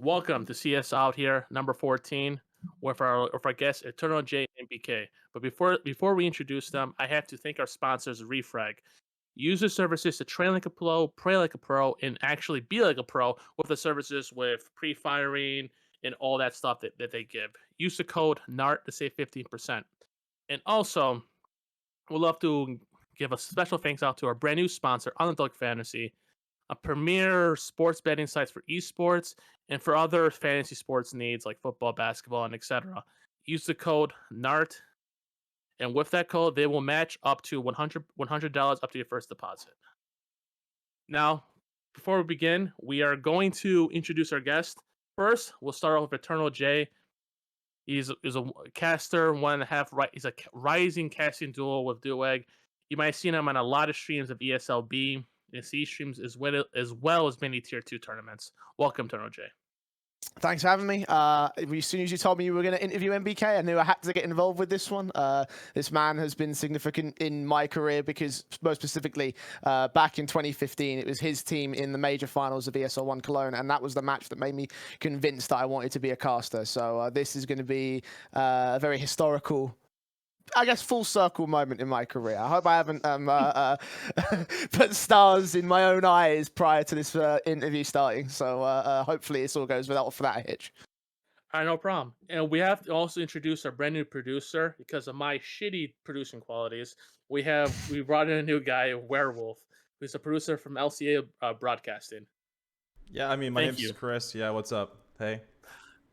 Welcome to CS Out Here, number 14, with our guest Eternal J and NBK. But before we introduce them, I have to thank our sponsors, Refrag. Use the services to train like a pro, pray like a pro, and actually be like a pro with the services with pre-firing and all that stuff that they give. Use the code NART to save 15%. And also, we'd love to give a special thanks out to our brand new sponsor, Underdog Fantasy, a premier sports betting sites for esports and for other fantasy sports needs like football, basketball, and etc. Use the code NART, and with that code, they will match up to $100 up to your first deposit. Now, before we begin, we are going to introduce our guest. First, we'll start off with Eternal J. He's a caster, 1.5. He's a rising casting duo with Dueg. You might have seen him on a lot of streams of ESLB and C streams as well as many tier 2 tournaments. Welcome, Eternal J. Thanks for having me. As soon as you told me you were going to interview NBK, I knew I had to get involved with this one. This man has been significant in my career because, most specifically, back in 2015, it was his team in the major finals of ESL1 Cologne, and that was the match that made me convinced that I wanted to be a caster. So this is going to be a very historical, I guess, full circle moment in my career. I hope I haven't put stars in my own eyes prior to this interview starting. So hopefully this all goes without for that hitch. All right, no problem. And we have to also introduce our brand new producer because of my shitty producing qualities. We brought in a new guy, Werewolf, who's a producer from LCA Broadcasting. Yeah, I mean, my Thank name's you. Chris. Yeah, what's up? Hey.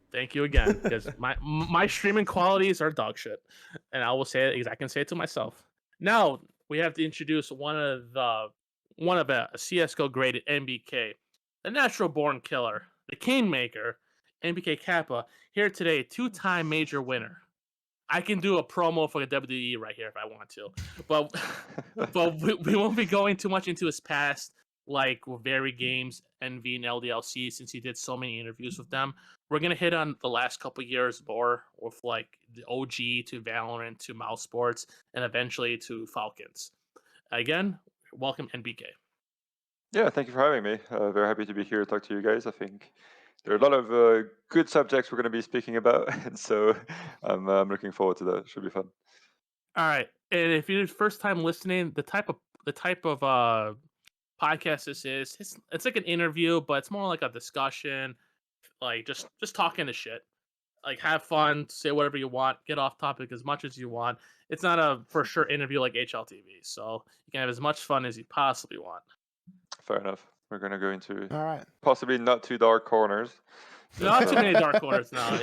Thank you again, because my streaming qualities are dog shit, and I will say it. I can say it to myself. Now we have to introduce one of a CS:GO graded NBK, the natural born killer, the kingmaker, NBK Kappa. Here today, 2-time major winner. I can do a promo for the WWE right here if I want to, but we won't be going too much into his past, like with Very Games, NV, and LDLC, since he did so many interviews with them. We're gonna hit on the last couple years more with like the OG to Valorant to Mouse Sports and eventually to Falcons. Again, welcome NBK. Yeah, thank you for having me. Very happy to be here to talk to you guys. I think there are a lot of good subjects we're going to be speaking about, and so I'm looking forward to that. Should be fun. All right, and if you're first time listening, the type of podcast this is, it's like an interview, but it's more like a discussion, like just talking to shit. Like have fun, say whatever you want, get off topic as much as you want. It's not a for sure interview like HLTV, so you can have as much fun as you possibly want. Fair enough. We're going to go into All right. possibly not too dark corners. Not too many dark corners now.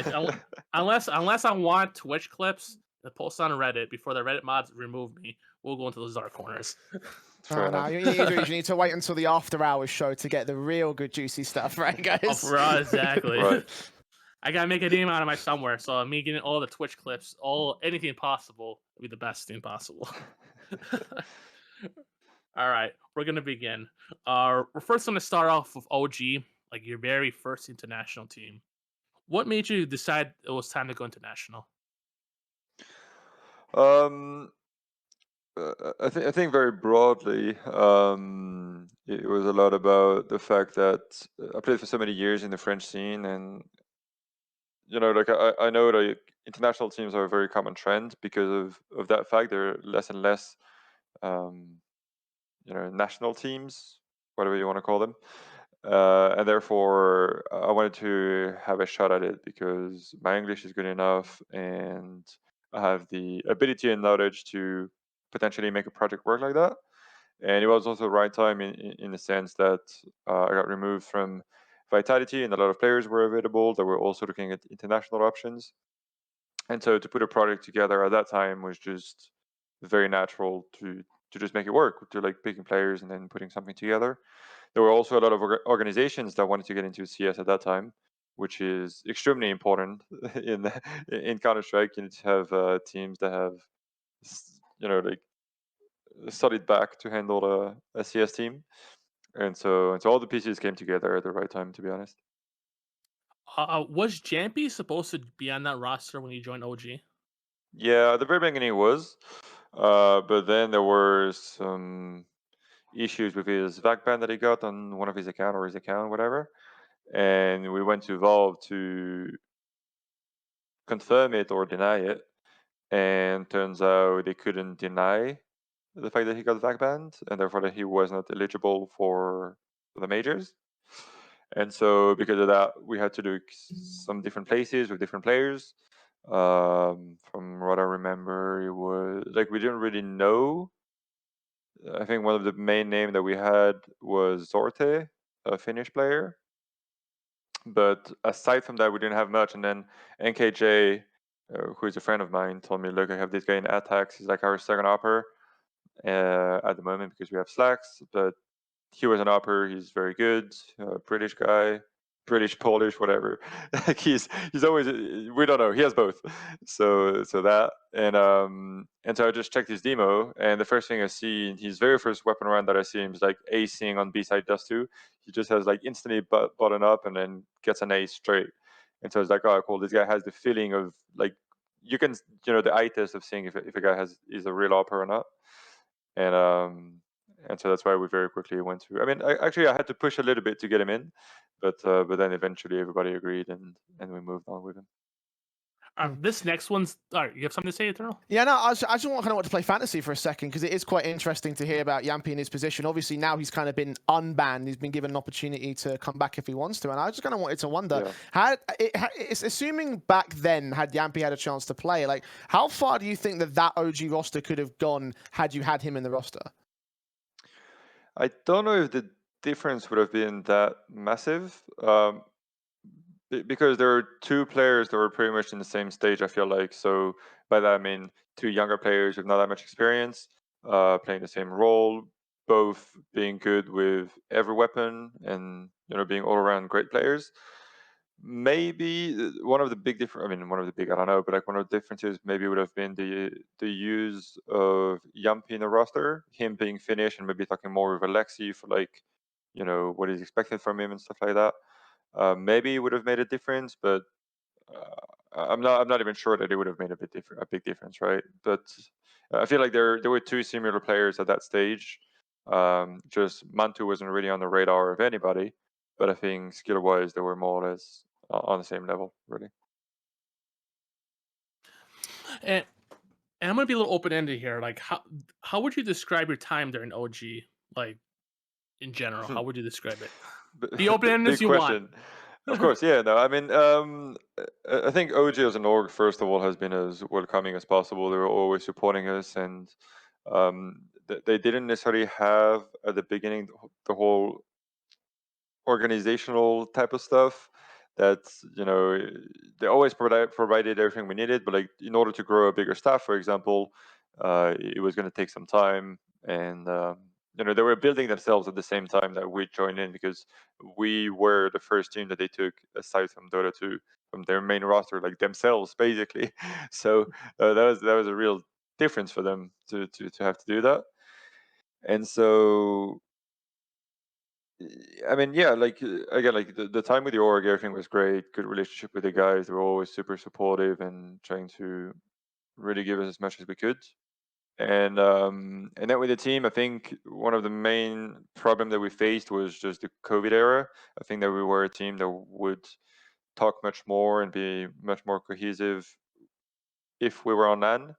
Unless I want Twitch clips that post on Reddit before the Reddit mods remove me, we'll go into those dark corners. Fair No, enough. you need to wait until the after hours show to get the real good juicy stuff, right, guys? Exactly. Right. I gotta make a name out of my somewhere, so me getting all the Twitch clips, anything possible, will be the best thing possible. All right, we're gonna begin. We're first gonna start off with OG, like your very first international team. What made you decide it was time to go international? Um, I think very broadly, it was a lot about the fact that I played for so many years in the French scene, and like I know that international teams are a very common trend because of that fact. There are less and less, um, national teams, whatever you want to call them, and therefore I wanted to have a shot at it because my English is good enough, and I have the ability and knowledge to potentially make a project work like that. And it was also the right time in the sense that I got removed from Vitality, and a lot of players were available that were also looking at international options. And so to put a project together at that time was just very natural to just make it work, to like picking players and then putting something together. There were also a lot of organizations that wanted to get into CS at that time, which is extremely important in Counterstrike. You need to have teams that have like a solid back to handle a CS team. And so all the pieces came together at the right time, to be honest. Was Jampy supposed to be on that roster when you joined OG? Yeah, at the very beginning it was, but then there were some issues with his VAC ban that he got on one of his account or his account, whatever. and we went to Valve to confirm it or deny it, and turns out they couldn't deny the fact that he got VAC banned, and therefore that he was not eligible for the majors. And so because of that, we had to do some different places with different players. From what I remember, it was like we didn't really know. I think one of the main names that we had was Zorte, a Finnish player. But aside from that, we didn't have much. And then NKJ, who is a friend of mine, told me, look, I have this guy in attacks. He's like our second upper at the moment because we have slacks. But he was an upper. He's very good. British guy, British, Polish, whatever. Like he's always, we don't know. He has both. So that and so I just checked his demo, and the first thing I see in his very first weapon round that I see him is like acing on B side dust 2. He just has like instantly button up and then gets an ace straight. And so it's like, oh cool, this guy has the feeling of like you can the eye test of seeing if a guy is a real upper or not. And so that's why we very quickly went to. I mean, I had to push a little bit to get him in, but then eventually everybody agreed, and we moved on with him. This next one's. All right, you have something to say, Eternal? Yeah, no, I just want to play fantasy for a second because it is quite interesting to hear about Yampy in his position. Obviously, now he's kind of been unbanned. He's been given an opportunity to come back if he wants to. And I just kind of wanted to wonder, assuming back then, had Yampy had a chance to play, like how far do you think that OG roster could have gone had you had him in the roster? I don't know if the difference would have been that massive. Because there are two players that were pretty much in the same stage, I feel like. So by that I mean two younger players with not that much experience, playing the same role, both being good with every weapon, and being all around great players. Maybe one of the big I don't know, but like one of the differences maybe would have been the use of Yampy in the roster, him being Finnish, and maybe talking more with Alexi for like what is expected from him and stuff like that. Maybe it would have made a difference, but I'm not even sure that it would have made a big difference, right? But I feel like there were two similar players at that stage. Just Mantu wasn't really on the radar of anybody, but I think skill-wise they were more or less on the same level, really. And I'm gonna be a little open-ended here. Like, how would you describe your time during OG? Like, in general, how would you describe it? Be open-ended as you want. Of course, yeah. No, I mean, I think OG as an org, first of all, has been as welcoming as possible. They were always supporting us, and they didn't necessarily have at the beginning the whole organizational type of stuff. That's they always provided everything we needed, but like in order to grow a bigger staff, for example, it was going to take some time, and they were building themselves at the same time that we joined in, because we were the first team that they took aside from Dota 2 from their main roster, like themselves basically. So that was a real difference for them to have to do that. And so I mean, yeah, like again, like the time with the org, everything was great. Good relationship with the guys. They were always super supportive and trying to really give us as much as we could. And then with the team, I think one of the main problem that we faced was just the COVID era. I think that we were a team that would talk much more and be much more cohesive if we were on LAN,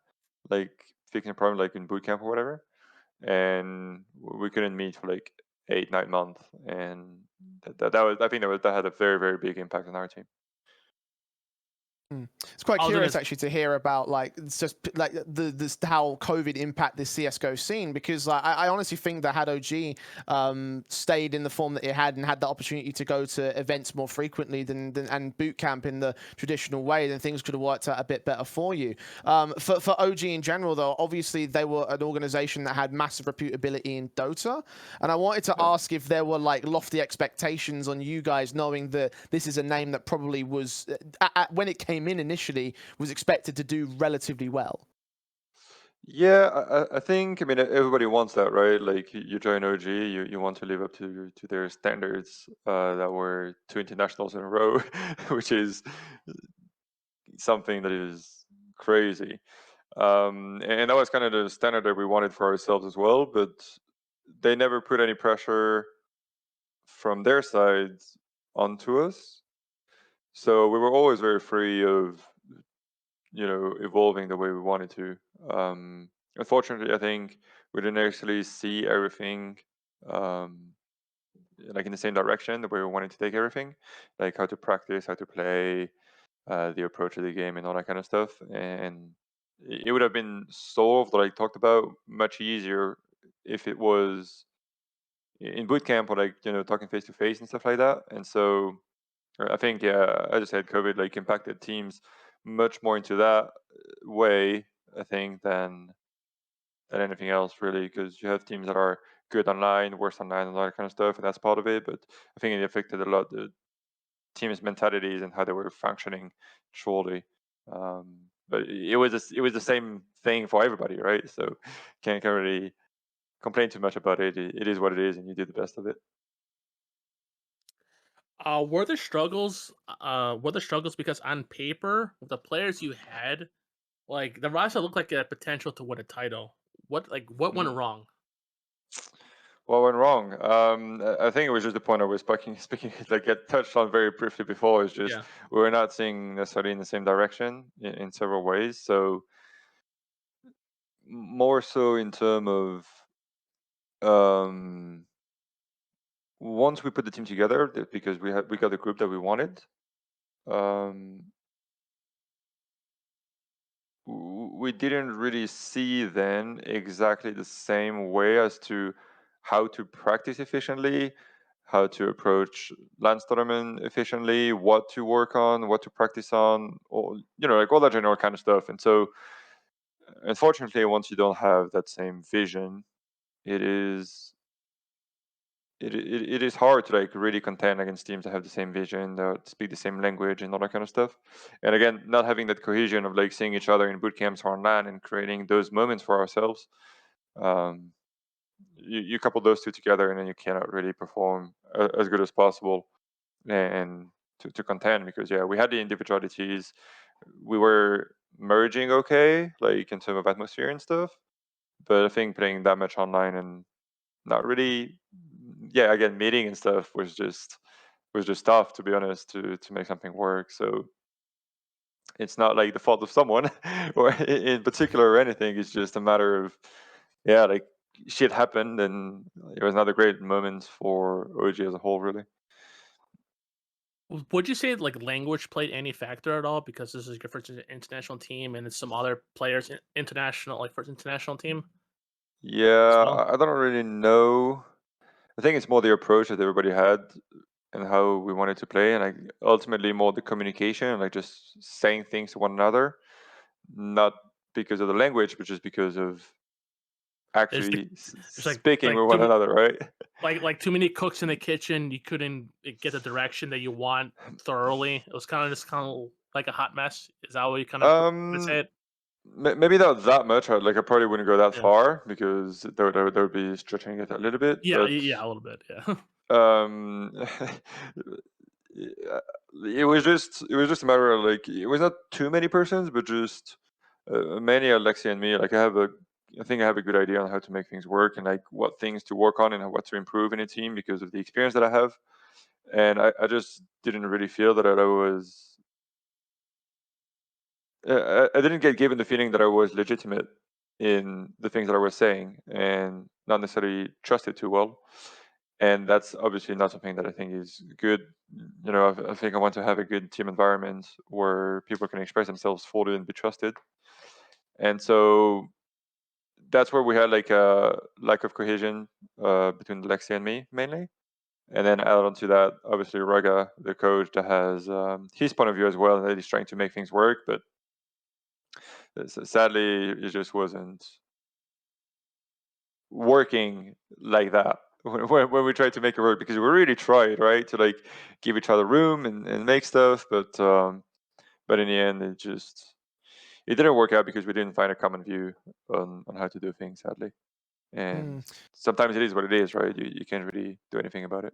like fixing a problem like in bootcamp or whatever. And we couldn't meet for like 8-9 months, and that was, I think that had a very, very big impact on our team. It's quite curious actually to hear about like it's just like this how COVID impact this CSGO scene, because like, I honestly think that had OG stayed in the form that it had and had the opportunity to go to events more frequently and boot camp in the traditional way, then things could have worked out a bit better for you. For OG in general though, obviously they were an organization that had massive reputability in Dota, and I wanted to ask if there were like lofty expectations on you guys, knowing that this is a name that probably was when it came in initially was expected to do relatively well. Yeah, I think, I mean, everybody wants that, right? Like you join OG, you want to live up to their standards that were 2 internationals in a row, which is something that is crazy. And that was kind of the standard that we wanted for ourselves as well, but they never put any pressure from their side onto us. So we were always very free of, evolving the way we wanted to. Unfortunately, I think we didn't actually see everything like in the same direction, the way we wanted to take everything, like how to practice, how to play, the approach of the game, and all that kind of stuff. And it would have been solved, like talked about, much easier if it was in boot camp or like talking face to face and stuff like that. And so I think, yeah, as I said, COVID like impacted teams much more into that way, I think, than anything else really, because you have teams that are good online, worse online, and all that kind of stuff, and that's part of it. But I think it affected a lot the teams' mentalities and how they were functioning, surely. But it was the same thing for everybody, right? So can't really complain too much about it. It is what it is, and you do the best of it. Were there struggles? Were there struggles because on paper, with the players you had, like the roster looked like a potential to win a title. What went Mm. wrong? What went wrong? I think it was just the point I was speaking like get touched on very briefly before. Is just Yeah. we were not seeing necessarily in the same direction in several ways. So more so in terms of um, once we put the team together, because we got the group that we wanted. Um, we didn't really see then exactly the same way as to how to practice efficiently, how to approach lance tournament efficiently, what to work on, what to practice on, or like all that general kind of stuff. And so, unfortunately, once you don't have that same vision, it is it is hard to like really contend against teams that have the same vision, that speak the same language, and all that kind of stuff. And again, not having that cohesion of like seeing each other in boot camps or online and creating those moments for ourselves. Um, you couple those two together, and then you cannot really perform as good as possible and to contend, because yeah, we had the individualities, we were merging okay, like in terms of atmosphere and stuff. But I think playing that much online and not really, yeah, again, meeting and stuff was just tough, to be honest, to make something work. So it's not like the fault of someone or in particular or anything. It's just a matter of, yeah, like shit happened, and it was not a great moment for OG as a whole, really. Would you say like language played any factor at all? Because this is your first international team, and it's some other players international, like first international team as Yeah, well. I don't really know. I think it's more the approach that everybody had and how we wanted to play, and like ultimately more the communication, like just saying things to one another, not because of the language, but just because of There's the, actually there's like speaking with like one too another, right? like too many cooks in the kitchen. You couldn't get the direction that you want thoroughly. It was kind of like a hot mess. Is that what you kind of would say um, it? maybe not that much. Like I probably wouldn't go that Yeah. far, because that would be stretching it a little bit. Yeah, But yeah, a little bit. Yeah. um, yeah, it was just a matter of like it was not too many persons, but just mainly Alexi and me. Like I think I have a good idea on how to make things work and like what things to work on and what to improve in a team because of the experience that I have. And I just didn't really feel that I was. I didn't get given the feeling that I was legitimate in the things that I was saying and not necessarily trusted too well. And that's obviously not something that I think is good. I think I want to have a good team environment where people can express themselves fully and be trusted. And so that's where we had like a lack of cohesion between Lexi and me mainly. And then add on to that, obviously Raga, the coach, that has his point of view as well, that he's trying to make things work, but sadly it just wasn't working like that when we tried to make it work, because we really tried, right, to like give each other room and make stuff, but in the end it didn't work out because we didn't find a common view on how to do things, sadly. And Hmm. sometimes it is what it is, right? You can't really do anything about it.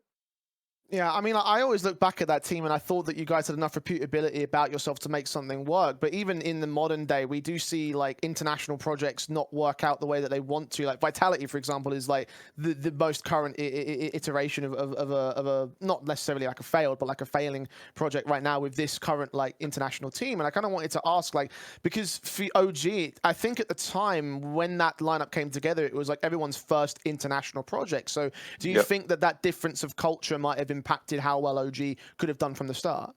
Yeah, I mean, I always look back at that team and I thought that you guys had enough reputability about yourself to make something work. But even in the modern day, we do see like international projects not work out the way that they want to. Like Vitality, for example, is like the most current iteration of a not necessarily like a failed, but like a failing project right now with this current like international team. And I kind of wanted to ask, like, because for OG, I think at the time when that lineup came together, it was like everyone's first international project. So do you think that that difference of culture might have impacted how well OG could have done from the start?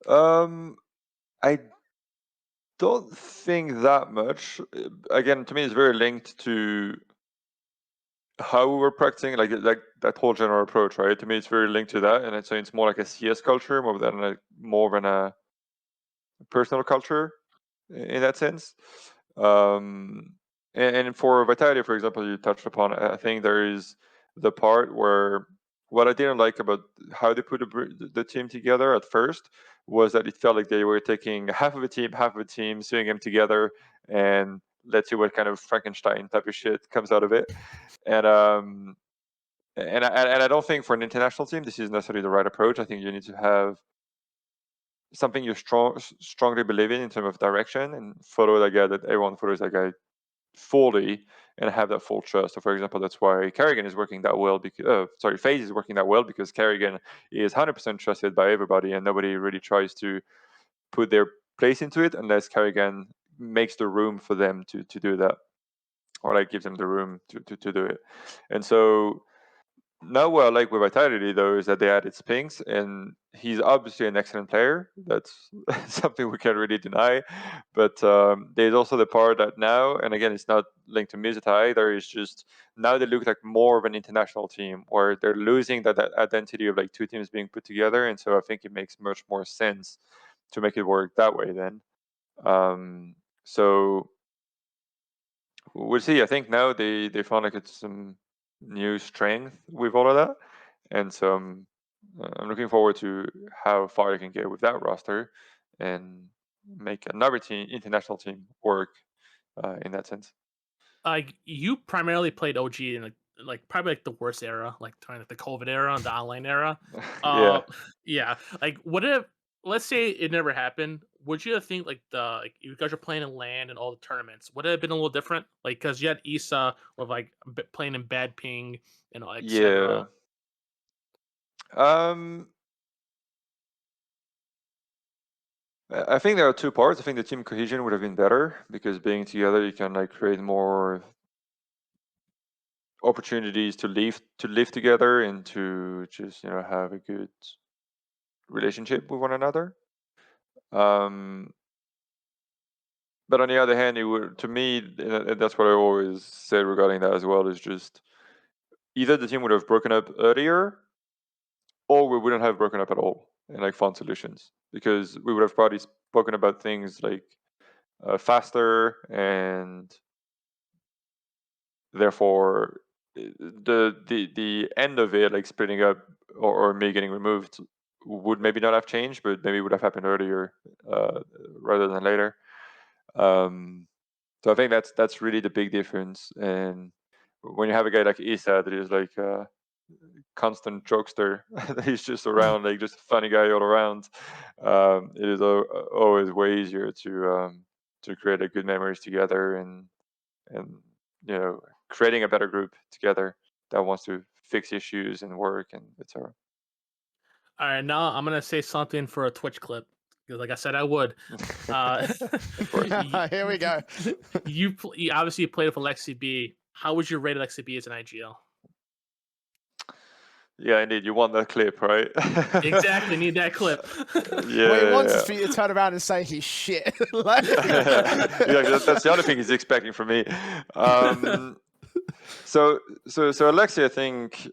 I don't think that much. Again, to me, it's very linked to how we were practicing, like that whole general approach, right? To me, it's very linked to that, and so it's more like a CS culture more than a personal culture in that sense. And for Vitality, for example, you touched upon, I think there is the part where what I didn't like about how they put the team together at first was that it felt like they were taking half of a team, sewing them together, and let's see what kind of Frankenstein type of shit comes out of it. And I don't think for an international team this is necessarily the right approach. I think you need to have something you strongly believe in terms of direction, and follow that guy, that everyone follows that guy fully, and have that full trust. So for example, that's why Kerrigan is working that well, because FaZe is working that well, because Kerrigan is 100% trusted by everybody, and nobody really tries to put their place into it unless Kerrigan makes the room for them to do that, or like gives them the room to do it. And so now what I like with Vitality though is that they added Spinks, and he's obviously an excellent player. That's something we can't really deny. But there's also the part that now, and again, it's not linked to Mizata either. It's just now they look like more of an international team, where they're losing that identity of like two teams being put together. And so I think it makes much more sense to make it work that way then. So we'll see. I think now they found like it's some new strength with all of that, and so I'm looking forward to how far they can get with that roster and make another international team work in that sense. Like you primarily played OG in like probably like the worst era, like kind of the COVID era and the online era. Yeah. Yeah. Like what if, let's say it never happened? Would you think like you guys are playing in LAN and all the tournaments? Would it have been a little different? Like because you had Issa with like playing in bad ping and Yeah. etc. Um, I think there are two parts. I think the team cohesion would have been better, because being together, you can like create more opportunities to live together, and to just have a good relationship with one another. Um, but on the other hand, it would, to me, and that's what I always said regarding that as well, is just either the team would have broken up earlier, or we wouldn't have broken up at all, and like found solutions, because we would have probably spoken about things like faster, and therefore the end of it, like splitting up, or me getting removed, would maybe not have changed, but maybe would have happened earlier rather than later. So I think that's really the big difference. And when you have a guy like Isa that is like a constant jokester, he's just around, like just a funny guy all around, it is always way easier to create a good memories together, and creating a better group together that wants to fix issues and work and etc. All right, now I'm gonna say something for a Twitch clip because, like I said, I would. Uh, Of course. Here we go. you obviously played with Alexi B. How would you rate Alexi B as an IGL? Yeah, indeed. You want that clip, right? Exactly, need that clip. Yeah. What he wants is for you to turn around and say he's shit. Like- Yeah, that's the other thing he's expecting from me. So Alexi, I think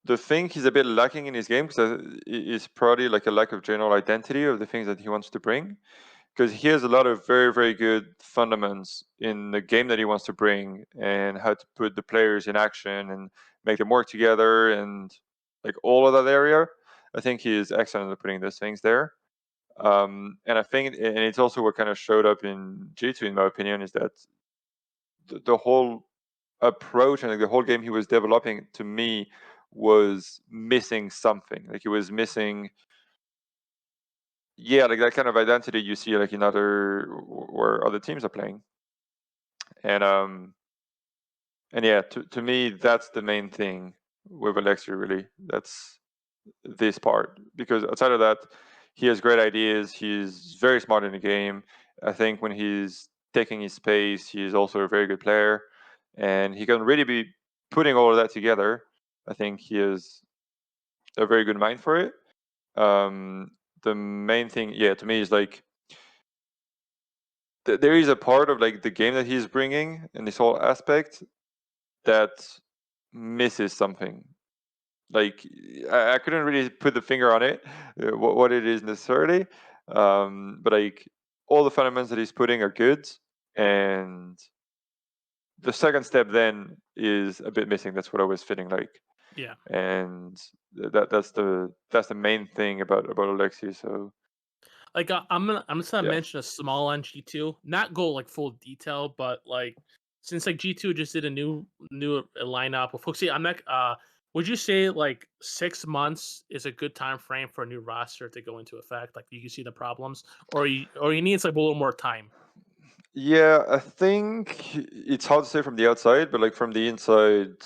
the thing he's a bit lacking in his game, because is probably like a lack of general identity of the things that he wants to bring. Because he has a lot of very, very good fundamentals in the game that he wants to bring, and how to put the players in action and make them work together, and like all of that area. I think he is excellent at putting those things there. And I think, and it's also what kind of showed up in G2, in my opinion, is that the whole approach and like the whole game he was developing, to me, was missing something. Like he was missing, yeah, like that kind of identity you see like in where other teams are playing. And yeah, to me, that's the main thing with Alexi. Really, that's this part, because outside of that, he has great ideas. He's very smart in the game. I think when he's taking his space, he's also a very good player, and he can really be putting all of that together. I think he has a very good mind for it. The main thing, yeah, to me is like there is a part of like the game that he's bringing in this whole aspect that misses something. Like I couldn't really put the finger on it, what it is necessarily, but like all the fundamentals that he's putting are good, and the second step then is a bit missing. That's what I was feeling like, Yeah. and that's the main thing about Alexi. So Like I'm just gonna yeah. mention a small on G2, not go like full detail, but like since like G2 just did a new lineup with Fuxi, I'm like would you say like 6 months is a good time frame for a new roster to go into effect? Like you can see the problems, or you need like a little more time. Yeah, I think it's hard to say from the outside, but like from the inside,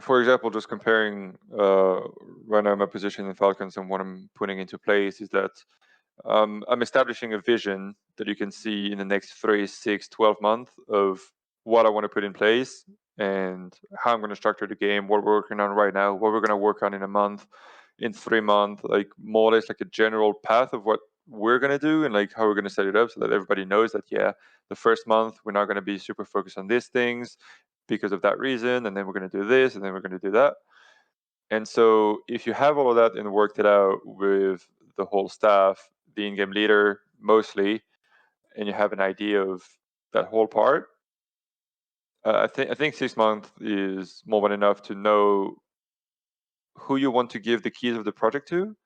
for example, just comparing when I'm a position in Falcons and what I'm putting into place is that I'm establishing a vision that you can see in the next 3, 6, 12 months of what I want to put in place and how I'm going to structure the game, what we're working on right now, what we're going to work on in a month, in 3 months, like more or less like a general path of what we're going to do and like how we're going to set it up so that everybody knows that, yeah, the first month we're not going to be super focused on these things because of that reason, and then we're going to do this, and then we're going to do that. And so if you have all of that and worked it out with the whole staff, the in-game leader mostly, and you have an idea of that whole part, I think 6 months is more than enough to know who you want to give the keys of the project to,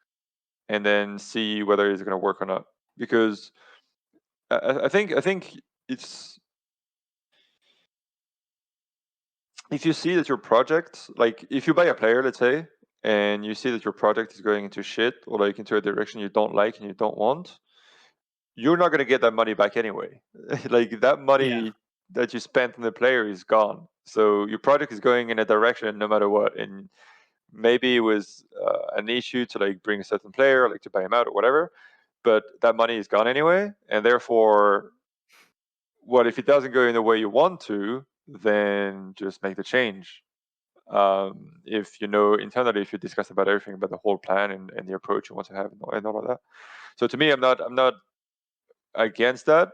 and then see whether it's going to work or not. Because I think it's, if you see that your project, like if you buy a player, let's say, and you see that your project is going into shit or like into a direction you don't like and you don't want, you're not going to get that money back anyway. Like that Yeah. money that you spent on the player is gone. So your project is going in a direction no matter what. And maybe it was an issue to like bring a certain player, like to buy him out or whatever, but that money is gone anyway. And therefore, what if it doesn't go in the way you want to, then just make the change. If you know internally, if you discuss about everything about the whole plan and the approach you want to have and all of that. So to me, I'm not against that,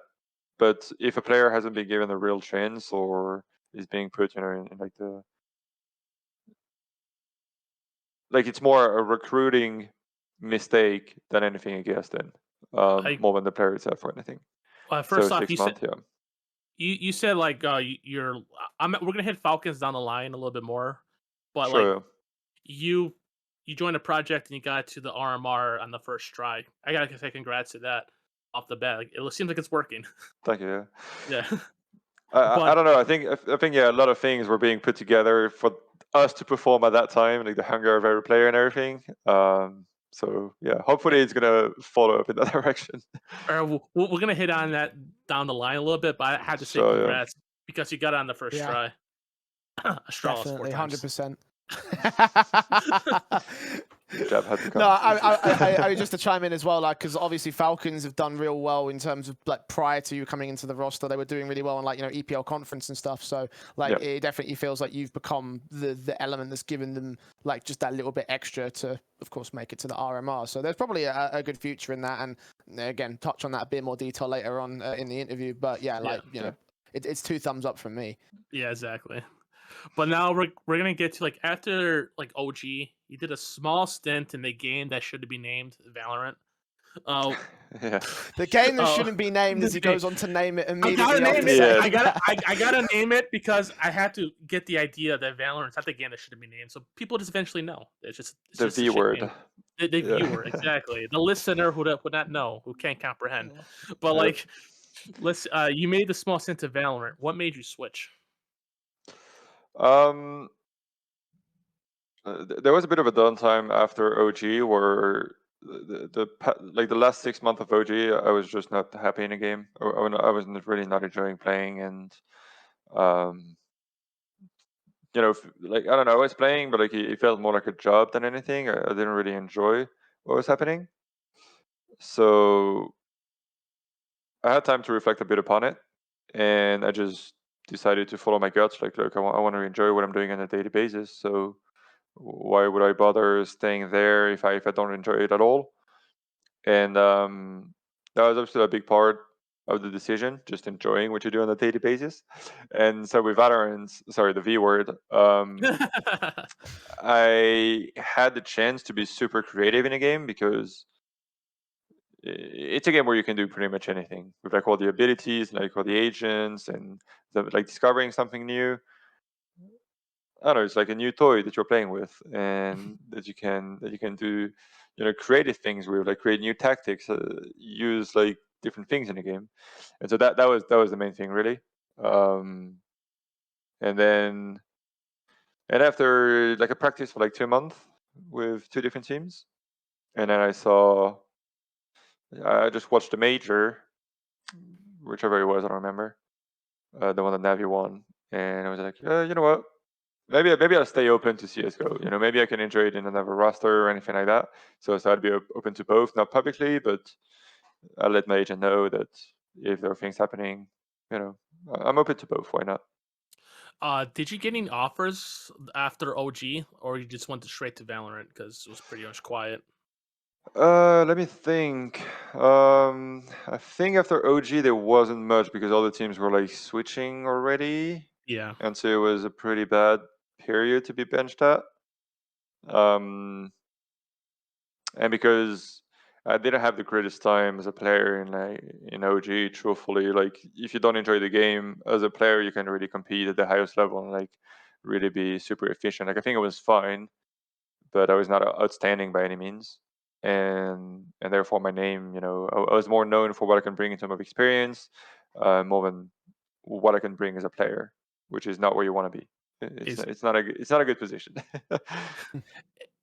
but if a player hasn't been given a real chance or is being put, in like it's more a recruiting mistake than anything against them, more than the player itself or anything. So First off, 6 months, yeah. you said like you're we're gonna hit Falcons down the line a little bit more, but like Sure. you joined a project and you got to the RMR on the first try. I gotta say congrats to that off the bat. Like it seems like it's working. Thank you. Yeah. I But don't know. I think yeah, a lot of things were being put together for us to perform at that time, like the hunger of every player and everything. So yeah, hopefully it's gonna follow up in that direction. we're gonna hit on that down the line a little bit, but I had to say So yeah. congrats because you got it on the first Yeah. try. Astralis 4 Definitely, times. 100%. Jab had to come. No, I just to chime in as well, like because obviously Falcons have done real well in terms of like prior to you coming into the roster, they were doing really well on like EPL conference and stuff. So like it definitely feels like you've become the element that's given them like just that little bit extra to, of course, make it to the RMR. So there's probably a good future in that, and again, touch on that a bit more detail later on in the interview. But yeah, like it's 2 thumbs up from me. Yeah, exactly. But now we're gonna get to like after like OG, he did a small stint in the game that should be named Valorant. Yeah. The game that shouldn't be named as he goes on to name it I immediately. gotta name after it. saying I gotta name it because I had to get the idea that Valorant's not the game that shouldn't be named. So people just eventually know. It's just The a V shit word. name. The viewer, exactly. The listener who would not know, who can't comprehend. But Yep. like, let's. You made the small stint of Valorant. What made you switch? There was a bit of a downtime after OG where like the last 6 months of OG, I was just not happy in the game. I was really not enjoying playing, and like I don't know, I was playing, but like it felt more like a job than anything. I didn't really enjoy what was happening, so I had time to reflect a bit upon it, and I just decided to follow my guts. Like, look, I want to enjoy what I'm doing on a daily basis. So why would I bother staying there if I don't enjoy it at all? And that was obviously a big part of the decision, just enjoying what you do on a daily basis. And so with Valorant, sorry, the V word, I had the chance to be super creative in a game because it's a game where you can do pretty much anything with like all the abilities, like all the agents, and like discovering something new. I don't know, it's like a new toy that you're playing with, and that you can do, creative things with, like create new tactics, use like different things in the game, and so that was the main thing really. Um, and then and after like a practice for like 2 months with two different teams, and then I just watched the major, whichever it was, I don't remember, the one that Navi won, and I was like, you know what? Maybe I'll stay open to CSGO. Maybe I can enjoy it in another roster or anything like that. So I'd be open to both, not publicly, but I'll let my agent know that if there are things happening, I'm open to both. Why not? Did you get any offers after OG, or you just went straight to Valorant because it was pretty much quiet? Let me think. I think after OG there wasn't much because all the teams were like switching already, Yeah. and so it was a pretty bad period to be benched at. Um, and because I didn't have the greatest time as a player in OG, truthfully. Like if you don't enjoy the game as a player, you can really compete at the highest level and like really be super efficient. Like I think it was fine, but I was not outstanding by any means. And therefore my name, I was more known for what I can bring in terms of experience, more than what I can bring as a player, which is not where you want to be. It's not a good position.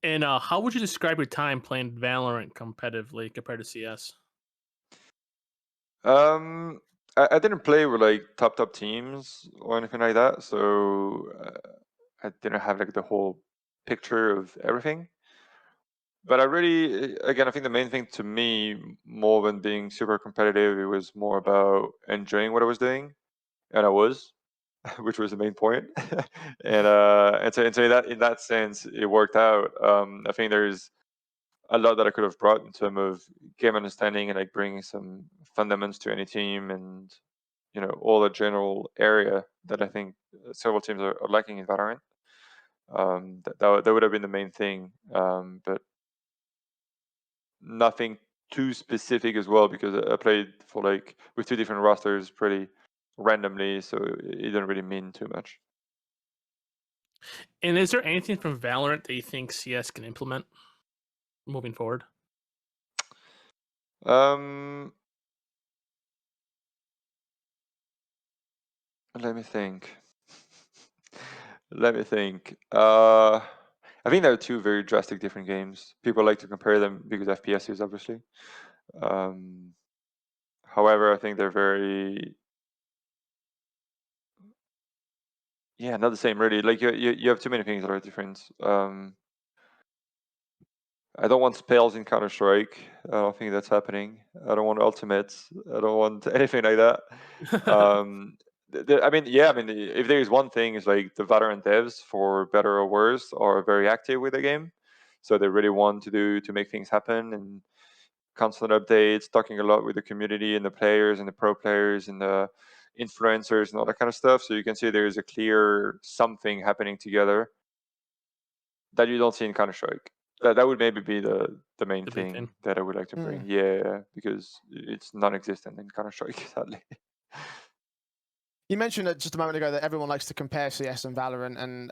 And how would you describe your time playing Valorant competitively compared to CS? I didn't play with like top teams or anything like that, so I didn't have like the whole picture of everything. But I really, again, I think the main thing to me, more than being super competitive, it was more about enjoying what I was doing, and I was, which was the main point. And so in that sense, it worked out. I think there's a lot that I could have brought in terms of game understanding and like bringing some fundamentals to any team, and all the general area that I think several teams are lacking in Valorant. That would have been the main thing, but nothing too specific as well because I played for like with two different rosters pretty randomly, so it didn't really mean too much. And is there anything from Valorant that you think CS can implement moving forward? Um, let me think. Let me think. I think they're two very drastic different games. People like to compare them because FPS is obviously. Um, However, I think they're very, not the same really. Like you have too many things that are different. I don't want spells in Counterstrike. I don't think that's happening. I don't want ultimates. I don't want anything like that. I mean, if there is one thing, is like the Valorant devs, for better or worse, are very active with the game. So they really want to make things happen, and constant updates, talking a lot with the community and the players and the pro players and the influencers and all that kind of stuff. So you can see there is a clear something happening together that you don't see in Counter Strike. That would maybe be the main The big thing thing. that I would like to bring. Yeah, because it's non-existent in Counter Strike, sadly. You mentioned just a moment ago that everyone likes to compare CS and Valorant, and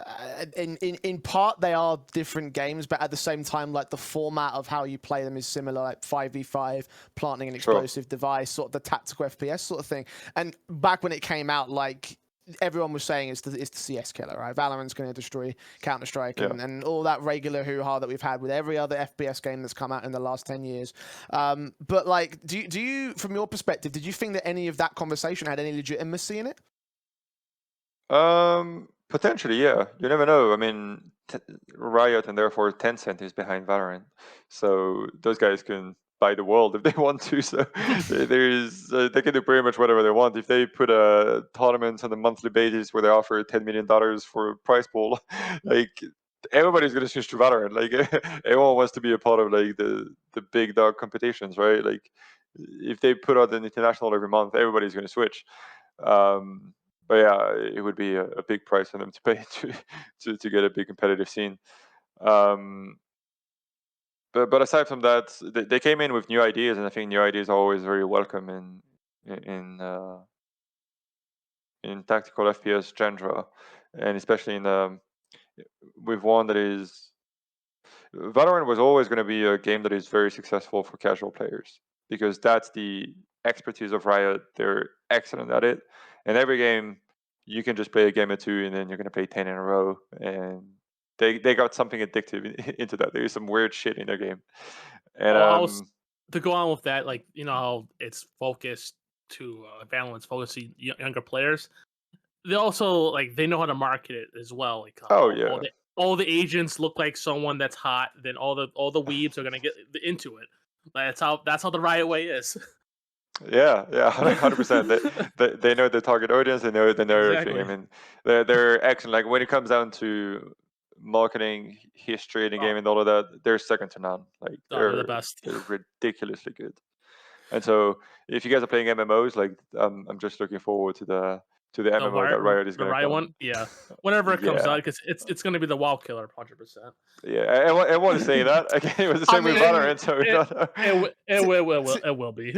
in part they are different games, but at the same time, like the format of how you play them is similar, like 5v5, planting an explosive device, sort of the tactical FPS sort of thing. And back when it came out, like everyone was saying it's the CS killer, right? Valorant's going to destroy Counterstrike Yeah. and all that regular hoo-ha that we've had with every other FPS game that's come out in the last 10 years. But like, do you, from your perspective, did you think that any of that conversation had any legitimacy in it? Potentially, yeah. You never know. I mean, Riot and therefore Tencent is behind Valorant, so those guys can buy the world if they want to. So they can do pretty much whatever they want. If they put a tournament on a monthly basis where they offer $10 million for a prize pool, like everybody's gonna switch to Valorant. Like everyone wants to be a part of like the big dog competitions, right? Like if they put out an international every month, everybody's gonna switch. But yeah, it would be a big price for them to pay to get a big competitive scene. But aside from that, they came in with new ideas, and I think new ideas are always very welcome in tactical FPS genre, and especially in with one that is Valorant was always going to be a game that is very successful for casual players because that's the expertise of Riot. They're excellent at it, and every game you can just play a game or two, and then you're going to play 10 in a row, and they got something addictive into that. There is some weird shit in their game, and to go on with that, like you know how it's focused to Valorant's focused to younger players. They also like they know how to market it as well. Like all the agents look like someone that's hot. Then all the weebs are gonna get into it. That's how the Riot way is. Yeah, 100%. They know the target audience. They know everything. I mean, they're excellent. Like when it comes down to marketing history in the game and all of that, they're second to none. Like they're the best. They're ridiculously good. And so if you guys are playing MMOs, like I'm just looking forward to the MMO that Riot is going to come. One, yeah. Whenever it comes out, because it's going to be the WoW killer, 100%. Yeah, everyone is saying that. Again, it was the same with Valorant, so it will be.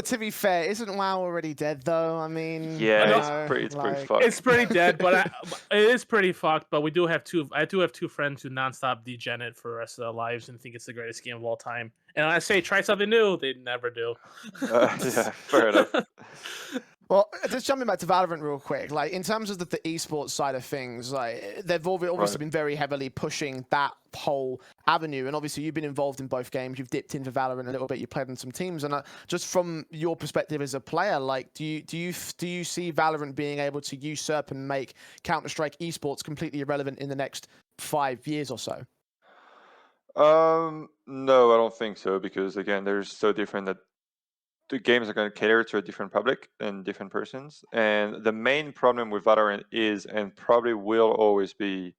To be fair, isn't WoW already dead though? I mean, yeah, it's pretty fucked. It's pretty dead, but it is pretty fucked. But we do have I do have two friends who nonstop degen it for the rest of their lives and think it's the greatest game of all time. And when I say try something new, they never do. Yeah, fair enough. Well, just jumping back to Valorant real quick, like in terms of the esports side of things, like they've obviously been very heavily pushing that whole avenue, and obviously you've been involved in both games. You've dipped into Valorant a little bit. You played in some teams, and just from your perspective as a player, like do you see Valorant being able to usurp and make Counter-Strike esports completely irrelevant in the next 5 years or so? No, I don't think so because again, they're so different that the games are going to cater to a different public and different persons. And the main problem with Valorant is, and probably will always be,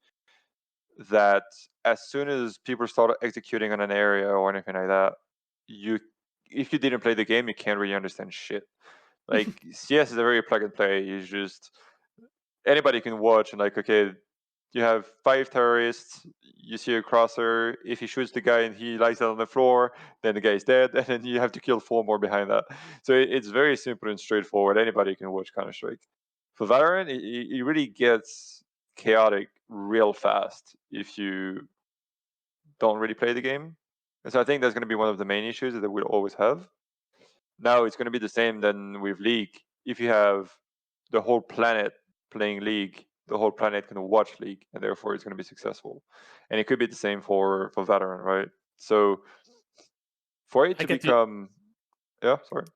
that as soon as people start executing on an area or anything like that, if you didn't play the game, you can't really understand shit. Like CS is a very plug and play. You just anybody can watch and like, okay, you have 5 terrorists, you see a crosser, if he shoots the guy and he lies down on the floor, then the guy is dead, and then you have to kill 4 more behind that. So it's very simple and straightforward. Anybody can watch Counter-Strike. For Valorant, it really gets chaotic real fast if you don't really play the game. And so I think that's going to be one of the main issues that we'll always have. Now it's going to be the same then with League. If you have the whole planet playing League, the whole planet can watch League, and therefore it's going to be successful. And it could be the same for Valorant, right? So for it to become, yeah, sorry.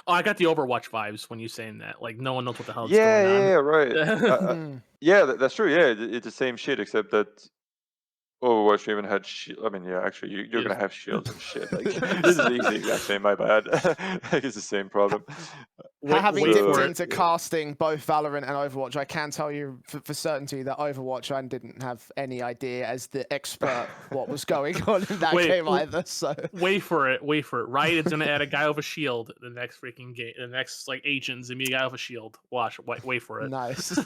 Oh, I got the Overwatch vibes when you saying that. Like no one knows what the hell is going on. Yeah, right. Yeah, that's true. Yeah, it's the same shit except that Overwatch even had I mean, yeah, actually, you're gonna have shields and shit. Like this is the exact same. My bad. Like, it's the same problem. Having dipped into casting both Valorant and Overwatch, I can tell you for certainty that Overwatch, I didn't have any idea as the expert what was going on in that game either. So wait for it. Riot's gonna add a guy with a shield the next freaking game. The next like agent's gonna be a guy with a shield. Watch. Wait for it. Nice.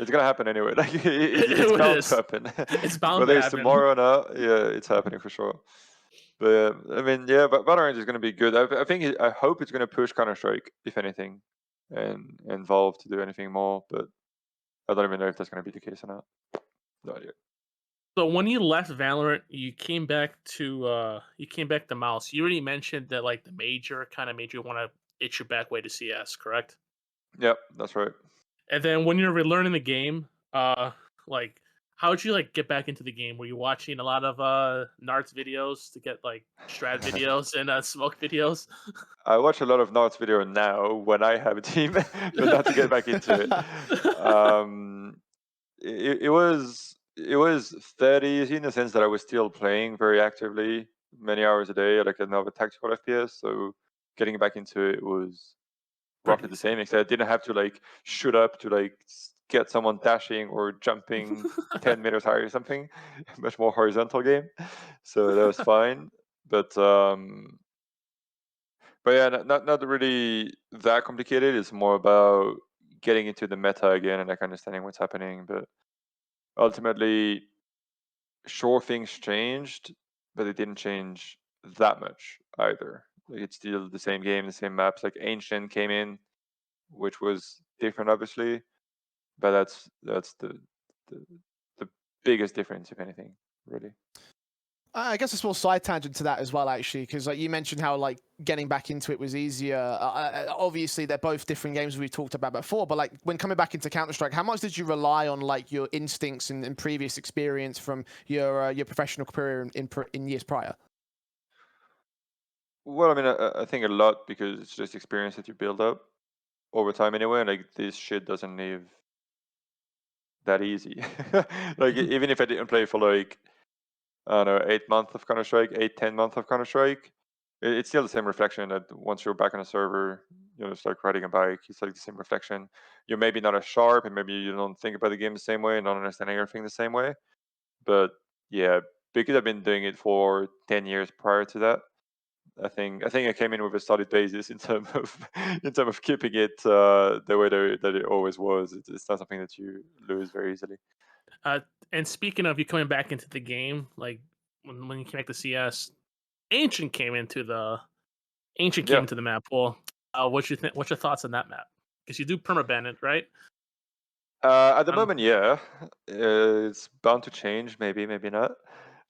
It's gonna happen anyway. Like it's bound to happen. It's bound whether to it's happen. tomorrow or not. Yeah, it's happening for sure. But I mean, yeah, but Valorant is gonna be good. I hope it's gonna push Counter-Strike, if anything, and Valve to do anything more. But I don't even know if that's gonna be the case or not. No idea. So when you left Valorant, you came back to Mouse. You already mentioned that like the major kind of made you want to itch your back way to CS, correct? Yep, that's right. And then when you're relearning the game, like how'd you like get back into the game? Were you watching a lot of Nart's videos to get like strat videos and smoke videos? I watch a lot of Nart's video now when I have a team, but not to get back into it. Um, it was fairly easy in the sense that I was still playing very actively, many hours a day, like another tactical FPS. So getting back into it was roughly Pretty the easy. same, except I didn't have to like shoot up to like get someone dashing or jumping 10 meters higher or something. Much more horizontal game, so that was fine. But yeah, not really that complicated. It's more about getting into the meta again and like understanding what's happening. But ultimately, sure, things changed, but it didn't change that much either. Like it's still the same game, the same maps. Like Ancient came in, which was different, obviously, but that's the, the biggest difference, if anything, really. I guess a small side tangent to that as well, actually, because like you mentioned how like getting back into it was easier. Obviously, they're both different games we've talked about before, but like when coming back into Counterstrike, how much did you rely on like your instincts and previous experience from your professional career in years prior? Well, I mean, I think a lot because it's just experience that you build up over time anyway. And like this shit doesn't live that easy. Like even if I didn't play for like I don't know 8 months of Counter-Strike, 10 months of Counter-Strike, it's still the same reflection that once you're back on a server, it's like riding a bike. It's like the same reflection. You're maybe not as sharp, and maybe you don't think about the game the same way, and don't understand everything the same way. But yeah, because I've been doing it for 10 years prior to that, I think I came in with a solid basis in terms of keeping it the way that it always was. It's not something that you lose very easily. Uh, and speaking of you coming back into the game, like when you came back to CS, Ancient came into the Yeah. map pool. What you think? What's your thoughts on that map? Because you do permaban it, right? At the moment, yeah, it's bound to change. Maybe, maybe not.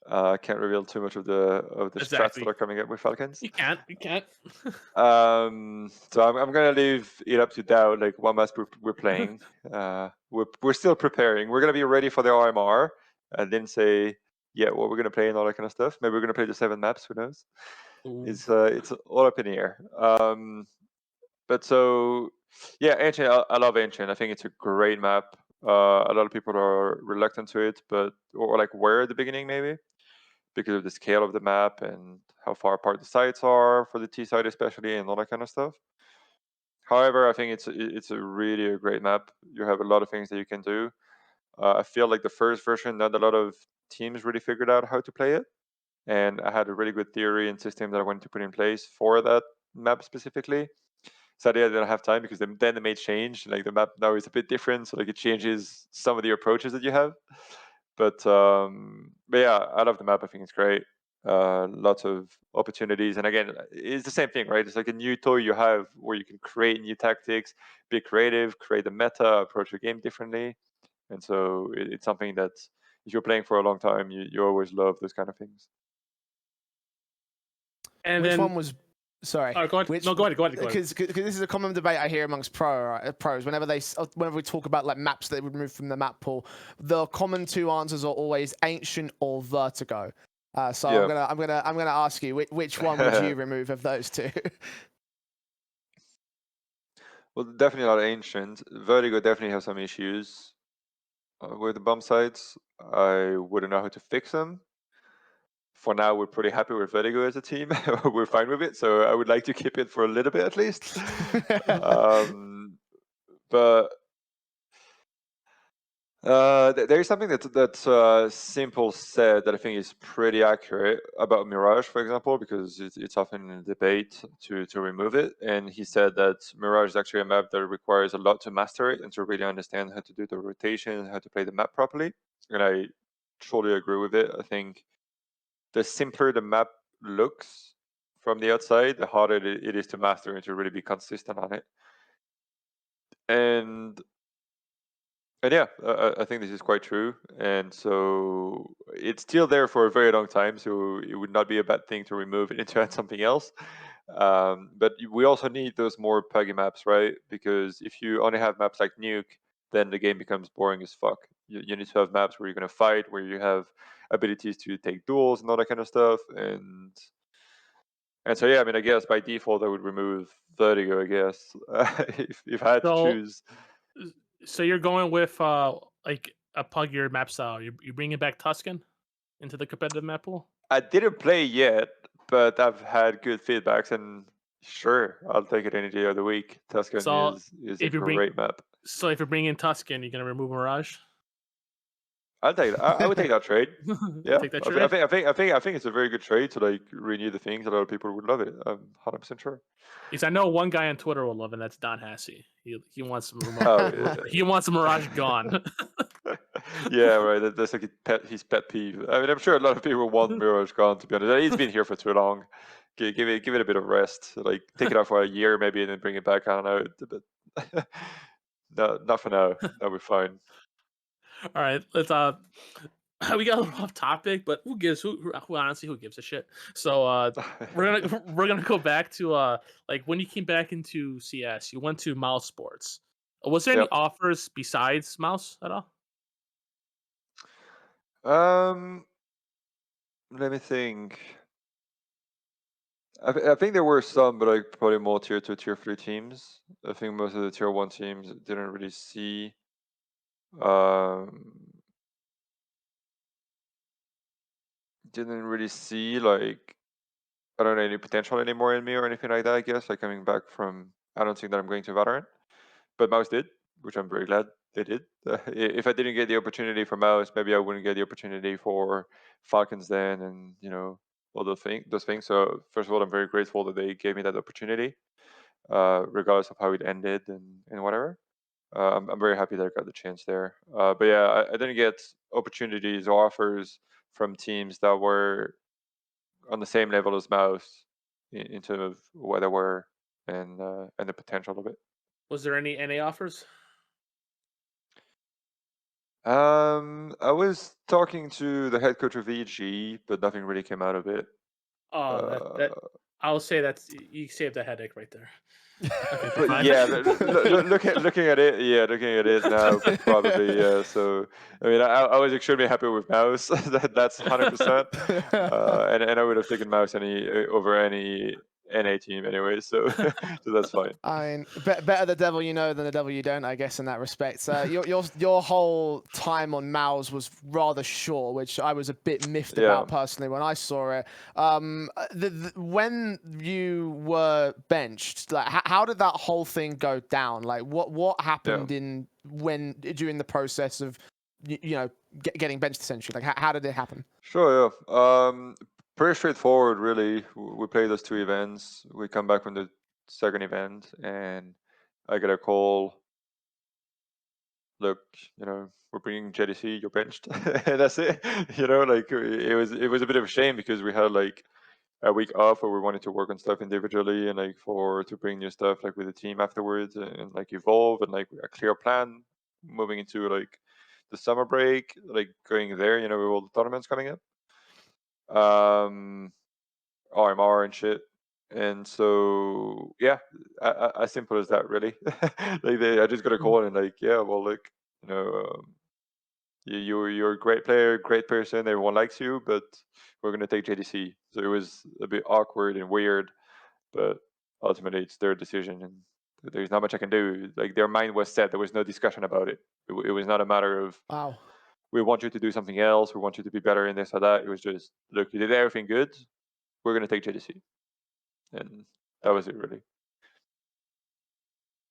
I can't reveal too much of the strats that Exactly. are coming up with Falcons. You can't. You can't. So I'm gonna leave it up to Dow. Like what maps we're playing. We're still preparing. We're gonna be ready for the RMR. I didn't say yet what we're gonna play and all that kind of stuff. Maybe we're gonna play the 7 maps. Who knows? Ooh. It's all up in the air. But so yeah, Ancient. I love Ancient. I think it's a great map. A lot of people are reluctant to it, but or like were at the beginning maybe because of the scale of the map and how far apart the sites are for the T side especially and all that kind of stuff. However, I think it's a really a great map. You have a lot of things that you can do. I feel like the first version, not a lot of teams really figured out how to play it, and I had a really good theory and system that I wanted to put in place for that map specifically. Sadly, I didn't have time because then the made change. Like the map now is a bit different, so like it changes some of the approaches that you have. But yeah, I love the map. I think it's great. Lots of opportunities, and again, it's the same thing, right? It's like a new toy you have where you can create new tactics, be creative, create a meta, approach the game differently, and so it's something that if you're playing for a long time, you always love those kind of things. And Which then, one was? Sorry. go ahead. Which? No, go ahead. Go ahead. Go ahead. Because this is a common debate I hear amongst pros whenever we talk about like maps that would remove from the map pool. The common two answers are always Ancient or Vertigo. So Yeah. I'm gonna ask you which one would you remove of those two? Well, definitely not Ancient. Vertigo definitely has some issues with the bump sites. I wouldn't know how to fix them. For now, we're pretty happy with Vertigo as a team. We're fine with it, so I would like to keep it for a little bit at least. But there is something that Simple said that I think is pretty accurate about Mirage, for example, because it's often in debate to remove it. And he said that Mirage is actually a map that requires a lot to master it and to really understand how to do the rotation, how to play the map properly. And I totally agree with it. I think the simpler the map looks from the outside, the harder it is to master and to really be consistent on it. And yeah, I think this is quite true. And so it's still there for a very long time. So it would not be a bad thing to remove it and to add something else. But we also need those more puggy maps, right? Because if you only have maps like Nuke, then the game becomes boring as fuck. You need to have maps where you're gonna fight, where you have abilities to take duels and all that kind of stuff. And so yeah, I mean, I guess by default I would remove Vertigo. I guess if I had to So, choose. so you're going with like a puggier map style. You're bringing back Tuscan into the competitive map pool. I didn't play yet, but I've had good feedbacks, and sure, I'll take it any day of the week. Tuscan So is a if you bring, great map. so if you're bringing Tuscan, you're gonna remove Mirage. I'll take that. I would take that trade. Yeah, Take that I trade. think it's a very good trade to like renew the things. A lot of people would love it. I'm 100% sure. Because I know one guy on Twitter will love it. And that's Don Hassey. He wants some. Oh, yeah. He wants Mirage gone. Yeah, right. That's like his pet peeve. I mean, I'm sure a lot of people want Mirage gone. To be honest, he's been here for too long. Give it a bit of rest. Like take it out for a year maybe, and then bring it back on out. But no, not for now. That'll be fine. All right, let's we got a little off topic, but who honestly who gives a shit? So we're gonna go back to like when you came back into CS, you went to Mouse Sports. Was there any Yep. offers besides Mouse at all? Let me think. I think there were some, but like probably more tier 2, tier 3 teams. I think most of the tier 1 teams didn't really see like, I don't know, any potential anymore in me or anything like that. I guess like coming back from, I don't think that I'm going to Valorant, but Mouse did, which I'm very glad they did. If I didn't get the opportunity for Mouse, maybe I wouldn't get the opportunity for Falcons then, and all those things. So first of all, I'm very grateful that they gave me that opportunity, regardless of how it ended and whatever. I'm very happy that I got the chance there. But yeah, I didn't get opportunities or offers from teams that were on the same level as Mouse in terms of where they were and the potential of it. Was there any NA offers? I was talking to the head coach of VG, but nothing really came out of it. Oh, that I'll say that's you saved a headache right there. Okay, But fine. yeah, looking at it now, probably yeah. So I mean, I was extremely happy with Mouse. That's 100%. And I would have taken Mouse over any NA team anyway. So so that's fine. I mean, better the devil you know than the devil you don't, I guess, in that respect. Your whole time on Mouse was rather short, which I was a bit miffed about personally when I saw it. When you were benched, like how did that whole thing go down? Like what happened during the process of getting benched essentially? Like how did it happen? Sure, yeah. Pretty straightforward, really. We play those 2 events. We come back from the second event, and I get a call. Look, we're bringing JDC. You're benched, and that's it. Like it was a bit of a shame because we had like a week off where we wanted to work on stuff individually and like to bring new stuff like with the team afterwards and like evolve and like a clear plan moving into like the summer break, like going there, with all the tournaments coming up. RMR and shit. And so yeah, as simple as that, really. Like I just got a call and like, yeah, well, look, you're a great player, great person, everyone likes you, but we're gonna take JDC. So it was a bit awkward and weird, but ultimately it's their decision, and there's not much I can do. Like their mind was set. There was no discussion about it. It was not a matter of Wow. we want you to do something else. We want you to be better in this or that. It was just, look, you did everything good. We're gonna take JDC, and that was it, really.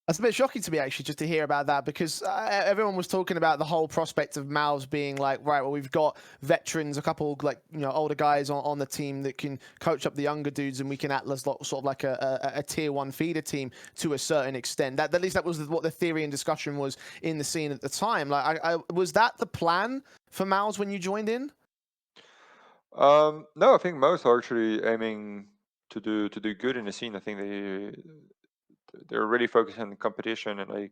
That's a bit shocking to me, actually, just to hear about that, because everyone was talking about the whole prospect of Mouse being like, right, well, we've got veterans, a couple like older guys on the team that can coach up the younger dudes, and we can act as sort of like a tier 1 feeder team to a certain extent. That at least that was what the theory and discussion was in the scene at the time. Like, was that the plan for Mouse when you joined in? No, I think most are actually aiming to do good in the scene. I think they're really focused on competition and like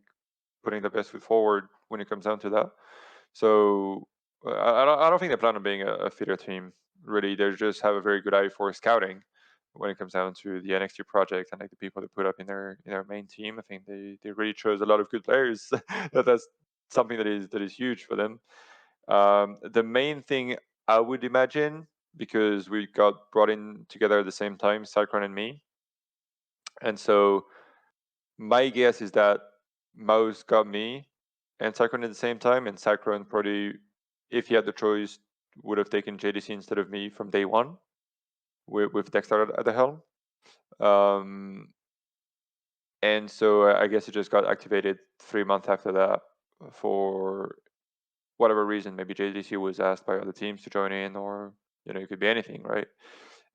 putting the best foot forward when it comes down to that. So I don't think they plan on being a feeder team. Really, they just have a very good eye for scouting, when it comes down to the NXT project and like the people they put up in their main team. I think they really chose a lot of good players. That's something that is huge for them. The main thing I would imagine, because we got brought in together at the same time, Cyclone and me, and so my guess is that Mouz got me and Cyclone at the same time, and Cyclone probably, if he had the choice, would have taken JDC instead of me from day one, with Dexter at the helm. And so I guess it just got activated 3 months after that for whatever reason. Maybe JDC was asked by other teams to join in, or it could be anything, right?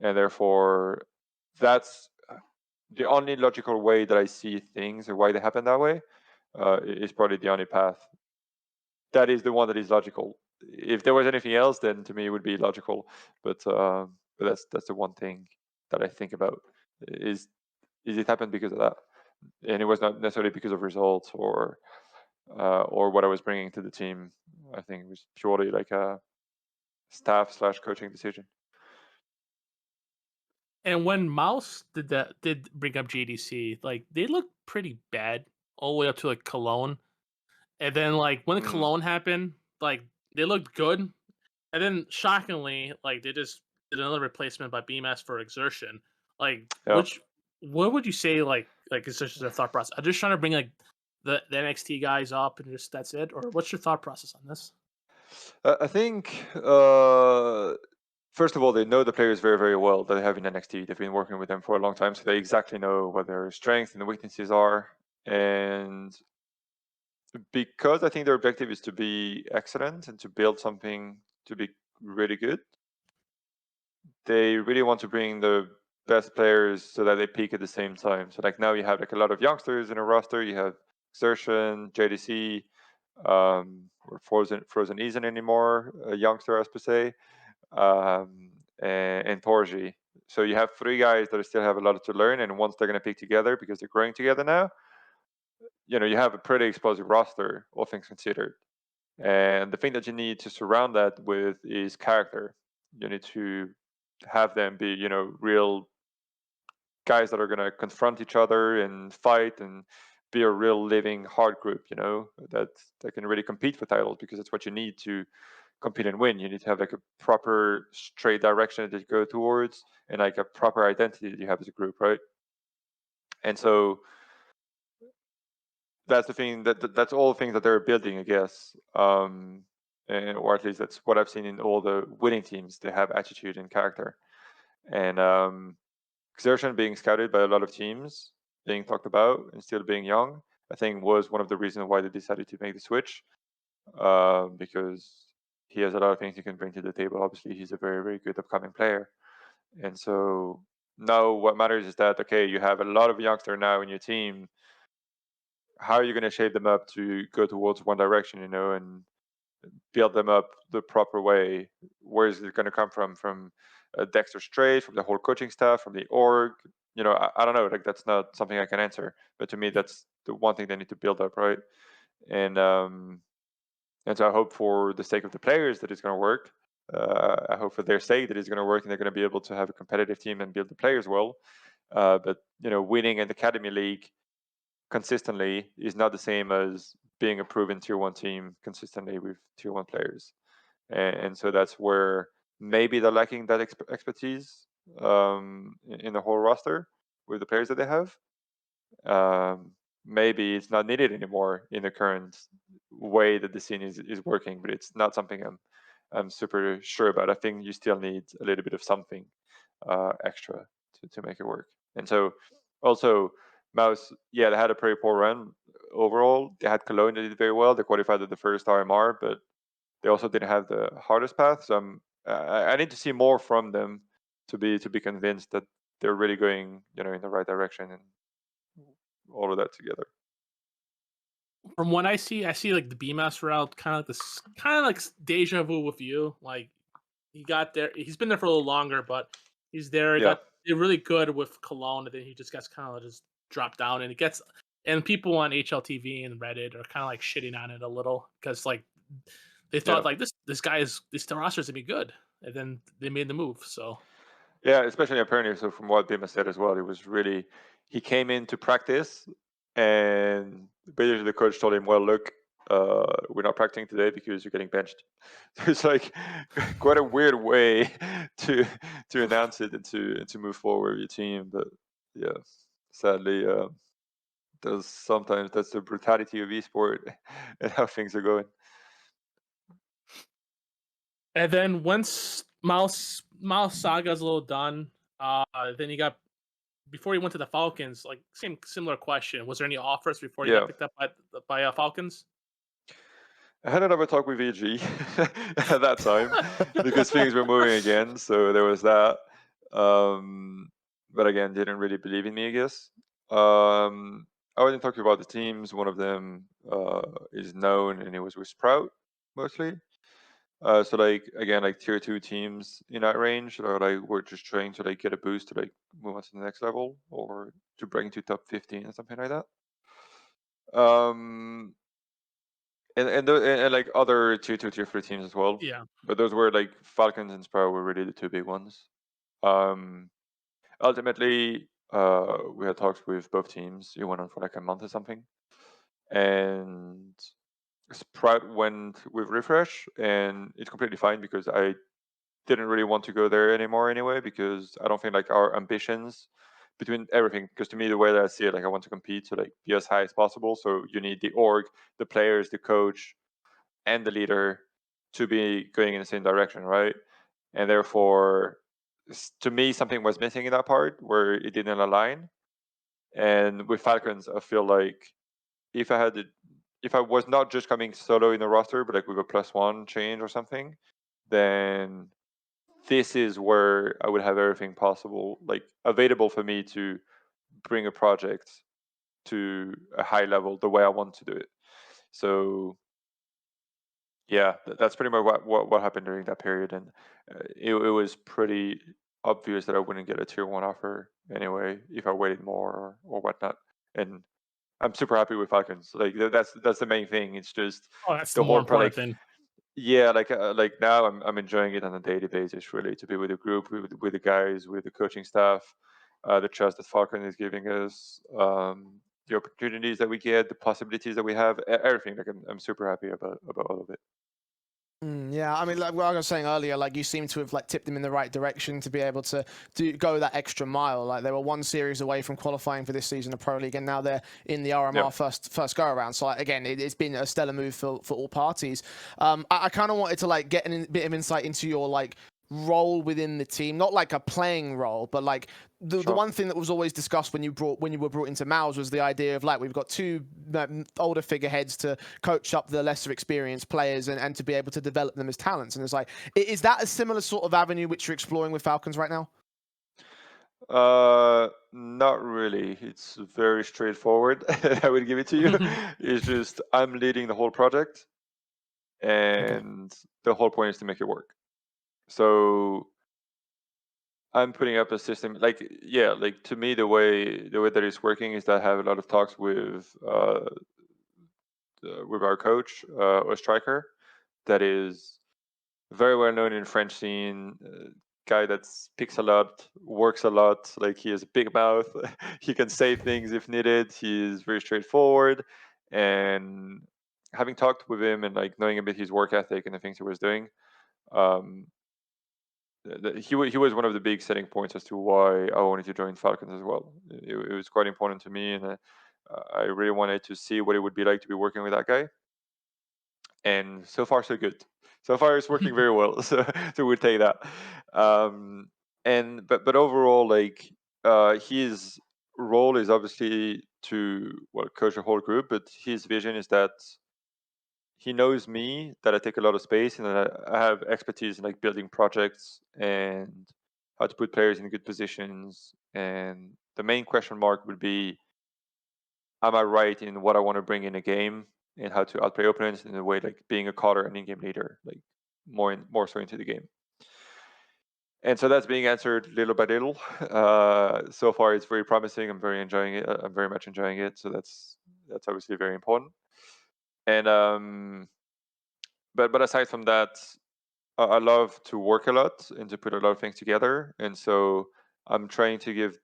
And therefore, that's the only logical way that I see things, or why they happen that way, is probably the only path. That is the one that is logical. If there was anything else, then to me it would be logical. But that's the one thing that I think about, is it happened because of that, and it was not necessarily because of results or what I was bringing to the team. I think it was purely like a staff/coaching decision. And when Mouse did bring up JDC, like they looked pretty bad all the way up to like Cologne, and then like when Mm. Cologne happened, like they looked good, and then shockingly, like they just did another replacement by BMS for Exertion. Like, Yeah. what would you say like is just their thought process? Are they just trying to bring like the NXT guys up and just that's it, or what's your thought process on this? I think first of all, they know the players very, very well that they have in NXT. They've been working with them for a long time, so they exactly know what their strengths and weaknesses are. And because I think their objective is to be excellent and to build something to be really good, they really want to bring the best players so that they peak at the same time. So like now you have like a lot of youngsters in a roster. You have Exertion, JDC, or Frozen isn't anymore a youngster, as per se, and Torji. So you have 3 guys that still have a lot to learn, and once they're going to pick together because they're growing together now, you have a pretty explosive roster, all things considered. And the thing that you need to surround that with is character. You need to have them be, real guys that are going to confront each other and fight and be a real living hard group, that can really compete for titles, because that's what you need to compete and win. You need to have like a proper straight direction that you go towards, and like a proper identity that you have as a group, right? And so that's the thing, that's all the things that they're building, I guess. Or at least that's what I've seen in all the winning teams. They have attitude and character. And Exertion being scouted by a lot of teams, being talked about, and still being young, I think was one of the reasons why they decided to make the switch, because he has a lot of things he can bring to the table. Obviously, he's a very, very good upcoming player. And so now what matters is that, okay, you have a lot of youngsters now in your team. How are you going to shape them up to go towards one direction, and build them up the proper way? Where is it going to come from? From Dexter straight, from the whole coaching staff, from the org? I don't know. Like, that's not something I can answer. But to me, that's the one thing they need to build up, right? And so I hope for the sake of the players that it's going to work. I hope for their sake that it's going to work, and they're going to be able to have a competitive team and build the players well. But winning an academy league consistently is not the same as being a proven tier 1 team consistently with tier 1 players. And so that's where maybe they're lacking that expertise in the whole roster with the players that they have. Maybe it's not needed anymore in the current way that the scene is working, but it's not something I'm super sure about. I think you still need a little bit of something extra to make it work. And so also Mouse, yeah, they had a pretty poor run overall. They had Cologne that did very well. They qualified at the first RMR, but they also didn't have the hardest path. So I need to see more from them to be convinced that they're really going, in the right direction, and all of that together. From what I see like the BMS route, kind of like deja vu with you. Like he got there, he's been there for a little longer, but he's there. He Yeah. did really good with Cologne, and then he just gets kind of just dropped down, and and people on HLTV and Reddit are kind of like shitting on it a little, because like they thought like this roster is gonna be good, and then they made the move. So Yeah, especially apparently. So from what Bima said as well, it was really he came in to practice, and basically the coach told him, "Well, look, we're not practicing today because you're getting benched." So it's like quite a weird way to announce it and to move forward with your team. But yeah, sadly, sometimes that's the brutality of esport and how things are going. And then once Mouse Saga's a little done, then you got before he went to the Falcons. Like similar question: was there any offers before he Yeah. got picked up by Falcons? I had another talk with EG at that time because things were moving again. So there was that. But again, didn't really believe in me, I guess. I wasn't talking about the teams. One of them is known, and it was with Sprout mostly. So like again, like tier 2 teams in that range, or like we're just trying to like get a boost to like move on to the next level, or to break into top 15 or something like that. And like other tier 2, tier 3 teams as well. Yeah. But those were like Falcons and Sprout were really the two big ones. Ultimately, we had talks with both teams. It went on for like a month or something, and Sprout went with Refresh, and it's completely fine because I didn't really want to go there anymore anyway, because I don't think like our ambitions between everything, because to me the way that I see it, like I want to compete to like be as high as possible. So you need the org, the players, the coach, and the leader to be going in the same direction, right? And therefore, to me, something was missing in that part where it didn't align. And with Falcons, I feel like if I was not just coming solo in the roster, but like with a +1 change or something, then this is where I would have everything possible, like available for me to bring a project to a high level the way I want to do it. So yeah, that's pretty much what happened during that period, and it was pretty obvious that I wouldn't get a tier 1 offer anyway if I waited more or whatnot. And I'm super happy with Falcons. Like that's the main thing. It's just Oh, that's the the more whole important thing. yeah, like now I'm enjoying it on a daily basis, really, to be with the group, with the guys, with the coaching staff, the trust that Falcon is giving us, the opportunities that we get, the possibilities that we have, everything. Like I'm super happy about all of it. Yeah, I mean, like what I was saying earlier, like you seem to have like tipped them in the right direction to be able to go that extra mile. Like they were one series away from qualifying for this season of Pro League, and now they're in the RMR Yep. first go around. So like, again, it's been a stellar move for all parties. I kind of wanted to like get a bit of insight into your like role within the team, not like a playing role, but like the one thing that was always discussed when you were brought into Mouz was the idea of like we've got two older figureheads to coach up the lesser experienced players and to be able to develop them as talents. And it's like, is that a similar sort of avenue which you're exploring with Falcons right now? Not really. It's very straightforward. I would give it to you. It's just I'm leading the whole project, and the whole point is to make it work. So I'm putting up a system, like yeah, like to me the way that it's working is that I have a lot of talks with our coach, or striker, that is very well known in French scene. Guy that speaks a lot, works a lot. Like he has a big mouth. He can say things if needed. He is very straightforward. And having talked with him and like knowing a bit his work ethic and the things he was doing, um, he was one of the big selling points as to why I wanted to join Falcons as well. It was quite important to me, and I really wanted to see what it would be like to be working with that guy. And so far so good. So far it's working very well. So we'll take that. But overall, like his role is obviously to coach the whole group, but his vision is that he knows me, that I take a lot of space, and that I have expertise in like building projects and how to put players in good positions. And the main question mark would be, am I right in what I want to bring in a game and how to outplay opponents in a way like being a caller and in-game leader, like more so into the game. And so that's being answered little by little. So far, it's very promising. I'm very enjoying it. I'm very much enjoying it. So that's obviously very important. And but aside from that, I love to work a lot and to put a lot of things together, and so I'm trying to give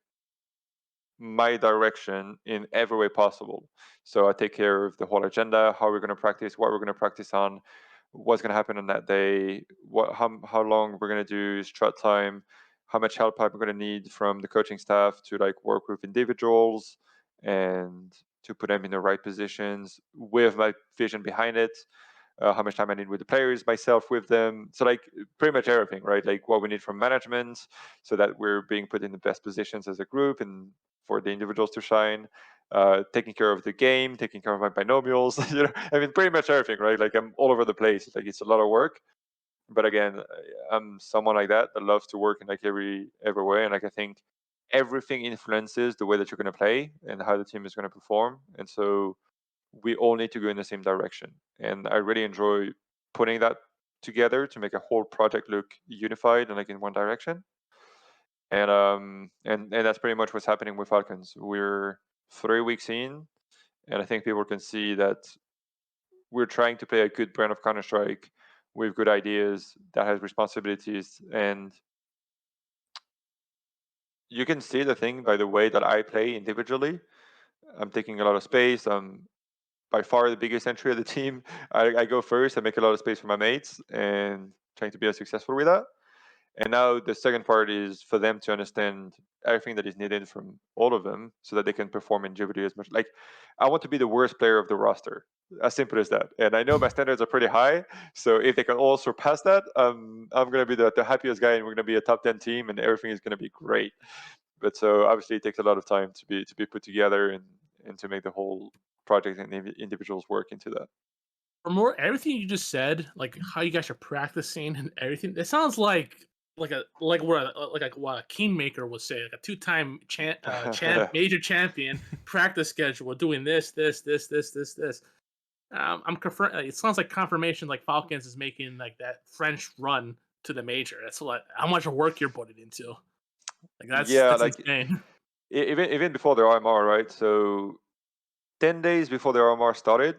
my direction in every way possible. So I take care of the whole agenda, how we're going to practice, what we're going to practice on, what's going to happen on that day, how long we're going to do strat time, how much help I'm going to need from the coaching staff to like work with individuals and to put them in the right positions with my vision behind it. How much time I need with the players, myself with them. So like pretty much everything, right? Like what we need from management, so that we're being put in the best positions as a group and for the individuals to shine. Taking care of the game, taking care of my binomials. I mean, pretty much everything, right? Like I'm all over the place. Like it's a lot of work, but again, I'm someone like that loves to work in like every way, and like I think everything influences the way that you're going to play and how the team is going to perform, and so we all need to go in the same direction. And I really enjoy putting that together to make a whole project look unified and like in one direction. And that's pretty much what's happening with Falcons. We're 3 weeks in, and I think people can see that we're trying to play a good brand of Counterstrike with good ideas that has responsibilities. And you can see the thing by the way that I play individually. I'm taking a lot of space. I'm by far the biggest entry of the team. I go first. I make a lot of space for my mates and trying to be as successful with that. And now the second part is for them to understand everything that is needed from all of them so that they can perform individually as much. Like, I want to be the worst player of the roster. As simple as that. And I know my standards are pretty high. So if they can all surpass that, I'm going to be the happiest guy and we're going to be a top 10 team and everything is going to be great. But so obviously it takes a lot of time to be put together and to make the whole project and individuals work into that. From more everything you just said, like how you guys are practicing and everything, it sounds like what a kingmaker would say, like a two-time major champion practice schedule, doing this. I'm confirming. It sounds like confirmation, like Falcons is making like that French run to the major. That's like how much work you're putting into. Like that's like insane. even before the RMR, right? So 10 days before the RMR started,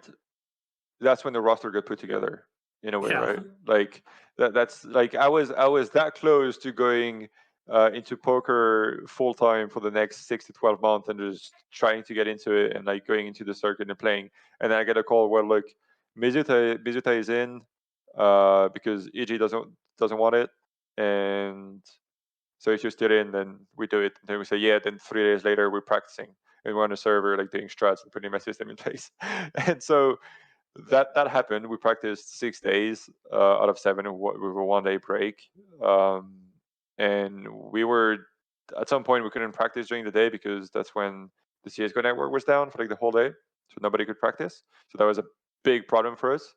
that's when the roster got put together in a way, Yeah. right? Like that's like I was that close to going into poker full time for the next 6 to 12 months and just trying to get into it and like going into the circuit and playing. And then I get a call where look, Mizuta is in because EG doesn't want it, and so if you're still in, then we do it. And then we say, yeah. Then 3 days later, we're practicing and we're on a server, like doing strats and putting my system in place. And so that happened. We practiced 6 days out of 7 with a 1 day break. And we were at some point we couldn't practice during the day because that's when the CSGO network was down for like the whole day, so nobody could practice. So that was a big problem for us.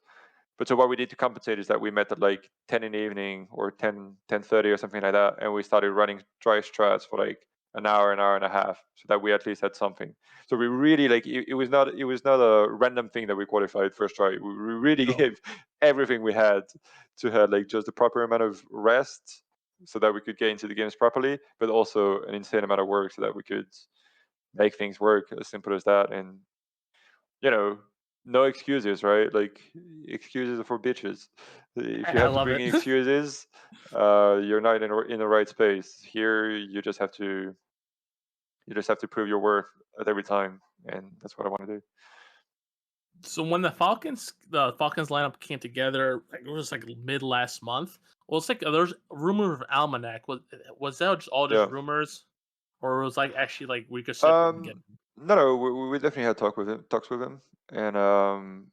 But so what we did to compensate is that we met at like 10 in the evening or 10:30 or something like that, and we started running dry strats for like an hour and a half, so that we at least had something. So we really like it was not a random thing that we qualified first try. We really No. gave everything we had to have like just the proper amount of rest so that we could get into the games properly, but also an insane amount of work so that we could make things work, as simple as that. And you know, no excuses, right? Like excuses are for bitches. If you I have to love bring it. in excuses, you're not in the right space. Here, you just have to prove your worth at every time, and that's what I want to do. So when the Falcons lineup came together, like it was like mid last month. Well, it's like there's rumor of Almanac. Was that just all Yeah. rumors, or was like actually like we could sit and get? No, we definitely had talks with him, and I'm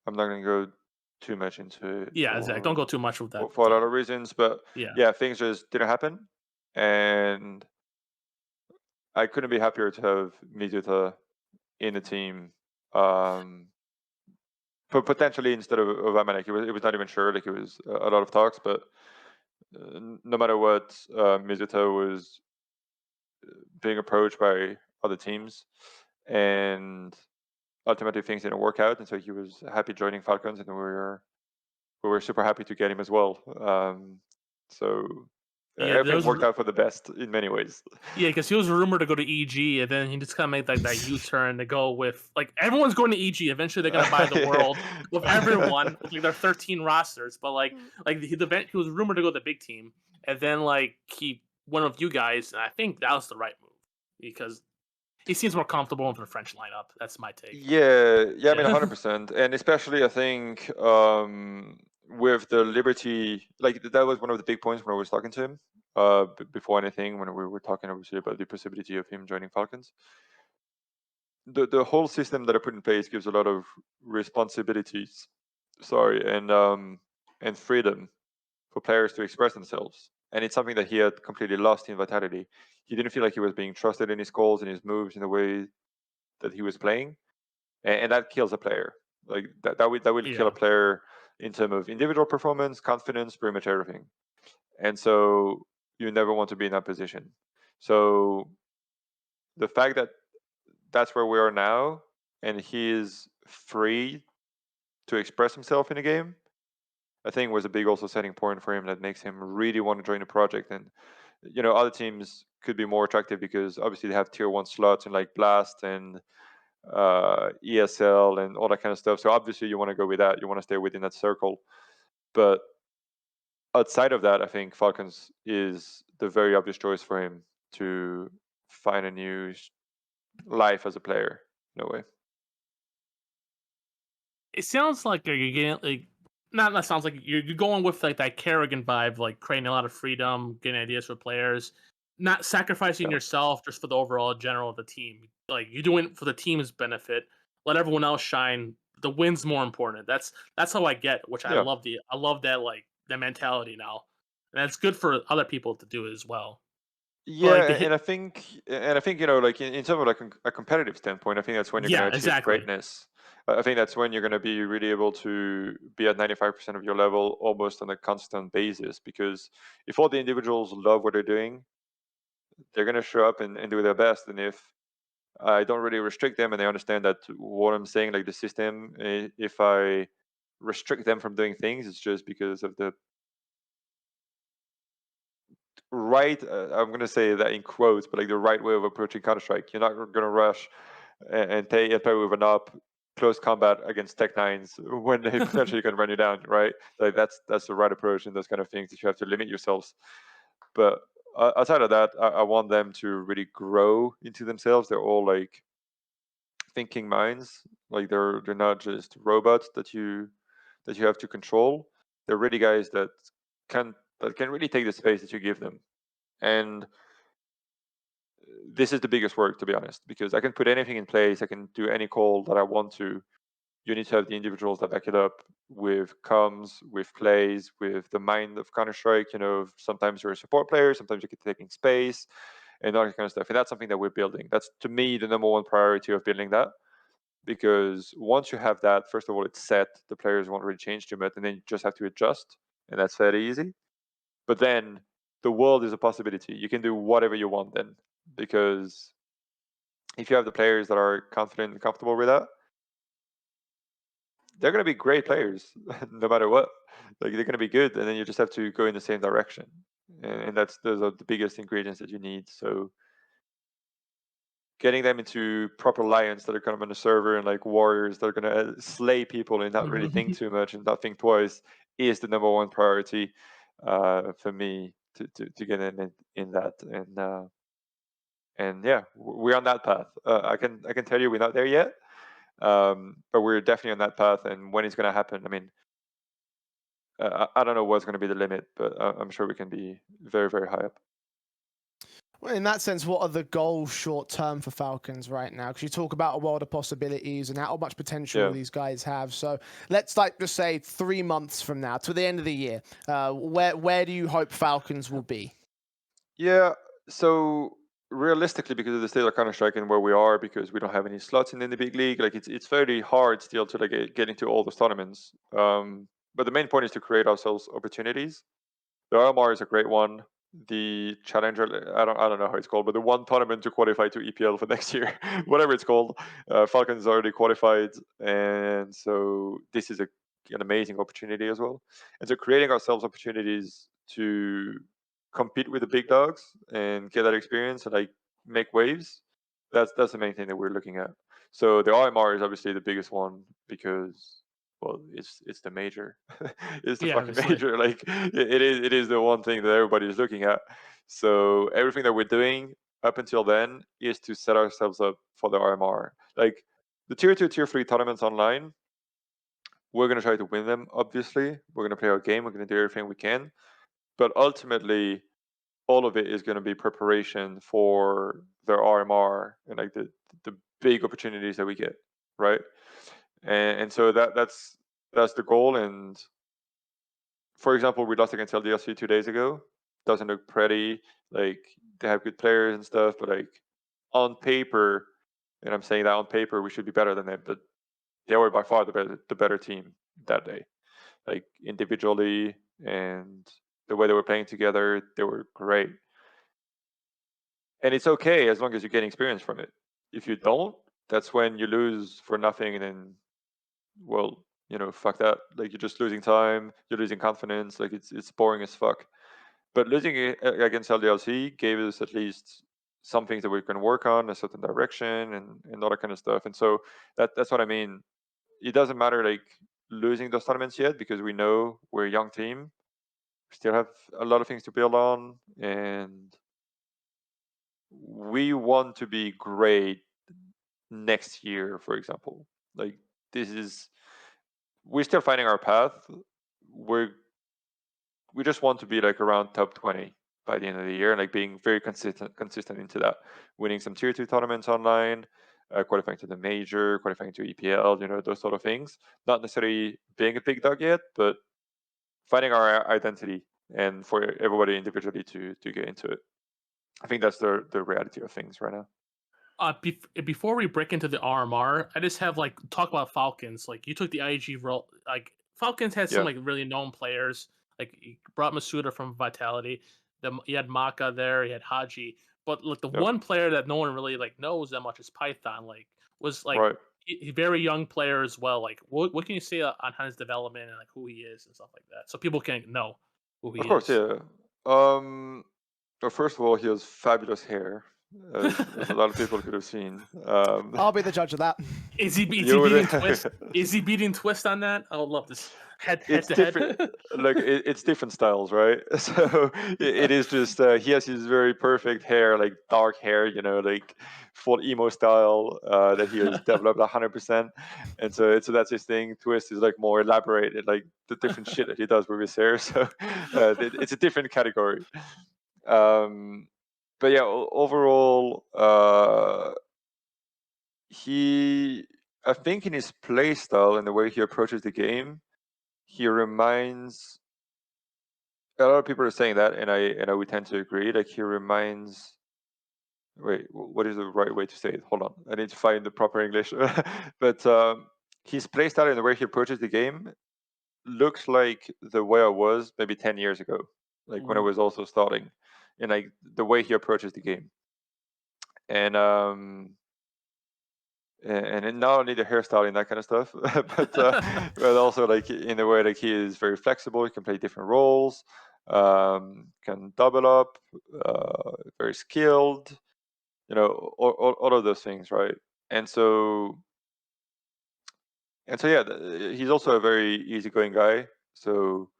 not gonna go too much into it Yeah, Zach, don't go too much with that. for a lot of reasons, but Yeah. yeah, things just didn't happen, and I couldn't be happier to have Mizuta in the team. Potentially instead of Amanek, it was not even sure. Like it was a lot of talks, but no matter what, Mizuta was being approached by other teams, and ultimately things didn't work out, and so he was happy joining Falcons, and we were super happy to get him as well. So Yeah, Everything those worked out for the best in many ways. Yeah, because he was rumored to go to EG, and then he just kind of made like that U-turn to go with like everyone's going to EG. Eventually, they're gonna buy the world with everyone with like their 13 rosters. But like the event, he was rumored to go to the big team, and then like he went with you guys, and I think that was the right move because he seems more comfortable with the French lineup. That's my take. Yeah, I mean, Yeah. 100%, and especially I think with the Liberty, like that was one of the big points when I was talking to him. Before anything, when we were talking obviously about the possibility of him joining Falcons, the whole system that I put in place gives a lot of responsibilities, and freedom for players to express themselves, and it's something that he had completely lost in Vitality. He didn't feel like he was being trusted in his calls and his moves in the way that he was playing, and that kills a player. Like that will kill Yeah. a player in terms of individual performance, confidence, pretty much everything. And so you never want to be in that position. So the fact that that's where we are now, and he is free to express himself in a game, I think was a big also setting point for him that makes him really want to join the project. And other teams could be more attractive because obviously they have tier 1 slots in like Blast and ESL and all that kind of stuff. So obviously you want to go with that. You want to stay within that circle. But outside of that, I think Falcons is the very obvious choice for him to find a new life as a player. No way. It sounds like you're getting like not that sounds like you're going with like that Kerrigan vibe, like creating a lot of freedom, getting ideas for players, not sacrificing Yeah. yourself just for the overall general of the team. Like you're doing it for the team's benefit. Let everyone else shine. The win's more important. That's how I get it, which I Yeah. love that like that mentality now. And it's good for other people to do it as well. But Yeah, like the hit and I think like in terms of like a competitive standpoint, I think that's when you're going to yeah, achieve exactly. greatness. I think that's when you're going to be really able to be at 95% of your level almost on a constant basis. Because if all the individuals love what they're doing, they're going to show up and do their best. And if I don't really restrict them and they understand that what I'm saying, like the system, if I restrict them from doing things, it's just because of the right, I'm going to say that in quotes, but like the right way of approaching Counterstrike. You're not going to rush and play with an up close combat against Tech Nines when they potentially can run you down, right? Like that's the right approach in those kind of things that you have to limit yourselves. But outside of that, I want them to really grow into themselves. They're all like thinking minds. Like they're not just robots that you have to control. They're really guys that can really take the space that you give them. And this is the biggest work, to be honest, because I can put anything in place. I can do any call that I want to. You need to have the individuals that back it up with comms, with plays, with the mind of Counter-Strike. Sometimes you're a support player, sometimes you're taking space and all that kind of stuff. And that's something that we're building. That's, to me, the number one priority of building that. Because once you have that, first of all, it's set. The players won't really change too much, and then you just have to adjust, and that's fairly easy. But then the world is a possibility. You can do whatever you want then, because if you have the players that are confident and comfortable with that, they're going to be great players no matter what. Like they're going to be good, and then you just have to go in the same direction, and those are the biggest ingredients that you need. So getting them into proper lions that are kind of on the server and like warriors that are going to slay people and not really think too much and not think twice is the number one priority for me to get in that. And yeah, we're on that path. I can tell you we're not there yet, but we're definitely on that path. And when it's going to happen, I mean, I don't know what's going to be the limit, but I'm sure we can be very, very high up. Well, in that sense, what are the goals short term for Falcons right now? Because you talk about a world of possibilities and how much potential these guys have. So let's just say 3 months from now to the end of the year, where do you hope Falcons will be? Yeah, so realistically, because of the state of Counter-Strike and where we are, because we don't have any slots in the big league, like it's very hard still to like get into all those tournaments. But the main point is to create ourselves opportunities. The RMR is a great one. The Challenger, I don't know how it's called, but the one tournament to qualify to EPL for next year, whatever it's called, Falcons already qualified, and so this is an amazing opportunity as well. And so creating ourselves opportunities to compete with the big dogs and get that experience and like make waves, that's the main thing that we're looking at. So the RMR is obviously the biggest one because, well, it's the major. It's the Yeah, fucking obviously. major. Like it is the one thing that everybody is looking at. So everything that we're doing up until then is to set ourselves up for the RMR. Like the tier 2, tier 3 tournaments online, we're gonna try to win them. Obviously, we're gonna play our game. We're gonna do everything we can. But ultimately, all of it is going to be preparation for their RMR and like the big opportunities that we get, right? And so that's the goal. And for example, we lost against LDLC 2 days ago. Doesn't look pretty. Like they have good players and stuff, but like on paper, and I'm saying that on paper, we should be better than them. But they were by far the better team that day. Like individually and the way they were playing together, they were great. And it's okay as long as you get experience from it. If you don't, that's when you lose for nothing, and then, well, fuck that. Like you're just losing time, you're losing confidence. Like it's boring as fuck. But losing against LDLC gave us at least some things that we can work on, a certain direction, and all that kind of stuff. And so that's what I mean. It doesn't matter like losing those tournaments yet because we know we're a young team. We still have a lot of things to build on, and we want to be great next year, for example. Like we're still finding our path. We just want to be like around top 20 by the end of the year, and like being very consistent into that, winning some tier 2 tournaments online, qualifying to the major, qualifying to EPL, those sort of things. Not necessarily being a big dog yet, but finding our identity and for everybody individually to get into it. I think that's the reality of things right now. Before we break into the RMR, I just have like talk about Falcons. Like you took the IG role. Like Falcons had some like really known players. Like you brought Masuda from Vitality. You had Maka there. You had Haji. But like the one player that no one really like knows that much is Python. Like was like Right. a very young player as well. Like what can you say on his development and like who he is and stuff like that, so people can know who he is? Of course, yeah. Well, first of all, he has fabulous hair, as a lot of people could have seen. I'll be the judge of that. Is he beating Twist? Is he beating Twist on that? I would love this head to different. head. Like it's different styles, right? So it is just he has his very perfect hair, like dark hair, like full emo style that he has developed 100%. And so that's his thing. Twist is like more elaborated, like the different shit that he does with his hair. So it's a different category. But yeah, overall, I think in his play style and the way he approaches the game, he reminds a lot of people are saying that, and I would tend to agree. Like he reminds. Wait, what is the right way to say it? Hold on, I need to find the proper English. But his play style and the way he approaches the game looks like the way I was maybe 10 years ago, like when I was also starting, and like the way he approaches the game. And not only the hairstyle and that kind of stuff, but also like in the way like he is very flexible. He can play different roles, can double up, very skilled, all of those things, right? And so yeah, he's also a very easygoing guy. So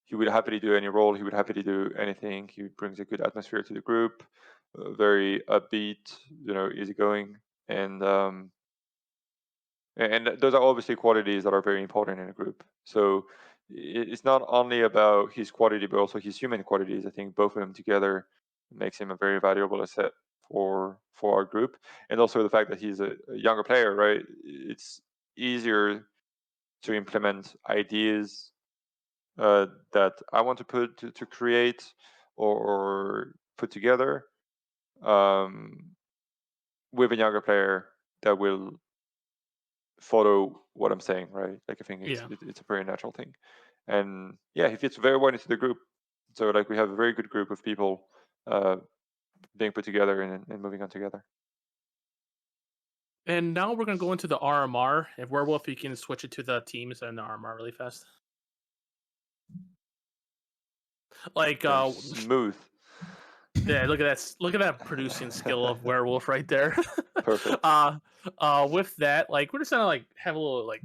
he would happily do any role. He would happily do anything. He brings a good atmosphere to the group, very upbeat, easygoing, and those are obviously qualities that are very important in a group. So it's not only about his quality, but also his human qualities. I think both of them together makes him a very valuable asset for our group. And also the fact that he's a younger player, right? It's easier to implement ideas that I want to put to create or put together with a younger player that will follow what I'm saying, right? Like I think it's a very natural thing, and yeah, he fits very well into the group. So like we have a very good group of people being put together and moving on together. And now we're gonna go into the RMR. If Werewolf, you can switch it to the teams and the RMR really fast. Like, Smooth. yeah, look at that producing skill of Werewolf right there. Perfect. With that, like, we're just gonna like have a little like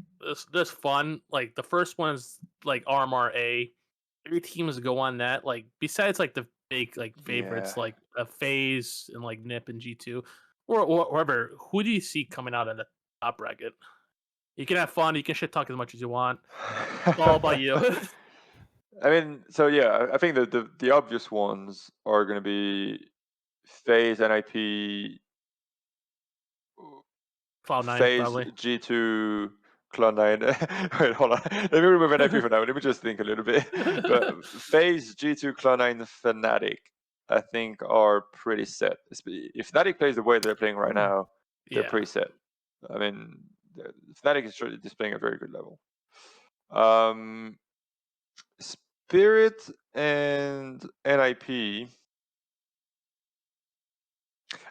this fun. Like the first one is like RMRA. Every teams go on that. Like besides like the big like favorites Yeah. like FaZe and like Nip and G2 or whoever. Who do you see coming out in the top bracket? You can have fun. You can shit talk as much as you want. It's all about you. I mean, so yeah, I think that the obvious ones are going to be FaZe, NIP, Cloud9 FaZe, probably. G2, Cloud9. Wait, hold on. Let me remove NIP for now. Let me just think a little bit. But FaZe, G2, Cloud9, Fnatic, I think are pretty set. If Fnatic plays the way they're playing right now, they're Yeah. pretty set. I mean, Fnatic is displaying a very good level. Spirit and NIP.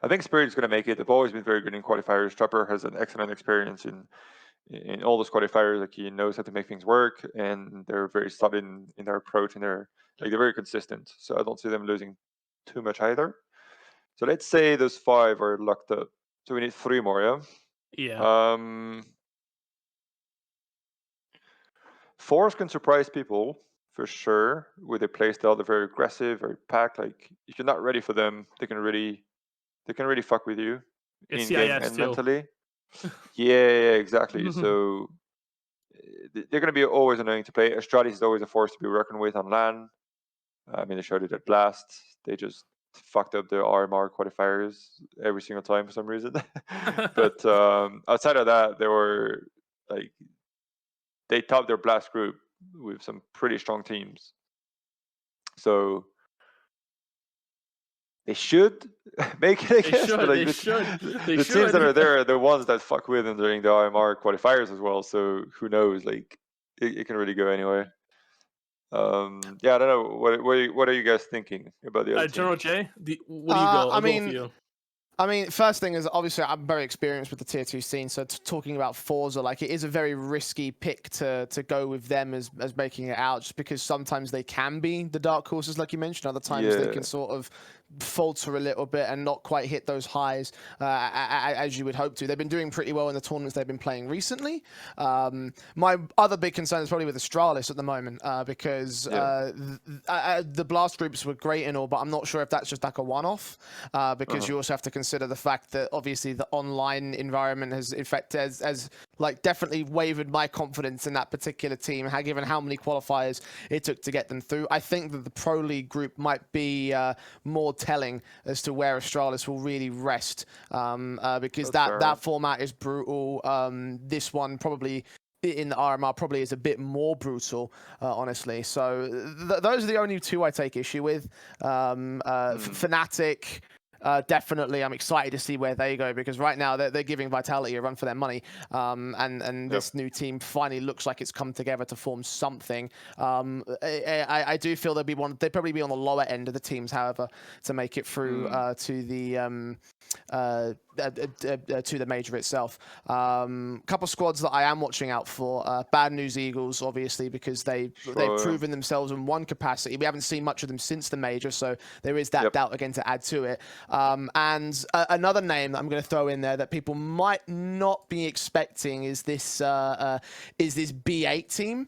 I think Spirit is going to make it. They've always been very good in qualifiers. Trapper has an excellent experience in all those qualifiers. Like he knows how to make things work, and they're very solid in their approach, and they're very consistent. So I don't see them losing too much either. So let's say those 5 are locked up. So we need 3 more, yeah. Yeah. Force can surprise people for sure with their playstyle. They're very aggressive, very packed. Like if you're not ready for them, they can really fuck with you It's in game CIS and too. mentally. Yeah, exactly. So they're going to be always annoying to play. Astralis is always a force to be reckoned with on LAN. I mean, they showed it at Blast. They just fucked up the RMR qualifiers every single time for some reason. But outside of that, they were like they topped their Blast group with some pretty strong teams. So they should make it, I guess. They should. The teams that are there are the ones that fuck with them during the RMR qualifiers as well. So who knows? Like it can really go anywhere. Yeah, I don't know. What are you guys thinking about the other teams? General J, what do you go? I'll go with you. I mean, first thing is obviously I'm very experienced with the tier 2 scene, so talking about Forza, like it is a very risky pick to go with them as making it out, just because sometimes they can be the dark horses, like you mentioned. Other times they can sort of falter a little bit and not quite hit those highs as you would hope to. They've been doing pretty well in the tournaments they've been playing recently. My other big concern is probably with Astralis at the moment, because the Blast groups were great and all, but I'm not sure if that's just like a one-off, because you also have to consider the fact that obviously the online environment has has like definitely wavered my confidence in that particular team, given how many qualifiers it took to get them through. I think that the Pro League group might be more telling as to where Astralis will really rest, because that format is brutal. This one probably in the RMR probably is a bit more brutal, honestly. So those are the only 2 I take issue with. Fnatic. Definitely, I'm excited to see where they go, because right now they're giving Vitality a run for their money, and this new team finally looks like it's come together to form something. I do feel they'd probably be on the lower end of the teams, however, to make it through to the major itself. Couple squads that I am watching out for. Bad News Eagles, obviously, because they've proven themselves in one capacity. We haven't seen much of them since the major, so there is that doubt again to add to it. And another name that I'm going to throw in there that people might not be expecting is this B8 team,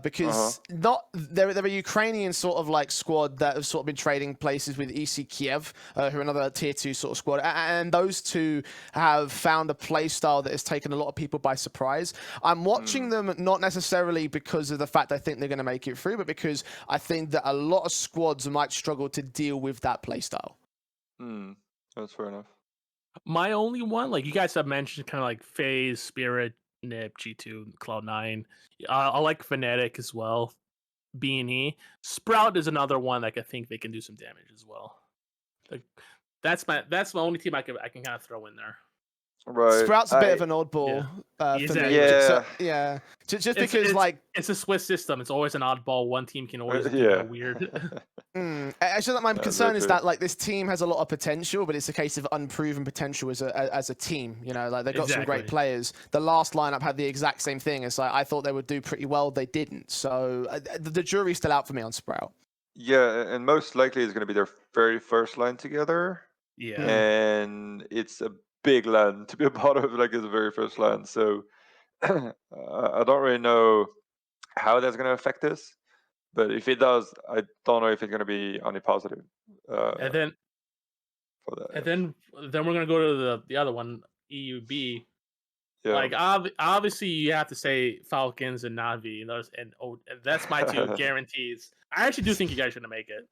because they're a Ukrainian sort of like squad that have sort of been trading places with EC Kiev, who are another tier 2 sort of squad, and those 2 have found a play style that has taken a lot of people by surprise. I'm watching them not necessarily because of the fact I think they're going to make it through, but because I think that a lot of squads might struggle to deal with that play style. That's fair enough. My only one, like you guys have mentioned, kind of like FaZe, Spirit, Nip, G2, Cloud9. I like Fnatic as well. B&E. Sprout is another one that I think they can do some damage as well. Like that's my only team I can kind of throw in there. Right. Sprout's a bit of an oddball for me. Yeah. Just because like it's a Swiss system. It's always an oddball. One team can always do weird. Actually, my concern is that like this team has a lot of potential, but it's a case of unproven potential as a team. You know, like they've got some great players. The last lineup had the exact same thing. It's like I thought they would do pretty well. They didn't. So the jury's still out for me on Sprout. Yeah, and most likely it's going to be their very first LAN together, Yeah. and it's a big LAN to be a part of, like it's the very first LAN. So I don't really know how that's going to affect this, but if it does, I don't know if it's going to be only positive And then for that. and then we're gonna go to the other one, EUB. Yeah. Like obviously you have to say Falcons and Navi, and those and that's my two guarantees. I actually do think you guys are gonna make it.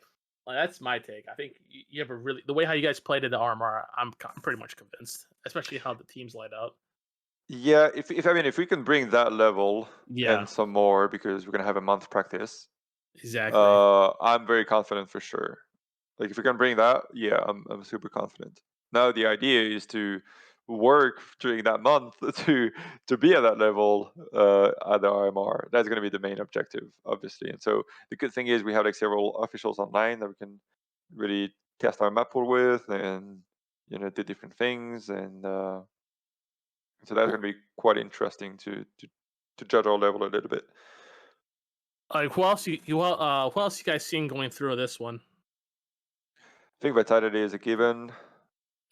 Like that's my take. I think you have a really the way how you guys played at the RMR. I'm pretty much convinced, especially how the teams laid out. Yeah, if we can bring that level Yeah, and some more, because we're gonna have a month practice, exactly. I'm very confident for sure. Like if we can bring that, yeah, I'm super confident. Now the idea is to work during that month to be at that level at the RMR. That's going to be the main objective, obviously. And so the good thing is we have like several officials online that we can really test our map pool with, and do different things, and so that's going to be quite interesting to judge our level a little bit. Like who else who else you guys seen going through this one? I think vitality is a given.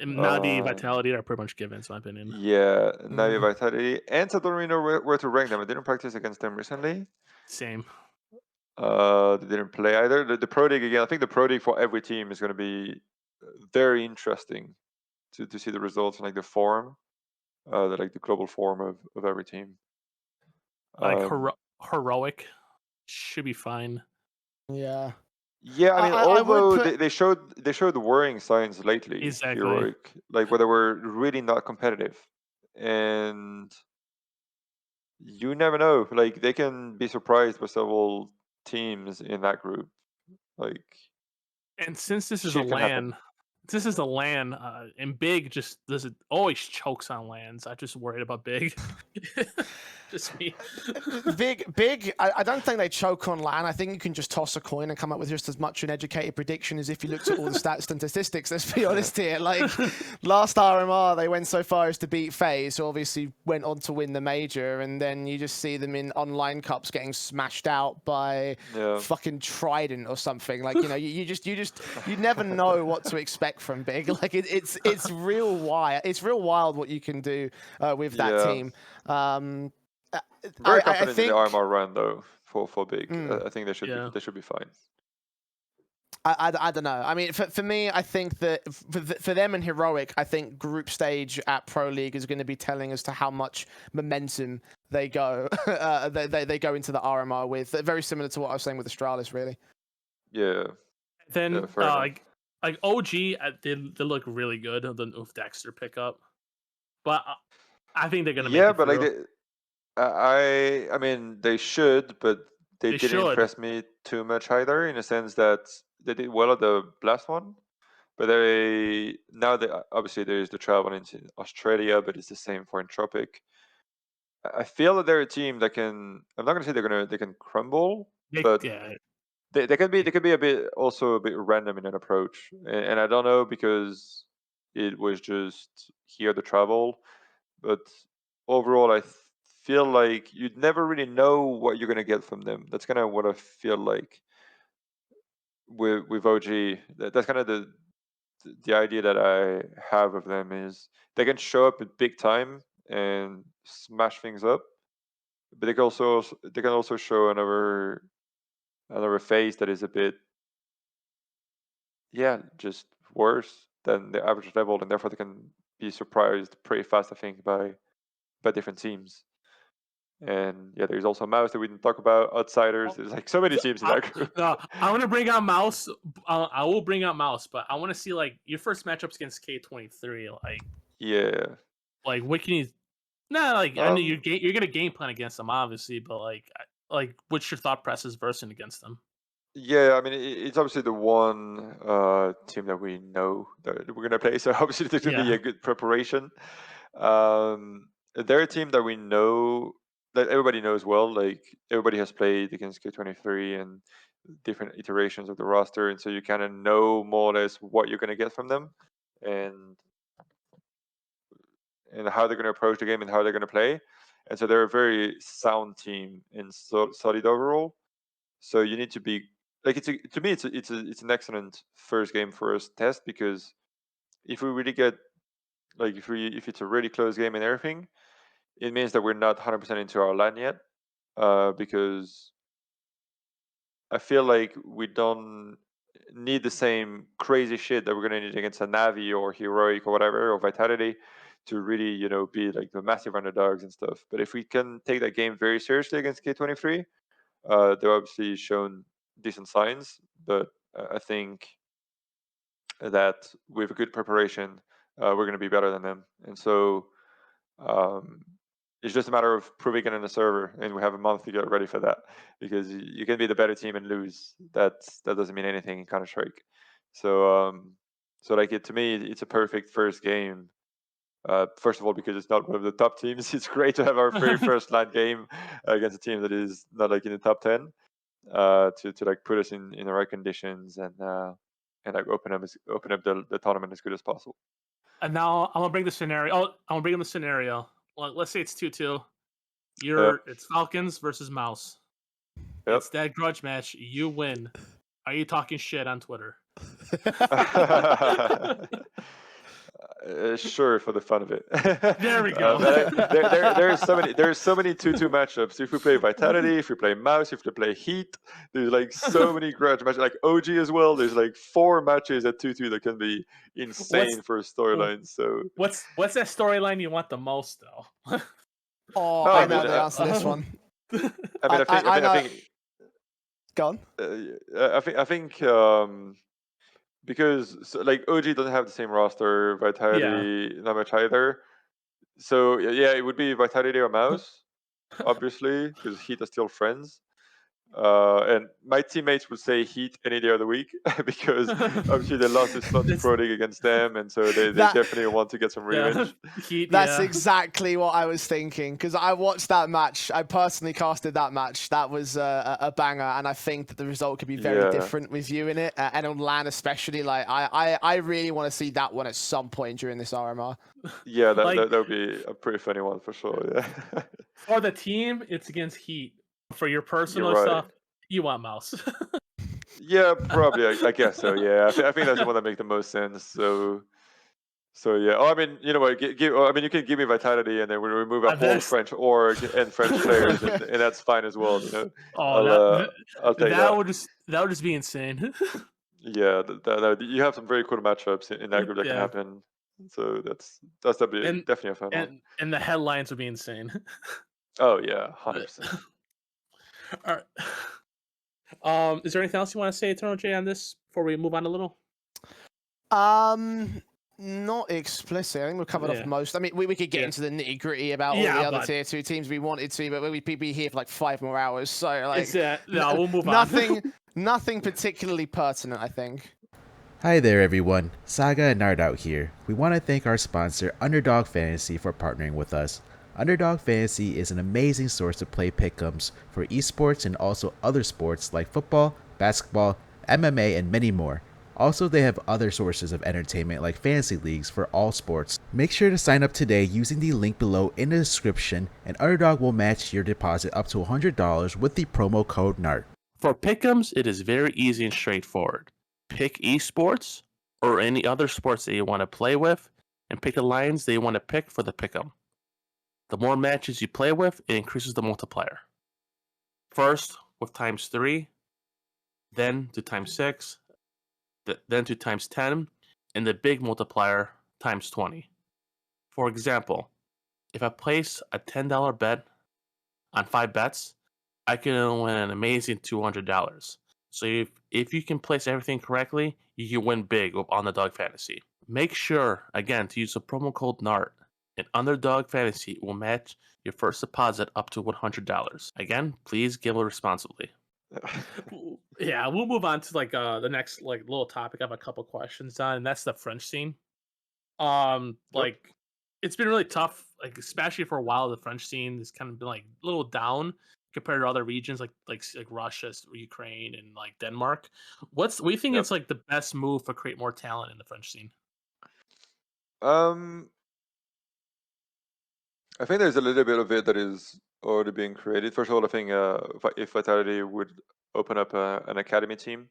And Navi, Um, Vitality are pretty much givens, in my opinion. Yeah, Navi Vitality. And I don't really know where to rank them. I didn't practice against them recently. Same. They didn't play either. The Pro League again. I think the Pro League for every team is going to be very interesting to see the results and like the form, the global form of every team. Like heroic should be fine. Yeah. Yeah, I mean, I would although put they showed worrying signs lately, Exactly. heroic, like where they were really not competitive, and you never know. Like they can be surprised by several teams in that group. Like And since this is a shit can happen. LAN, and Big just does it always chokes on LANs. I'm just worried about Big. Just me. Big. I don't think they choke on LAN. I think you can just toss a coin and come up with just as much an educated prediction as if you looked at all the stats and statistics. Let's be honest here. Like last RMR, they went so far as to beat FaZe, who obviously went on to win the major, and then you just see them in online cups getting smashed out by fucking Trident or something. Like you never know what to expect from Big. Like it's real wild. It's real wild what you can do with that team. Very I confident in think the RMR run though for Big. Mm. I think they should be fine. I don't know. I mean, for me, I think that for them and Heroic, I think group stage at Pro League is going to be telling as to how much momentum they go they go into the RMR with. Very similar to what I was saying with Astralis, really. Yeah. Then Yeah, fair enough. like OG, they look really good on the Oof Dexter pickup, but I think they're gonna make it but through. like I mean they should, but they didn't should. impress me too much either. In a sense that they did well at the last one, but they obviously there is the travel into Australia, but it's the same for Entropic. I feel that they're a team that can. I'm not gonna say they can crumble, but Yeah, they can be a bit also a bit random in an approach, and I don't know because it was just here the travel, but overall I feel like you'd never really know what you're gonna get from them. That's kind of what I feel like with OG. That's kind of the idea that I have of them is they can show up at big time and smash things up, but they can also show another phase that is a bit just worse than the average level, and therefore they can be surprised pretty fast, I think, by different teams. And yeah, there's also Mouse that we didn't talk about. Outsiders. There's like so many teams in that group. No, I want to bring out Mouse. I will bring out Mouse, but I want to see like your first matchups against K23. Like what can you? Nah, like I know you're gonna game plan against them, obviously, but like what's your thought process versing against them? Yeah, I mean it's obviously the one team that we know that we're gonna play, so obviously there's gonna be a good preparation. They're a team that we know that everybody knows well. Like everybody has played against K23 and different iterations of the roster, and so you kind of know more or less what you're gonna get from them, and how they're gonna approach the game and how they're gonna play. And so they're a very sound team and solid overall. So you need to be like to me it's an excellent first game for us to test, because if we really get like if it's a really close game and everything, it means that we're not 100% into our line yet, because I feel like we don't need the same crazy shit that we're gonna need against a Navi or Heroic or whatever or Vitality to really, be like the massive underdogs and stuff. But if we can take that game very seriously against K23, they're obviously shown decent signs, but I think that with a good preparation, we're gonna be better than them. And so um, it's just a matter of proving it in the server, and we have a month to get ready for that. Because you can be the better team and lose. That doesn't mean anything in Counterstrike. So like to me, it's a perfect first game. First of all, because it's not one of the top teams. It's great to have our very first LAN game against a team that is not like in the top 10. To like put us in the right conditions and like open up the tournament as good as possible. And now I'm gonna bring the scenario. Oh, I'm gonna bring in the scenario. Well, let's say it's 2-2. Yep. It's Falcons versus Mouz. Yep. It's that grudge match. You win. Are you talking shit on Twitter? Sure, for the fun of it. There we go. There's so many 2-2 matchups. If we play Vitality, if we play Mouse, if we play Heat, there's like so many grudge matches. Like OG as well. There's like 4 matches at 2-2 that can be insane for a storyline. So what's that storyline you want the most though? I know the answer to this one. I think. Go on. I think because like OG doesn't have the same roster, Vitality not much either. So yeah, it would be Vitality or Mouse, obviously, because Heat are still friends. And my teammates would say Heat any day of the week because obviously they lost this slot to Pro League against them, and so they definitely want to get some revenge. That's exactly what I was thinking, because I watched that match. I personally casted that match. That was a banger, and I think that the result could be very different with you in it, and on LAN especially. Like I really want to see that one at some point during this RMR. Yeah, that would be a pretty funny one for sure. Yeah. For the team, it's against Heat. For your personal stuff, you want Mouse. Yeah, probably. I guess so. Yeah, I think that's the one that makes the most sense. So yeah. Oh, I mean, you know what? I mean, you can give me Vitality, and then we remove a whole French org and French players, and that's fine as well. You know. Oh, I'll take that. Would just be insane. Yeah, you have some very cool matchups in that group that can happen. So that's definitely a fun one. And the headlines would be insane. Oh yeah, 100%. All right. Is there anything else you want to say, Eternal J, on this before we move on a little? Not explicit. I think we've covered off most. I mean, we could get into the nitty gritty about all the other tier 2 teams we wanted to, but we'd be here for like 5 more hours. So like, no, we'll move on. Nothing particularly pertinent, I think. Hi there everyone, Saga and NartOut here. We want to thank our sponsor Underdog Fantasy for partnering with us. Underdog Fantasy is an amazing source to play pick'ems for esports and also other sports like football, basketball, MMA, and many more. Also, they have other sources of entertainment like fantasy leagues for all sports. Make sure to sign up today using the link below in the description, and Underdog will match your deposit up to $100 with the promo code NART. For pick'ems, it is very easy and straightforward. Pick esports or any other sports that you want to play with, and pick the lines that you want to pick for the pick'em. The more matches you play with, it increases the multiplier. First with ×3, then to ×6, then to ×10, and the big multiplier ×20. For example, if I place a $10 bet on 5 bets, I can win an amazing $200. So if you can place everything correctly, you can win big with Underdog Fantasy. Make sure, again, to use the promo code NART, and Underdog Fantasy will match your first deposit up to $100. Again, please gamble responsibly. Yeah, we'll move on to like the next like little topic I have a couple questions on, and that's the French scene. Like it's been really tough, like especially for a while. The French scene has kind of been like a little down compared to other regions like Russia, Ukraine, and like Denmark. What do you think is like the best move to create more talent in the French scene? I think there's a little bit of it that is already being created. First of all, I think if Vitality would open up an academy team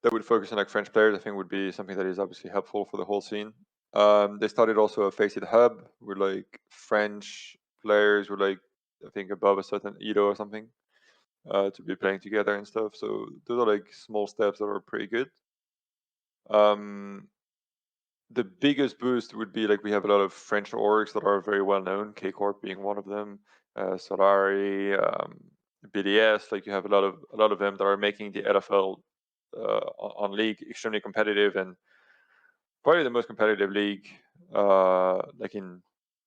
that would focus on like French players. I think would be something that is obviously helpful for the whole scene. They started also a Faceit hub with like French players with like I think above a certain EDO or something to be playing together and stuff. So those are like small steps that are pretty good. The biggest boost would be like we have a lot of French orgs that are very well known, K Corp being one of them, Solari, BDS. Like you have a lot of them that are making the LFL on League extremely competitive and probably the most competitive league like in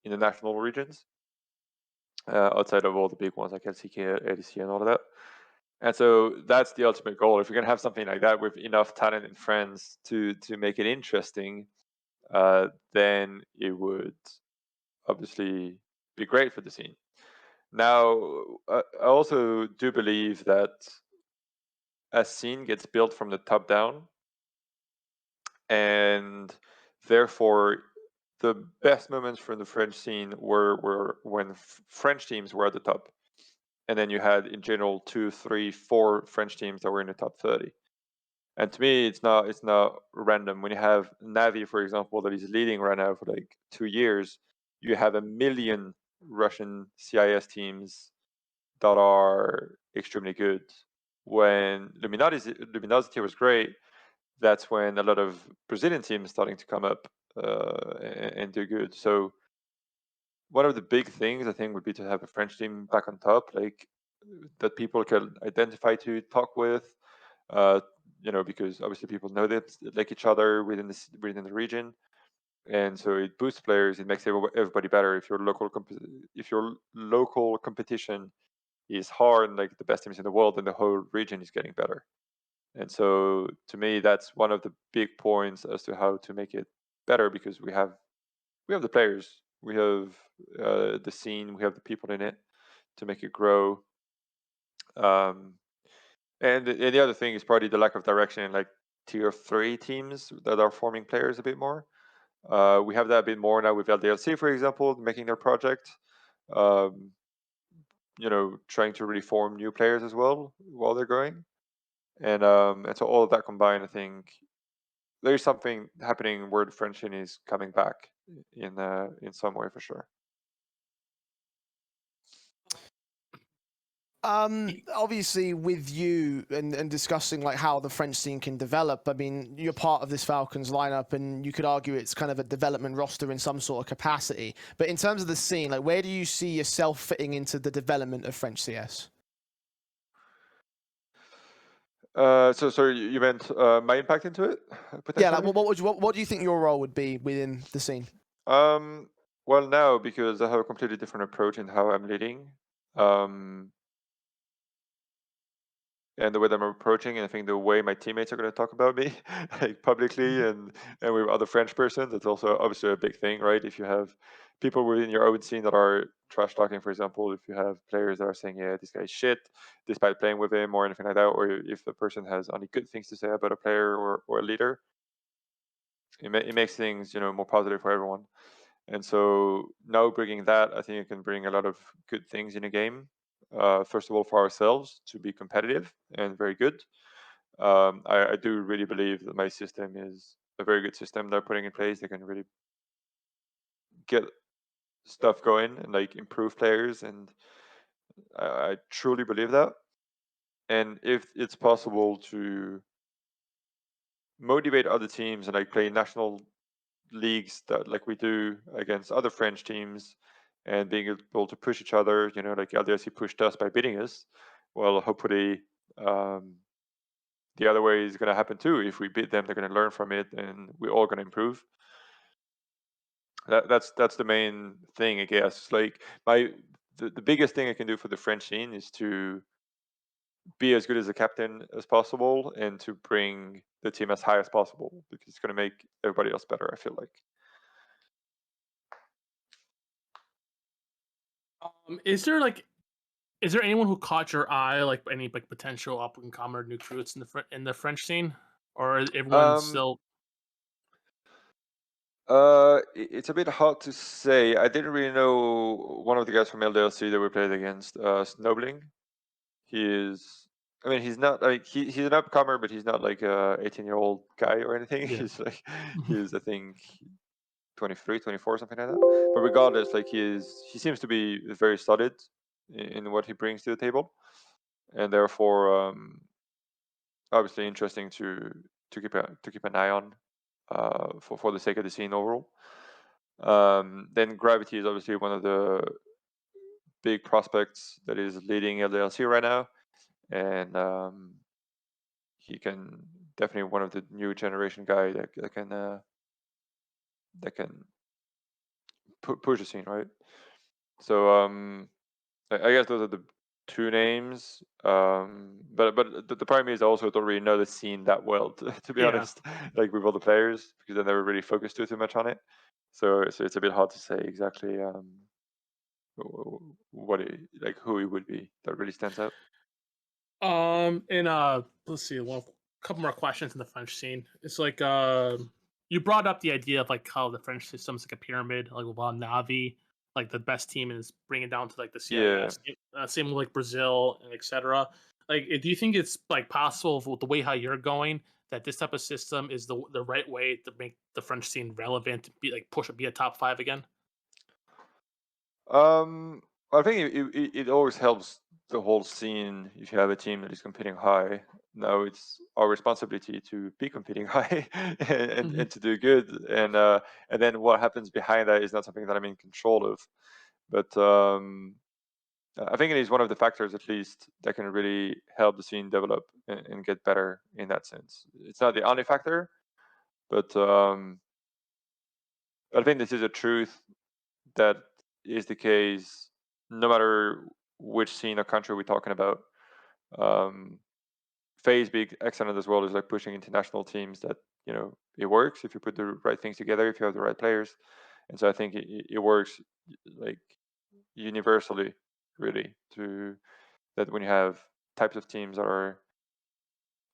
the national regions outside of all the big ones like LCK, ADC, and all of that. And so that's the ultimate goal. If you're gonna have something like that with enough talent and friends to make it interesting, then it would obviously be great for the scene. Now, I also do believe that a scene gets built from the top down, and therefore the best moments from the French scene were when French teams were at the top, and then you had in general 2, 3, 4 French teams that were in the top 30. And to me, it's not random. When you have Navi, for example, that is leading right now for like 2 years, you have a million Russian CIS teams that are extremely good. When Luminosity was great, that's when a lot of Brazilian teams starting to come up and do good. So one of the big things I think would be to have a French team back on top, like that people can identify to, talk with, because obviously people know that like each other within the region, and so it boosts players. It makes everybody better. If your local competition is hard and like the best teams in the world, then the whole region is getting better. And so to me, that's one of the big points as to how to make it better, because we have the players, we have the scene, we have the people in it to make it grow. And the other thing is probably the lack of direction in like tier 3 teams that are forming players a bit more. We have that a bit more now with LDLC, for example, making their project. Trying to really form new players as well while they're growing. And so all of that combined, I think there's something happening where the French scene is coming back in some way for sure. Obviously, with you and discussing like how the French scene can develop, I mean, you're part of this Falcons lineup, and you could argue it's kind of a development roster in some sort of capacity. But in terms of the scene, like, where do you see yourself fitting into the development of French CS? So you meant my impact into it? Yeah, like what do you think your role would be within the scene? Well, now, because I have a completely different approach in how I'm leading. And the way that I'm approaching, and I think the way my teammates are going to talk about me, like publicly and with other French persons, it's also obviously a big thing, right? If you have people within your own scene that are trash talking, for example, if you have players that are saying, "Yeah, this guy's shit," despite playing with him or anything like that, or if the person has only good things to say about a player or a leader, it makes things more positive for everyone. And so now bringing that, I think it can bring a lot of good things in a game. First of all, for ourselves to be competitive and very good. I do really believe that my system is a very good system they're putting in place. They can really get stuff going and like improve players, and I truly believe that. And if it's possible to motivate other teams and like play national leagues that like we do against other French teams, and being able to push each other, like LDLC pushed us by beating us. Well, hopefully the other way is going to happen too. If we beat them, they're going to learn from it, and we're all going to improve. That's the main thing, I guess. Like the biggest thing I can do for the French scene is to be as good as a captain as possible and to bring the team as high as possible, because it's going to make everybody else better, I feel like. Is there anyone who caught your eye, like any like potential up and comer new recruits in the French scene, or is everyone still? It's a bit hard to say. I didn't really know one of the guys from LDLC that we played against, Snowbling. He is I mean, he's not like he's an upcomer, but he's not like a 18-year-old guy or anything. Yeah. He's like he's I think 23, 24, something like that. But regardless, like he seems to be very solid in what he brings to the table, and therefore obviously interesting to keep an eye on for the sake of the scene overall. Then Gravity is obviously one of the big prospects that is leading LDLC right now, and he can definitely one of the new generation guy that can push the scene, right? So I guess those are the two names. But the problem is I also don't really know the scene that well, to be Yeah. honest. Like with all the players, because I never really focused too much on it. So it's a bit hard to say exactly what like who he would be that really stands out. And let's see, well, a couple more questions in the French scene. It's like you brought up the idea of like how the French system's like a pyramid, like while Navi, like the best team is bringing it down to like the CIS. Same with like Brazil and etc. Like, do you think it's like possible with the way how you're going that this type of system is the right way to make the French scene relevant, be like be a top 5 again? I think it always helps the whole scene if you have a team that is competing high. Now it's our responsibility to be competing high and to do good. And then what happens behind that is not something that I'm in control of. But I think it is one of the factors, at least, that can really help the scene develop and get better in that sense. It's not the only factor, but I think this is a truth that is the case no matter which scene or country we're talking about. FaZe being excellent as well is like pushing international teams that, you know, it works if you put the right things together, if you have the right players. And so I think it works like universally, really, to that when you have types of teams that are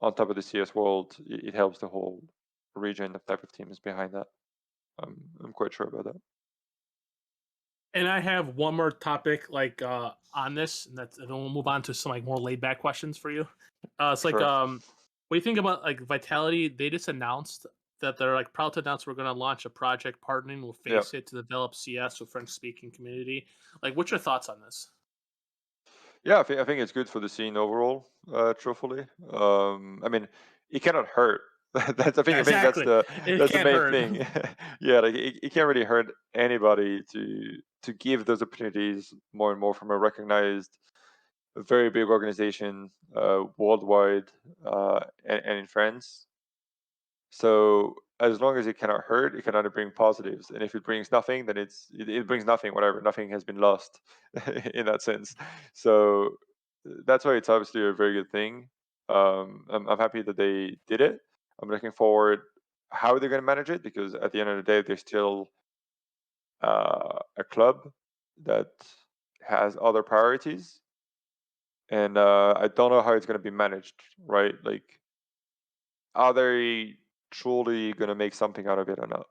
on top of the CS world, it helps the whole region of type of teams behind that. I'm quite sure about that. And I have one more topic like on this, and then we'll move on to some like more laid back questions for you. It's like Sure. what do you think about like Vitality? They just announced that they're like proud to announce we're going to launch a project partnering with Yeah. Faceit to develop CS with French speaking community. Like, what's your thoughts on this? Yeah, I think it's good for the scene overall. Truthfully, I mean, it cannot hurt. That's I think Exactly. It that's the can't main hurt. thing. Yeah, like it can't really hurt anybody to give those opportunities more and more from a recognized, very big organization worldwide and in France. So as long as it cannot hurt, it can only bring positives. And if it brings nothing, then it brings nothing. Whatever, nothing has been lost in that sense. So that's why it's obviously a very good thing. I'm happy that they did it. I'm looking forward how they're going to manage it, because at the end of the day, they're still a club that has other priorities, and I don't know how it's going to be managed. Right, like, are they truly going to make something out of it or not?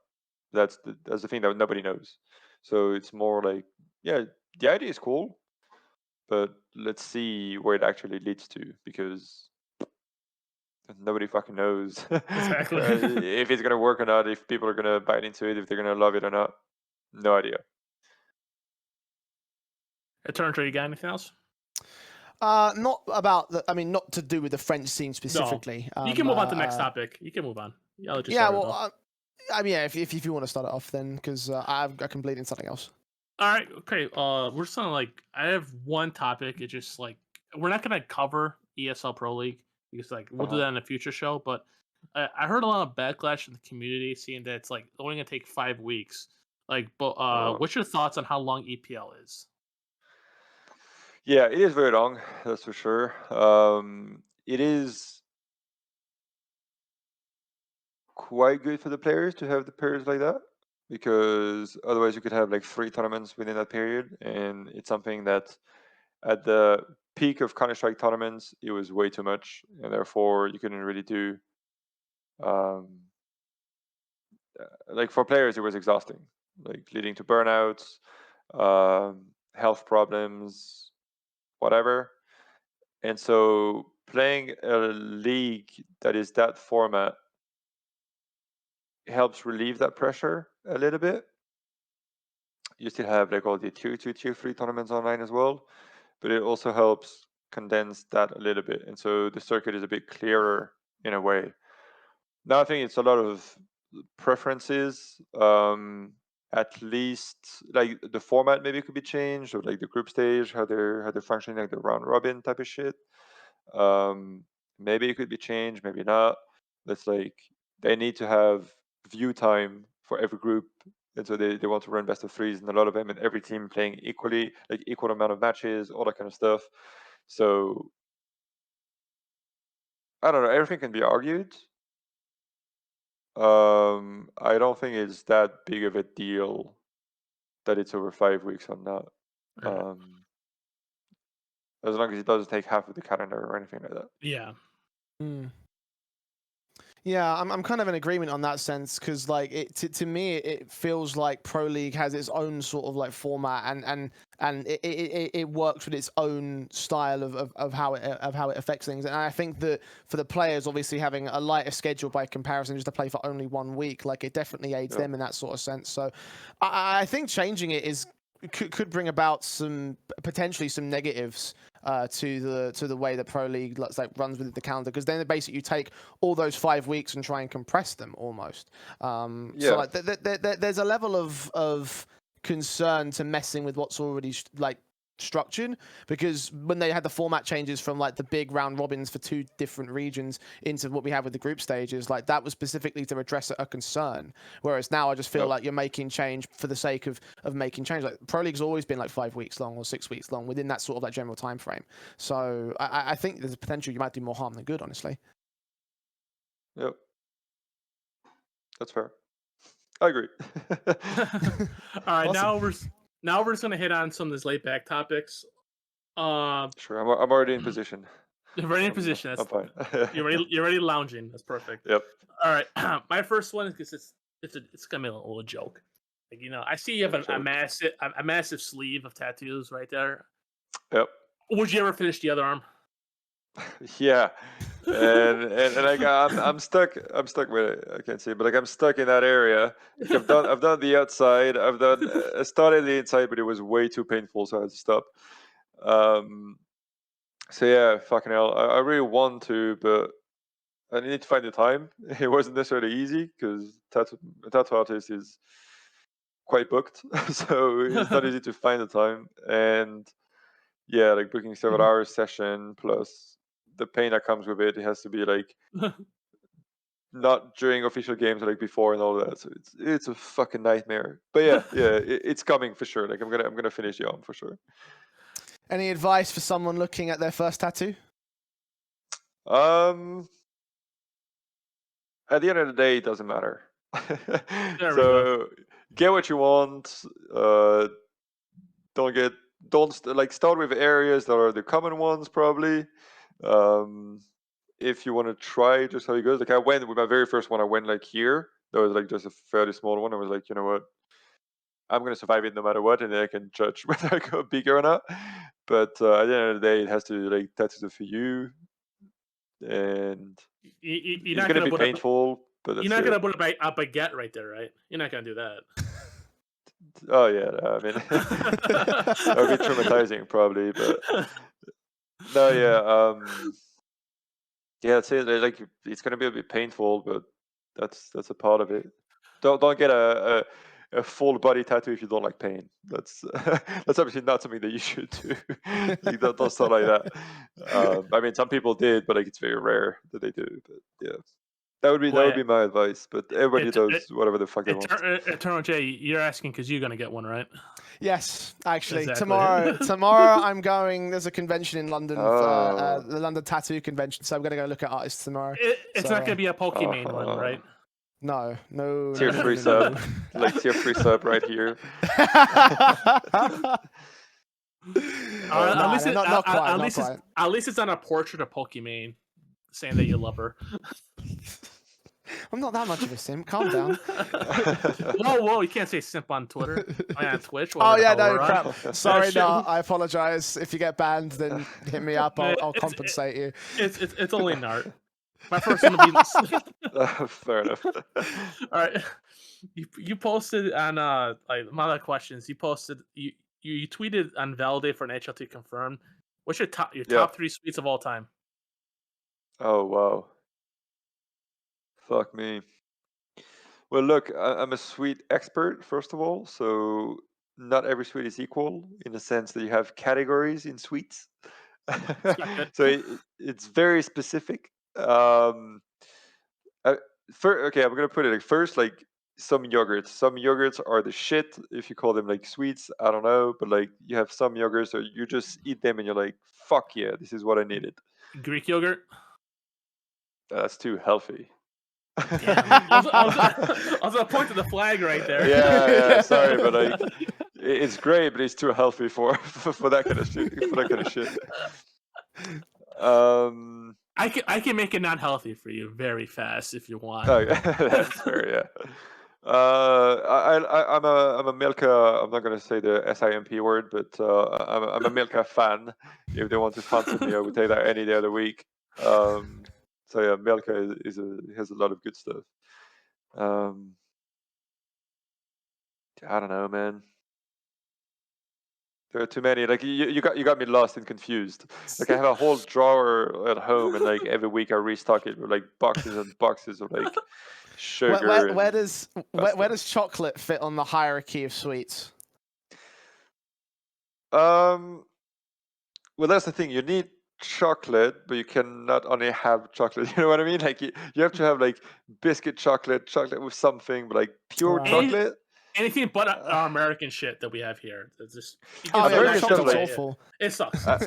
That's the thing that nobody knows. So it's more like, yeah, the idea is cool, but let's see where it actually leads to, because nobody fucking knows Exactly. if it's gonna work or not, if people are gonna bite into it, if they're gonna love it or not. No idea. Eternal, you got anything else? Not about the. I mean, not to do with the French scene specifically. No. You can move on to the next topic. You can move on. I'll let you Yeah, start it well, off. I mean, yeah, if you want to start it off, then because I can bleed in something else. All right, okay. We're just gonna like I have one topic. It's just like we're not gonna cover ESL Pro League because like we'll do that in a future show. But I heard a lot of backlash in the community, seeing that it's like only gonna take 5 weeks. Like, but what's your thoughts on how long EPL is? Yeah, it is very long, that's for sure. It is quite good for the players to have the periods like that, because otherwise you could have like 3 tournaments within that period, and it's something that at the peak of Counterstrike tournaments it was way too much, and therefore you couldn't really do like, for players it was exhausting, like leading to burnouts, health problems, whatever. And so playing a league that is that format helps relieve that pressure a little bit. You still have like all the tier 2, tier 3 tournaments online as well, but it also helps condense that a little bit, and so the circuit is a bit clearer in a way. Now I think it's a lot of preferences. At least like the format maybe could be changed, or like the group stage, how they're functioning, like the round robin type of shit. Maybe it could be changed, maybe not. That's like they need to have view time for every group, and so they want to run best of threes, and a lot of them, and every team playing equally, like equal amount of matches, all that kind of stuff. So I don't know. Everything can be argued. I don't think it's that big of a deal that it's over 5 weeks or not. Alright. As long as it doesn't take half of the calendar or anything like that. Yeah. Yeah, I'm kind of in agreement on that sense, because like to me it feels like Pro League has its own sort of like format, and it works with its own style of how it affects things. And I think that for the players, obviously having a lighter schedule by comparison, just to play for only 1 week, like it definitely aids them in that sort of sense. So I think changing it could bring about potentially some negatives to the way that Pro League runs with the calendar, because then basically you take all those 5 weeks and try and compress them almost. So like there's a level of concern to messing with what's already structured, because when they had the format changes from like the big round robins for 2 different regions into what we have with the group stages, like that was specifically to address a concern, whereas now I just feel like you're making change for the sake of making change. Like Pro League's always been like 5 weeks long or 6 weeks long, within that sort of like general time frame. So I think there's a potential you might do more harm than good, honestly. Yep, that's fair. I agree. All right, Awesome. now we're just gonna hit on some of these laid back topics. Sure, I'm already in position. You're already in position. I'm fine. You're already lounging. That's perfect. Yep. All right, my first one is because it's gonna be a little joke. Like, you know, I see you have a massive sleeve of tattoos right there. Yep. Would you ever finish the other arm? Yeah, and like I'm stuck with it. I can't see, but like I'm stuck in that area. Like, I've done the outside. I started the inside, but it was way too painful, so I had to stop. So yeah, fucking hell. I really want to, but I need to find the time. It wasn't necessarily easy because tattoo artist is quite booked, so it's not easy to find the time. And yeah, like booking several hours session plus the pain that comes with it. It has to be like not during official games, like before and all that. So it's a fucking nightmare. But yeah, it's coming for sure. Like I'm gonna finish the arm for sure. Any advice for someone looking at their first tattoo? At the end of the day, it doesn't matter. So get what you want. Start with areas that are the common ones probably. If you want to try just how it goes, like I went with my very first one, I went like here. That was like just a fairly small one. I was like, you know what, I'm gonna survive it no matter what, and then I can judge whether I go bigger or not. But at the end of the day, it has to like tattoo for you, and it's gonna be painful. But you're not gonna put a baguette right there, right? You're not gonna do that. Oh yeah, I mean, that would be traumatizing probably, but no, yeah, I'd say like it's gonna be a bit painful, but that's a part of it. Don't get a full body tattoo if you don't like pain. That's obviously not something that you should do. Like, don't start like that. I mean, some people did, but like it's very rare that they do. But yeah. That would be my advice, but everybody does whatever the fuck they want. Eternal J, you're asking because you're gonna get one, right? Yes, actually. Exactly. Tomorrow I'm going. There's a convention in London, the London Tattoo Convention. So I'm gonna go look at artists tomorrow. It's not gonna be a Pokemon one, right? No. Tier 3 sub, like tier 3 sub right here. At least it's not a portrait of Pokemon saying that you love her. I'm not that much of a simp. Calm down. Whoa, you can't say simp on Twitter. I mean, on Twitch. Oh whatever the yeah, hell no we're on. crap. Sorry, shit- no. I apologize. If you get banned, then hit me up. Man, I'll compensate you. It's only Nart. My first one will be. Fair enough. All right. You posted on like my other questions. You posted you tweeted on Validate for an HLT confirmed. What's your Yeah. top 3 suites of all time? Oh wow. Fuck me. Well, look, I'm a suite expert, first of all, so not every suite is equal in the sense that you have categories in suites. not good. So it's very specific. Okay, I'm gonna put it like first, like some yogurts. Some yogurts are the shit if you call them like sweets. I don't know, but like you have some yogurts, so you just eat them and you're like, fuck yeah, this is what I needed. Greek yogurt. That's too healthy. I was gonna point to the flag right there. Yeah, sorry, but like it's great, but it's too healthy for that kind of shit. For that kind of shit. I can make it not healthy for you very fast if you want. Oh, yeah, that's fair. Yeah. I'm a Milka. I'm not gonna say the SIMP word, but I'm a Milka fan. If they want to sponsor me, I would take that any day of the week. So yeah, Milka has a lot of good stuff. I don't know, man. There are too many. Like you got me lost and confused. Like I have a whole drawer at home, and like every week I restock it with like boxes and boxes of like sugar. Where does chocolate fit on the hierarchy of sweets? Well, that's the thing. You need chocolate, but you cannot only have chocolate. You know what I mean? Like you have to have like biscuit chocolate with something, but like pure Wow. chocolate. Anything but our American shit that we have here. It's just Oh yeah, American chocolate's chocolate. awful. It sucks. They're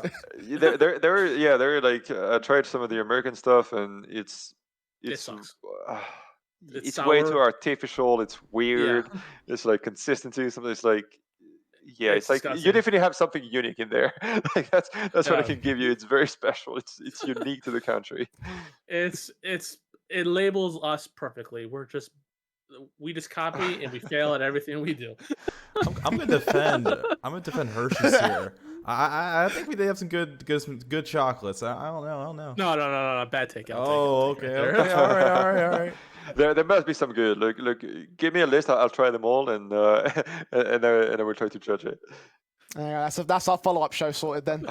like I tried some of the American stuff, and It sucks. It's way too sour. artificial. It's weird. Yeah. It's like consistency. Something. It's like It's like you disgusting. definitely have something unique in there. Like that's what I Yeah. can give you. It's very special. It's unique to the country. It labels us perfectly. We just copy and we fail at everything we do. I'm gonna defend. I'm gonna defend Hershey's here. I think they have some good chocolates. I don't know. No. Bad take. Oh, I'll take okay. it right there. All right. There must be some good. Look. Give me a list. I'll try them all, and and I will try to judge it. Yeah, that's our follow-up show sorted then.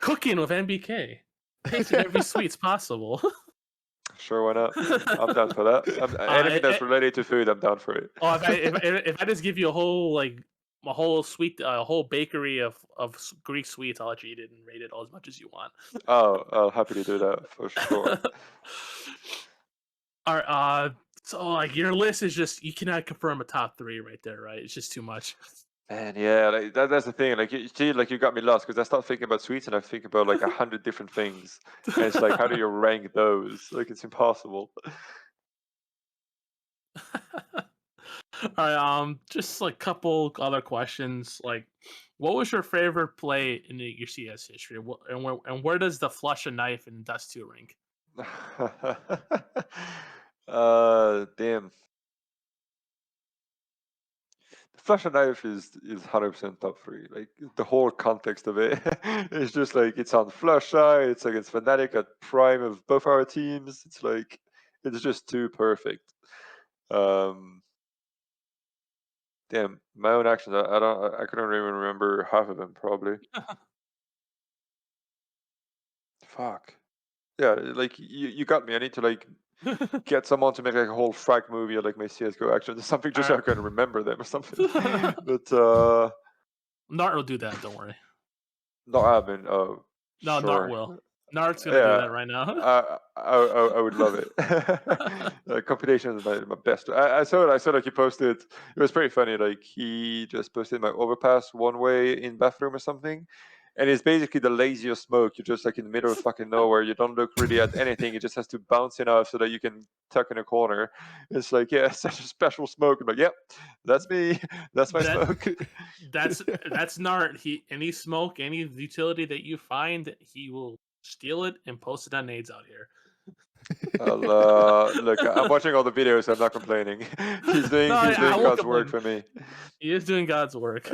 Cooking with NBK. Tasting every sweets possible. Sure, why not? I'm down for that. Anything that's related to food, I'm down for it. Oh, if I just give you a whole bakery of Greek sweets, I'll let you eat it and rate it all as much as you want. Oh, I'll happy to do that for sure. All right. So like your list is just you cannot confirm a top 3 right there, right? It's just too much. Man, yeah, like that's the thing. Like you got me lost because I start thinking about sweets and I think about like 100 different things, and it's like, how do you rank those? Like, it's impossible. All right. Just like couple other questions. Like, what was your favorite play in your CS history? And where does the flush a knife in Dust 2 rank? Damn. Flash and Knife is 100% top 3. Like the whole context of it is just like it's on Flush Eye. It's against Fnatic at prime of both our teams. It's like it's just too perfect. Damn, my own actions. I couldn't even remember half of them probably. Fuck. Yeah, like you got me. I need to like get someone to make like a whole frag movie or like my CSGO actions or something just so I can remember them or something. But Nart will do that. Don't worry. no, I mean, No, sure. Nart will. Nart's gonna do that right now. I would love it. Competition is my best. I saw like he posted. It was pretty funny. Like he just posted my overpass one way in bathroom or something. And it's basically the laziest smoke. You're just like in the middle of fucking nowhere. You don't look really at anything. It just has to bounce enough so that you can tuck in a corner. It's like, yeah, such a special smoke. I'm like, yep, that's me. That's my smoke. That's Nart. Any smoke, any utility that you find, he will steal it and post it on nades out here. Look, I'm watching all the videos. I'm not complaining. he's doing No, he's I doing won't God's work complain. for me. He is doing God's work.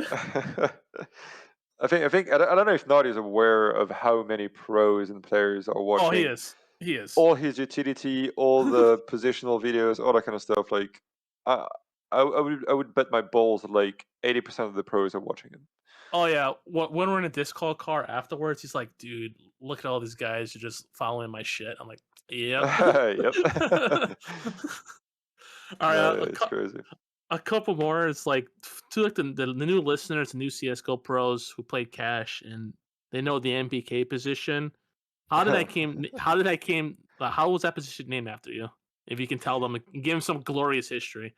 I don't know if Naughty is aware of how many pros and players are Oh, he watching is. He is. all his utility, all the positional videos, all that kind of stuff. Like, I, I would bet my balls that like 80% of the pros are watching him. Oh yeah. When we're in a Discord car afterwards, he's like, "Dude, look at all these guys who just following my shit." I'm like, "Yep." Yep. All right. It's crazy. A couple more. It's like to like the new listeners, the new CS:GO pros who played Cash and they know the NBK position. How was that position named after you? If you can tell them, give them some glorious history.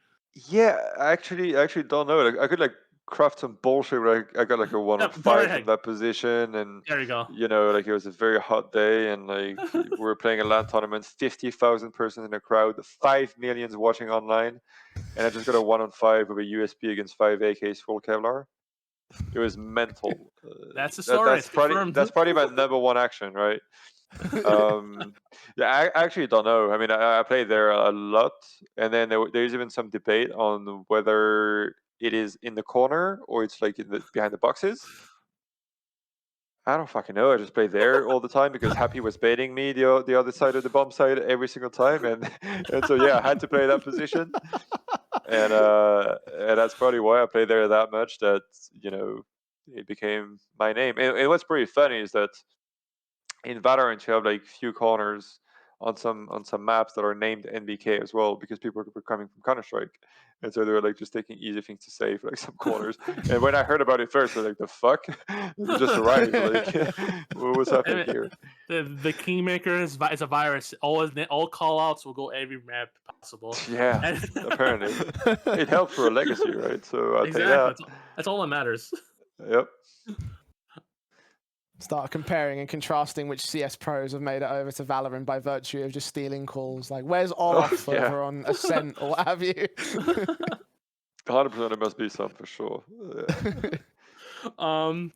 Yeah, I actually don't know. Like, I could like craft some bullshit where I got like a one on Go five ahead. from that position, and There you go. like it was a very hot day, and like we were playing a LAN tournament, 50,000 persons in the crowd, 5 millions watching online, and I just got a 1-on-5 with a USP against 5 AKs full Kevlar. It was mental. That's the story. It's confirmed. That's probably my number one action, right? Yeah, I actually don't know. I mean, I played there a lot, and then there's even some debate on whether it is in the corner or it's like behind the boxes. I don't fucking know. I just played there all the time because Happy was baiting me the other side of the bomb side every single time, and so yeah, I had to play that position, and that's probably why I played there that much. That it became my name. And what's pretty funny is that in Valorant, you have like few corners on some maps that are named NBK as well because people were coming from Counterstrike, and so they were like just taking easy things to say for like some corners. And when I heard about it first, I was like, "The fuck!" You just arrived. Like, what's happening here? The Kingmaker is a virus. All call outs will go every map possible. Yeah, apparently it helps for a legacy, right? So I'll take that. That's all that matters. Yep. Start comparing and contrasting which CS pros have made it over to Valorant by virtue of just stealing calls. Like, where's Olaf over on Ascent or what have you? 100% it must be some for sure. Like I'm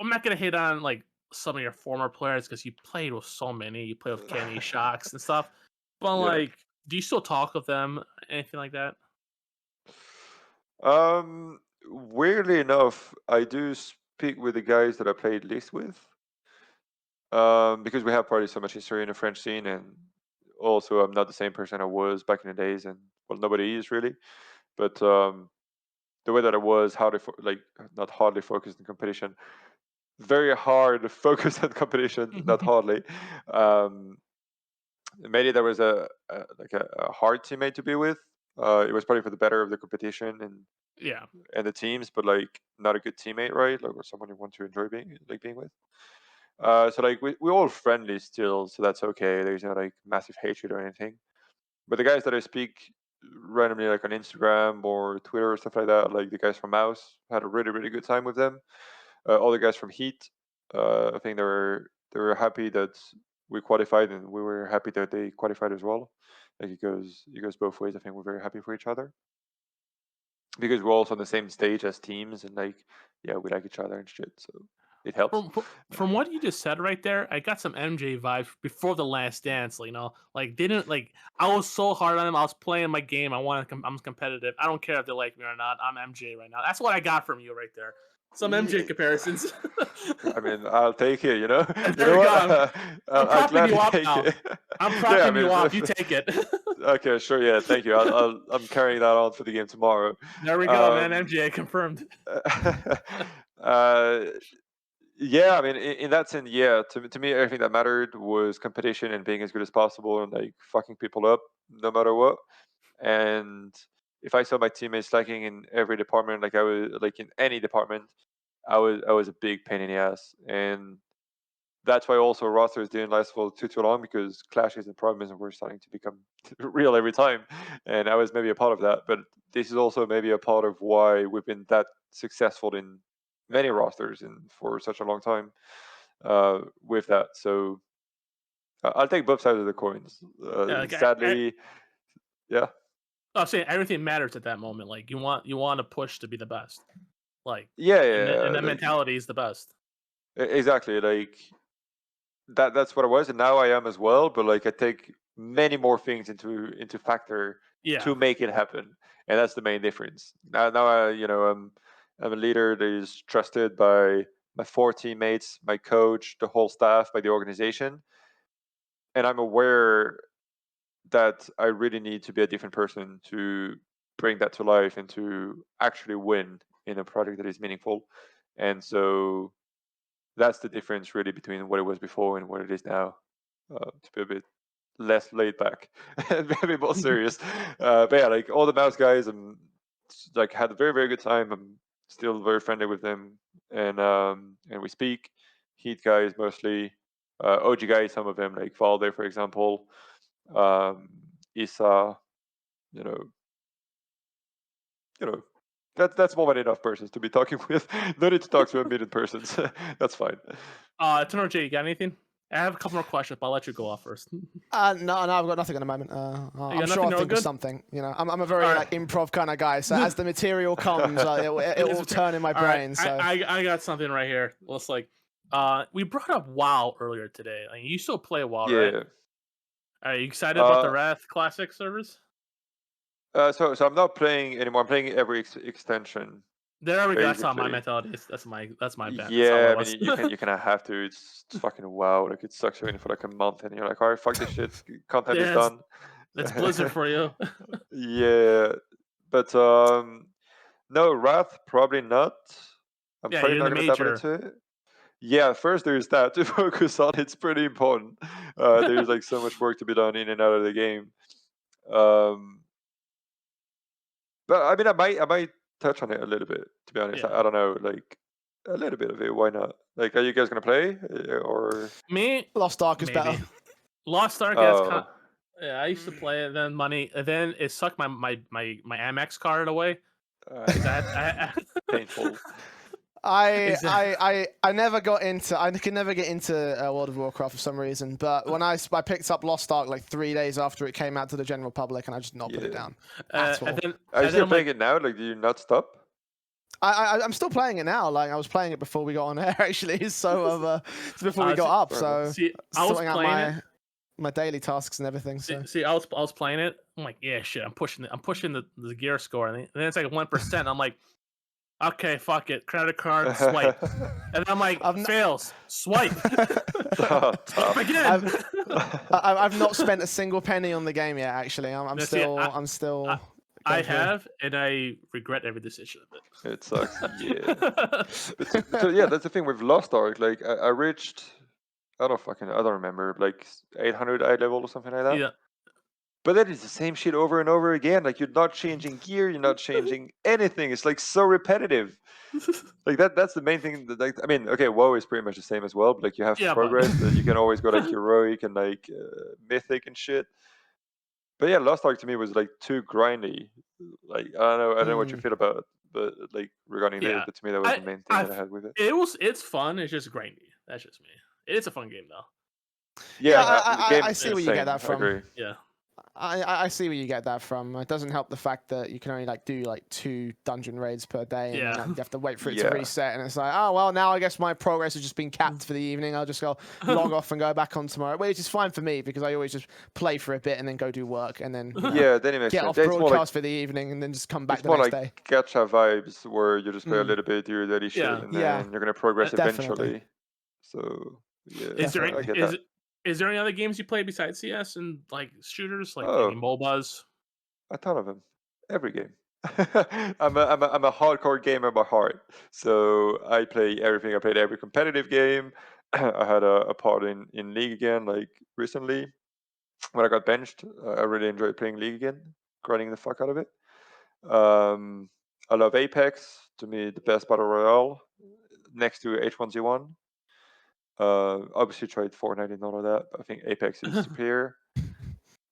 not gonna hit on like some of your former players because you played with so many. You played with Kenny, Shocks, and stuff. But Yeah. like, do you still talk with them? Anything like that? Weirdly enough, I do speak with the guys that I played least with. Because we have probably so much history in the French scene, and also I'm not the same person I was back in the days, and well, nobody is really. But the way that I was, not hardly focused on competition, very hard focused on competition, not hardly. Maybe there was a hard teammate to be with. It was probably for the better of the competition Yeah. and the teams, but like not a good teammate, right? Like, or someone you want to enjoy being with. So like we're all friendly still, so that's okay. There's no like massive hatred or anything. But the guys that I speak randomly like on Instagram or Twitter or stuff like that, like the guys from Mouse, had a really good time with them. All the guys from Heat, I think they were happy that we qualified, and we were happy that they qualified as well. Like it goes both ways. I think we're very happy for each other because we're also on the same stage as teams, and like yeah, we like each other and shit. So it helps. From what you just said right there, I got some MJ vibes before the Last Dance. Like they didn't like. I was so hard on him. I was playing my game. I'm competitive. I don't care if they like me or not. I'm MJ right now. That's what I got from you right there. Some MJ comparisons. I mean, I'll take it. You know There we what? go. I'm I'll propping you gladly up take now. it. I'm Yeah, propping I mean, you up. You take it. Okay, sure. Yeah, thank you. I'm carrying that on for the game tomorrow. There we go, man. MJ confirmed. Yeah, I mean, in that sense, yeah. To me, everything that mattered was competition and being as good as possible and like fucking people up no matter what. And if I saw my teammates lacking in every department, like I was like in any department, I was a big pain in the ass. And that's why also rosters didn't last for too long because clashes and problems were starting to become real every time. And I was maybe a part of that. But this is also maybe a part of why we've been that successful in many rosters and for such a long time with that. So I'll take both sides of the coins. Sadly, yeah. I'm saying everything matters at that moment. Like you want to push to be the best. Like Yeah, and that like, mentality is the best. exactly. Like that's what I was, and now I am as well. But like I take many more things into factor to make it happen, and that's the main difference. Now I'm a leader that is trusted by my 4 teammates, my coach, the whole staff, by the organization, and I'm aware that I really need to be a different person to bring that to life and to actually win in a project that is meaningful. And so that's the difference really between what it was before and what it is now, to be a bit less laid back and maybe more serious. But yeah, like all the Mouse guys, I'm like had a very, very good time. I'm still very friendly with them, and we speak. Heat guys mostly, OG guys, some of them like Valde, for example, Isa, you know, you know, that's more than enough persons to be talking with. No need to talk to 1 million persons. That's fine. Eternal J, you got anything? I have a couple more questions, but I'll let you go off first. No, I've got nothing at the moment. I'm sure I'll think of something. You know, I'm a very like improv kind of guy. So as the material comes, it will turn in my brain. So I got something right here. Well, it's like, we brought up WoW earlier today. Like, you still play WoW, right? Are you excited about the Wrath Classic servers? So I'm not playing anymore. I'm playing every extension. There we go. That's how my mentality is. That's my bad. Yeah, I mean, you kind of have to. It's fucking WoW. Like, it sucks you in for like a month, and you're like, all right, fuck this shit. Content is done. That's Blizzard for you. Yeah, but no, Wrath probably not. I'm probably not gonna dabble into it. Yeah, first there's that to focus on. It's pretty important. There's like so much work to be done in and out of the game. But I mean, I might touch on it a little bit, to be honest. I don't know, like a little bit of it. Why not? Like, are you guys gonna play or me? Lost Ark is better. Lost Ark is yeah, I used to play it. Then it sucked my Amex card away. Painful. I never got into. I could never get into World of Warcraft for some reason. But when I picked up Lost Ark like 3 days after it came out to the general public, and I just not put it down at all. Are you still playing it now? Like, do you not stop? I'm still playing it now. Like, I was playing it before we got on air, actually. So before we got up. So I was playing my daily tasks and everything. So. See, I was playing it. I'm like, yeah, shit. I'm pushing the gear score, and then it's like 1%. I'm like, okay, fuck it. Credit card, swipe. And I'm like, fails. Swipe. Again. I've not spent a single penny on the game yet, actually. I'm still. I have, and I regret every decision of it. It sucks, yeah. So yeah, that's the thing with Lost Ark. Like, I reached, I don't remember, like 800 eye level or something like that. Yeah. But that is the same shit over and over again. Like, you're not changing gear, you're not changing anything. It's like so repetitive. Like that's the main thing. That, like, I mean, okay, WoW is pretty much the same as well. But like, you have progress. You can always go like heroic and like mythic and shit. But yeah, Lost Ark to me was like too grindy. Like, I don't know what you feel about it, but like regarding this, but to me that was the main thing that I had with it. It's fun. It's just grindy. That's just me. It's a fun game though. Yeah, I see where you get that from. I agree. Yeah. I see where you get that from. It doesn't help the fact that you can only like do like 2 dungeon raids per day, and like, you have to wait for it to reset. And it's like, oh well, now I guess my progress has just been capped for the evening. I'll just go log off and go back on tomorrow, which is fine for me because I always just play for a bit and then go do work and then then it makes get off broadcast for the evening and then just come back the next day. It's more like gacha vibes where you just play a little bit, do your daily shit, and then you're gonna progress eventually. So yeah, Is there any other games you play besides CS and like shooters, like any MOBAs? A ton of them. Every game. I'm a hardcore gamer by heart. So I play everything. I played every competitive game. I had a part in League again, like recently. When I got benched, I really enjoyed playing League again, grinding the fuck out of it. I love Apex. To me, the best battle royale, next to H1Z1. Obviously tried Fortnite and all of that, but I think Apex is superior.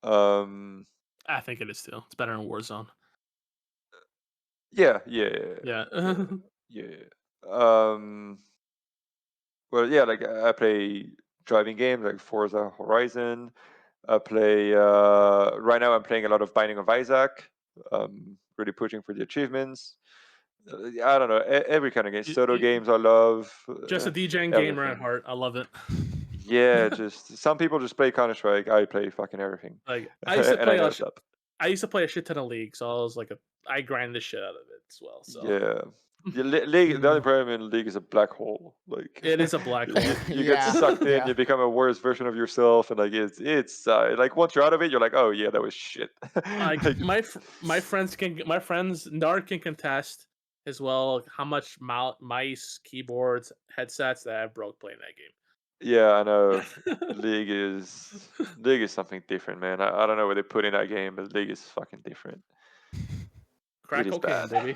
I think it is too. It's better than Warzone. Yeah. Well, yeah, like I play driving games like Forza Horizon. I play right now. I'm playing a lot of Binding of Isaac. Really pushing for the achievements. I don't know, every kind of game. Soto games I love. Just a DJing gamer at heart. I love it. Yeah, just some people just play Counterstrike. I play fucking everything. Like I used to And I play know it's up. I used to play a shit ton of League, so I was like I grind the shit out of it as well. So Yeah. League, the only problem in League is a black hole. Like it is a black hole. you get Yeah, sucked in, yeah. you become a worse version of yourself, and like it's like once you're out of it, you're like, oh yeah, that was shit. Like Like, my friends Nard can contest as well how much mice, keyboards, headsets that I broke playing that game. yeah, I know. League is something different, man. I don't know what they put in that game, but League is fucking different. Crack It is cocaine, bad. baby.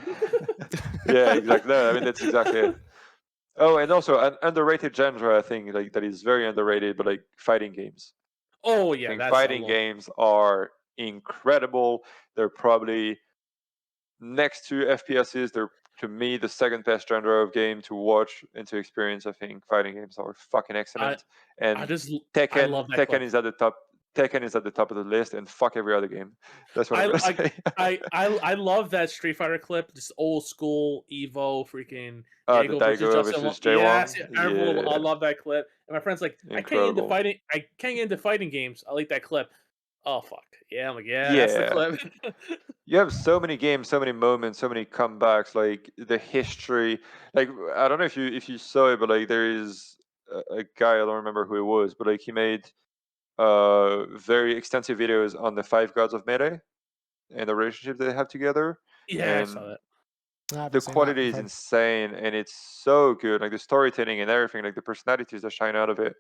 Yeah, exactly. No, I mean that's exactly it. Oh, and also an underrated genre, I think, like that is very underrated, but like fighting games. Oh I yeah, think that's fighting games are incredible. They're probably next to FPSs. They're to me the second best genre of game to watch and to experience. I think fighting games are fucking excellent. I And love that Tekken clip. is at the top. Tekken is at the top of the list, and fuck every other game. That's what I'm gonna say. I love that Street Fighter clip, just old school Evo freaking The Diego versus Daigo Justin. versus Jay Yes, Wong. everyone, I Yeah, love that clip. And my friend's like, incredible. I can't get into fighting games. I like that clip. Oh fuck. Yeah, I'm like, yeah, that's the Yeah. clip. You have so many games, so many moments, so many comebacks. Like the history. Like I don't know if you saw it, but like there is a guy, I don't remember who it was, but like he made very extensive videos on the five gods of melee and the relationship they have together. Yeah, I saw And that. I haven't the seen that, quality I'm is afraid. insane, and it's so good. Like the storytelling and everything, like the personalities that shine out of it.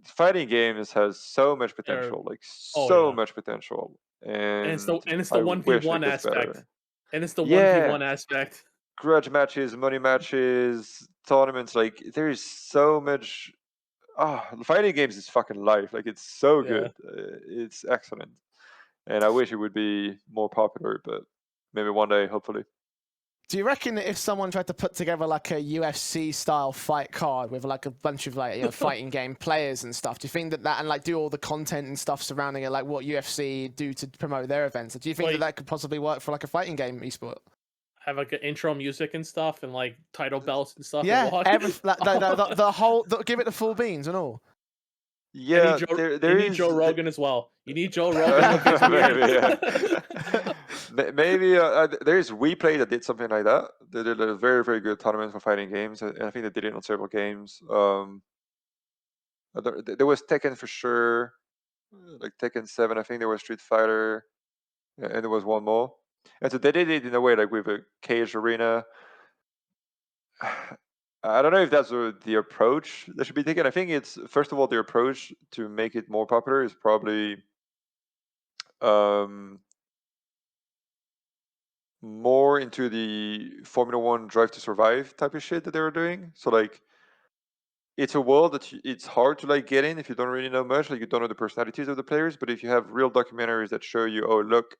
Fighting games has so much They're- potential, like oh so yeah. much potential, And and it's the I one v wish it one gets aspect. better. And it's the one v Yeah, one aspect. grudge matches, money matches, tournaments. Like there is so much. Ah, fighting games is fucking life. Like it's so Yeah. good. It's excellent, and I wish it would be more popular, but maybe one day, hopefully. Do you reckon that if someone tried to put together like a UFC style fight card with like a bunch of like fighting game players and stuff, do you think that and like do all the content and stuff surrounding it, like what UFC do to promote their events? Do you think that could possibly work for like a fighting game esport? Have like an intro music and stuff, and like title belts and stuff. Yeah, and walk. the whole give it the full beans and all. Yeah, You need Joe Rogan as well. You need Joe Rogan with his weird. Maybe, yeah. Maybe there's Replay that did something like that. They did a very, very good tournament for fighting games, and I think they did it on several games. There was Tekken for sure, like Tekken 7. I think there was Street Fighter, and there was one more. And so they did it in a way like with a cage arena. I don't know if that's the approach that should be taken. I think it's first of all the approach to make it more popular is probably more into the Formula One Drive to Survive type of shit that they were doing. So like, it's a world that it's hard to like get in if you don't really know much. Like you don't know the personalities of the players. But if you have real documentaries that show you, oh look,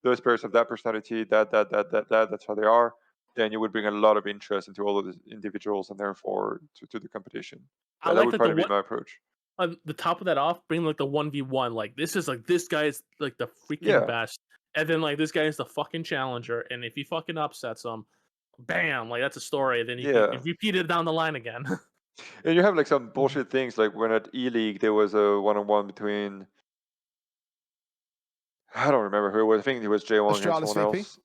those players have that personality, that's how they are, then you would bring a lot of interest into all of the individuals and therefore to the competition. I That like would like probably be my approach. on the top of that off, bring like the 1v1. Like this is like this guy is like the freaking Yeah. best, and then like this guy is the fucking challenger, and if he fucking upsets him, bam, like that's a story. Then you can repeat it down the line again. And you have like some bullshit things like when at E League there was a one-on-one between, I don't remember who it was. I think it was Jay Wong and Astralis someone VP? else.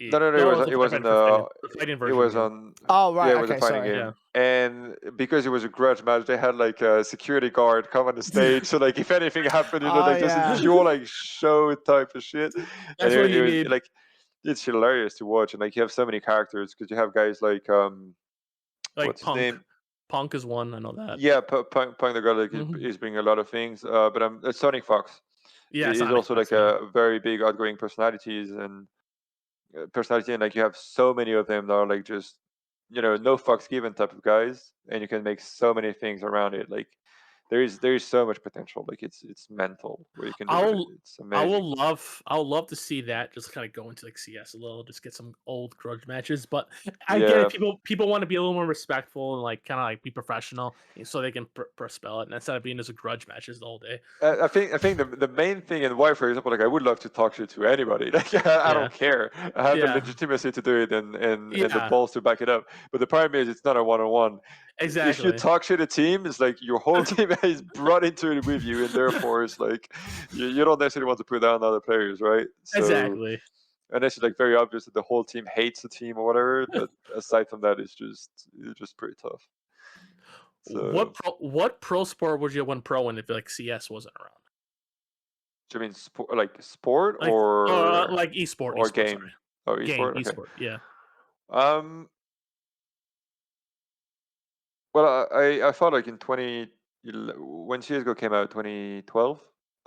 No, it wasn't. The fighting It version. was game. on. Oh right, Yeah, it was okay, a fighting sorry. game. And because it was a grudge match, they had like a security guard come on the stage. So like, if anything happened, like just a pure like show type of shit. That's and what you was, need. like, it's hilarious to watch, and like you have so many characters because you have guys like what's his Punk. name? Punk is one. I know that. Yeah, Punk the guy like is bringing a lot of things. But Sonic Fox. Yeah, He's Sonic also Fox, like a very big outgoing personalities and like you have so many of them that are like just no fucks given type of guys, and you can make so many things around it. Like there is so much potential. Like it's mental what you can do with it. It's amazing. I would love to see that just kind of go into like CS a little, just get some old grudge matches. But I Yeah. get it, people want to be a little more respectful and like kind of like be professional, so they can spell it, and instead of being just a grudge matches the whole day. I think the main thing, and why, for example, like I would love to talk shit to anybody. Like I don't care. I have the legitimacy to do it and the balls to back it up. But the problem is it's not a one-on-one. If you Exactly. talk shit a team, it's like your whole team is brought into it with you, and therefore it's like you don't necessarily want to put down other players, right? So, Exactly. unless it's like very obvious that the whole team hates the team or whatever. But aside from that, it's just pretty tough. So, What pro sport would you want pro in if like CS wasn't around? do you mean sport Like or like esport, or esport, game? sorry. Oh, Game, esport. Okay. esport, yeah. Um. Well, I thought like in when CSGO came out, 2012.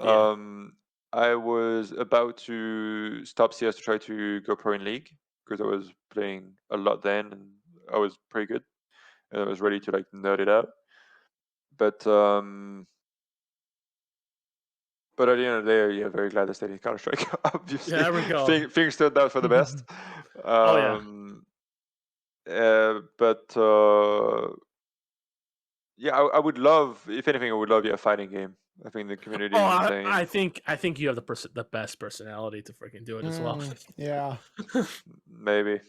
Yeah. I was about to stop CS to try to go pro in League because I was playing a lot then, and I was pretty good, and I was ready to like nerd it out. But at the end of the day, yeah, very glad I stayed in Counterstrike. Obviously, Yeah, there we go. things turned out for the best. Oh yeah. But yeah, I would love, if anything, I would love a fighting game. I think the community Oh, is insane. I think you have the best personality to freaking do it as well. Yeah. Maybe.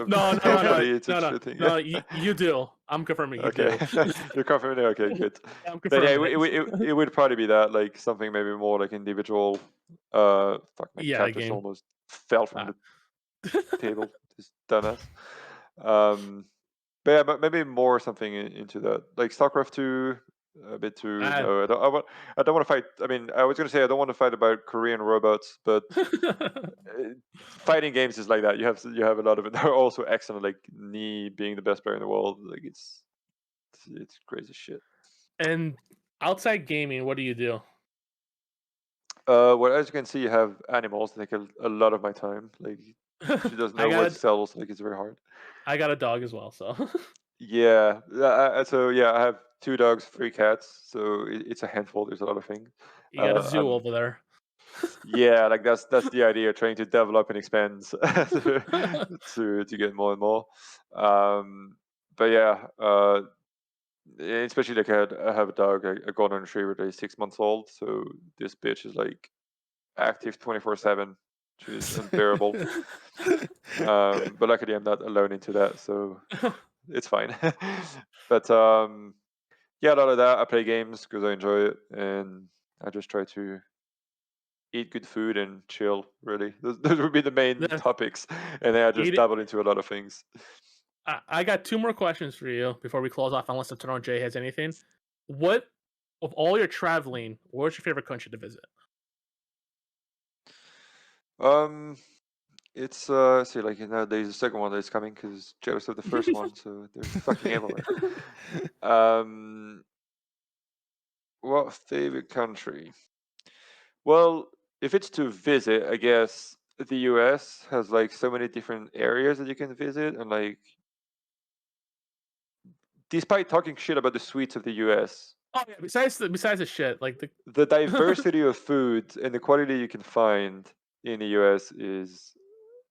No, Hopefully it's interesting. no, you do. I'm confirming you Okay. do. You're confident? Okay, good. I'm But yeah, confirming it would probably be that, like something maybe more like individual. Fuck, my Yeah, cat the just game. almost fell from Ah. the table. This dumbass. But yeah, but maybe more something into that, like StarCraft 2. A bit too. No, I don't want to fight. I mean, I was gonna say I don't want to fight about Korean robots, but fighting games is like that. You have a lot of it. They're also excellent. Like me being the best player in the world, like it's crazy shit. And outside gaming, what do you do? Well, as you can see, you have animals that take a lot of my time. Like she doesn't know what cells. Like it's very hard. I got a dog as well, so. Yeah. So yeah, I have 2 dogs, 3 cats. So it's a handful. There's a lot of things. You got a zoo I'm over there. Yeah, like that's the idea, trying to develop and expand to get more and more. But yeah, especially like I have a dog, a golden retriever that is 6 months old. So this bitch is like active 24/7. She's unbearable. But luckily I'm not alone into that, so it's fine. But yeah, a lot of that. I play games because I enjoy it, and I just try to eat good food and chill. Really, those would be the main Yeah. topics, and then I just Eat it- dabble into a lot of things. I got 2 more questions for you before we close off, unless Eternal J has anything. What, of all your traveling, what's your favorite country to visit? It's see, like nowadays the second one that's coming because jealous of the first one, so they're fucking everywhere. What favorite country? Well, if it's to visit, I guess the US has like so many different areas that you can visit, and like despite talking shit about the sweets of the US, Oh yeah, besides the shit, like the diversity of food and the quality you can find in the US is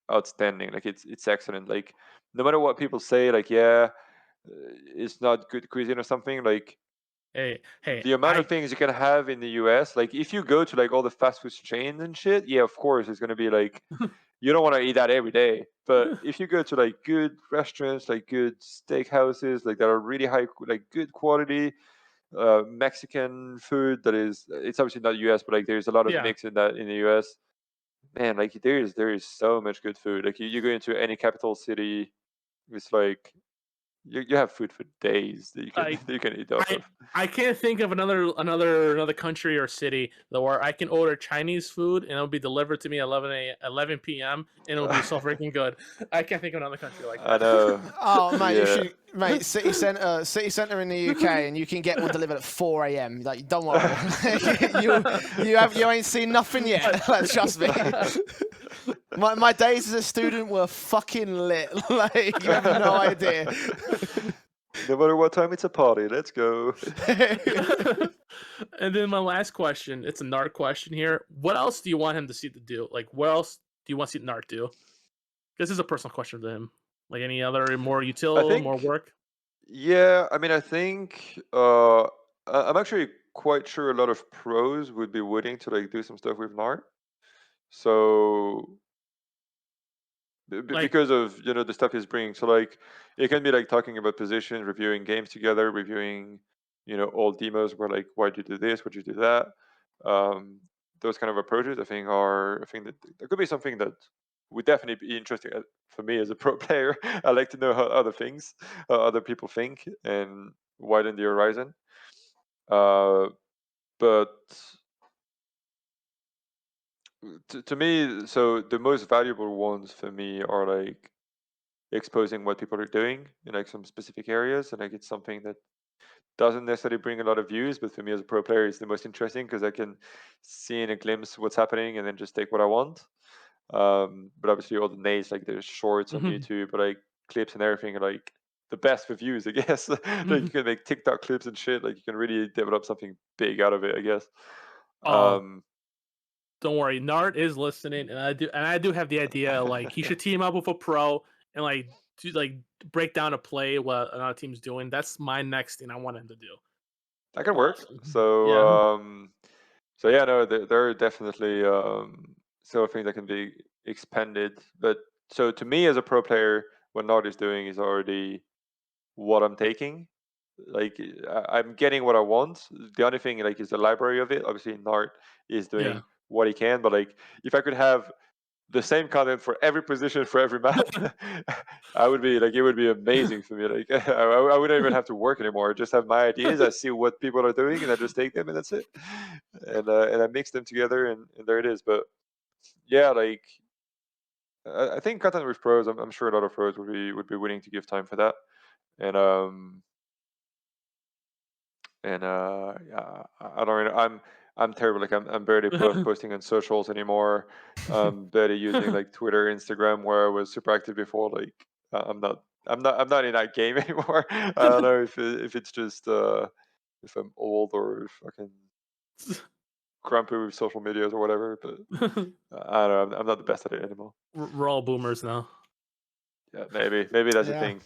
outstanding. Like it's excellent. Like no matter what people say, like yeah, it's not good cuisine or something. Like hey, the amount of things you can have in the US, like if you go to like all the fast food chains and shit, yeah, of course it's gonna be like you don't want to eat that every day. But if you go to like good restaurants, like good steakhouses, like that are really high, like good quality Mexican food that is, it's obviously not US, but like there's a lot of Yeah. mix in that in the US. Man, like there is so much good food. Like you go into any capital city, it's like you have food for days that you can Like, that you can eat off of. I can't think of another country or city where I can order Chinese food and it'll be delivered to me at 11 p.m. and it'll be so freaking good. I can't think of another country like that. I know. Oh mate, you Yeah. should, mate. City centre in the UK, and you can get one delivered at 4 a.m. Like, don't worry, you ain't seen nothing yet. Like, trust me. My days as a student were fucking lit. Like, you have no idea. No matter what time it's a party, let's go. And then my last question, it's a Nart question here. What else do you want him to see to do? Like, what else do you want to see Nart do? This is a personal question to him. Like any other more more work? Yeah, I mean, I think I'm actually quite sure a lot of pros would be willing to like do some stuff with Nart. So because of the stuff he's bringing. So like it can be like talking about positions, reviewing games together, reviewing old demos where like why'd you do this, why'd you do that. Those kind of approaches I think that there could be something that would definitely be interesting for me as a pro player. I like to know how other people think and widen the horizon. But to me, so the most valuable ones for me are like exposing what people are doing in like some specific areas, and like it's something that doesn't necessarily bring a lot of views, but for me as a pro player, it's the most interesting because I can see in a glimpse what's happening and then just take what I want. But obviously, all the nades, like there's shorts on YouTube, but like clips and everything, are like the best for views, I guess. Like you can make TikTok clips and shit. Like you can really develop something big out of it, I guess. Don't worry, Nart is listening, and I do have the idea. Like he should team up with a pro and like break down a play what another team's doing. That's my next thing I want him to do. That can work. Awesome. So Yeah. so yeah, no, there are definitely still things that can be expanded. But so to me as a pro player, what Nart is doing is already what I'm taking. Like I'm getting what I want. The only thing like is the library of it. Obviously, Nart is doing Yeah. what he can, but like if I could have the same content for every position for every map, I would be like it would be amazing for me. Like I wouldn't even have to work anymore. I just have my ideas. I see what people are doing, and I just take them, and that's it. And I mix them together, and there it is. But yeah, like I think content with pros. I'm sure a lot of pros would be willing to give time for that. And yeah, I don't really. I'm terrible. Like I'm barely posting on socials anymore. Barely using like Twitter, Instagram, where I was super active before. Like I'm not in that game anymore. I don't know if it's just if I'm old or if I can grumpy with social medias or whatever. But I don't know. I'm not the best at it anymore. We're all boomers now. Yeah, maybe that's a Yeah. thing.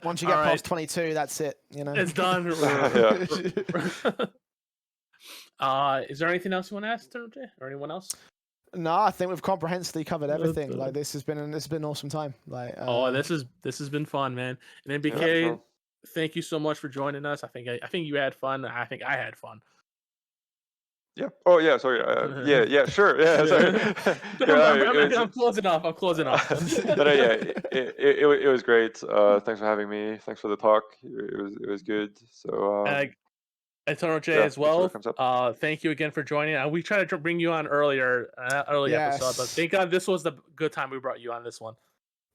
Once you get All right. past 22, that's it. It's done. Is there anything else you want to ask, Jay, or anyone else? No, I think we've comprehensively covered everything. Like this has been an awesome time. Like this has been fun, man. And NBK, Yeah, sure. thank you so much for joining us. I think you had fun. I think I had fun. Yeah. Oh, yeah. Sorry. Yeah. Sure. Yeah. Sorry. I'm closing off. No, yeah. It was great. Thanks for having me. Thanks for the talk. It was good. So. Eternal J Yeah, as well. comes up. Thank you again for joining. We tried to bring you on earlier, episode, but thank God this was the good time we brought you on this one.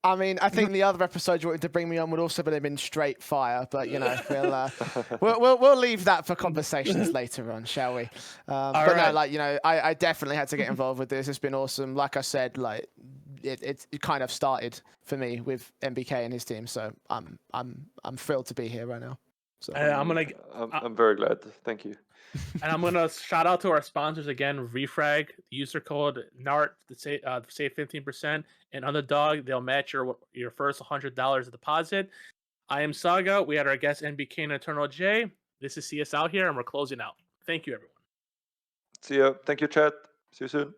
I mean, I think the other episode you wanted to bring me on would also have been straight fire, but we'll leave that for conversations later on, shall we? But right. No, like I definitely had to get involved with this. It's been awesome. Like I said, like it kind of started for me with NBK and his team, so I'm thrilled to be here right now. So I'm very glad. Thank you. And I'm gonna shout out to our sponsors again. Refrag, user code NART to save 15%, and Underdog, they'll match your first $100 deposit. I am Saga. We had our guest NBK and Eternal J. This is CS Out Here, and we're closing out. Thank you, everyone. See ya. Thank you, chat. See you soon.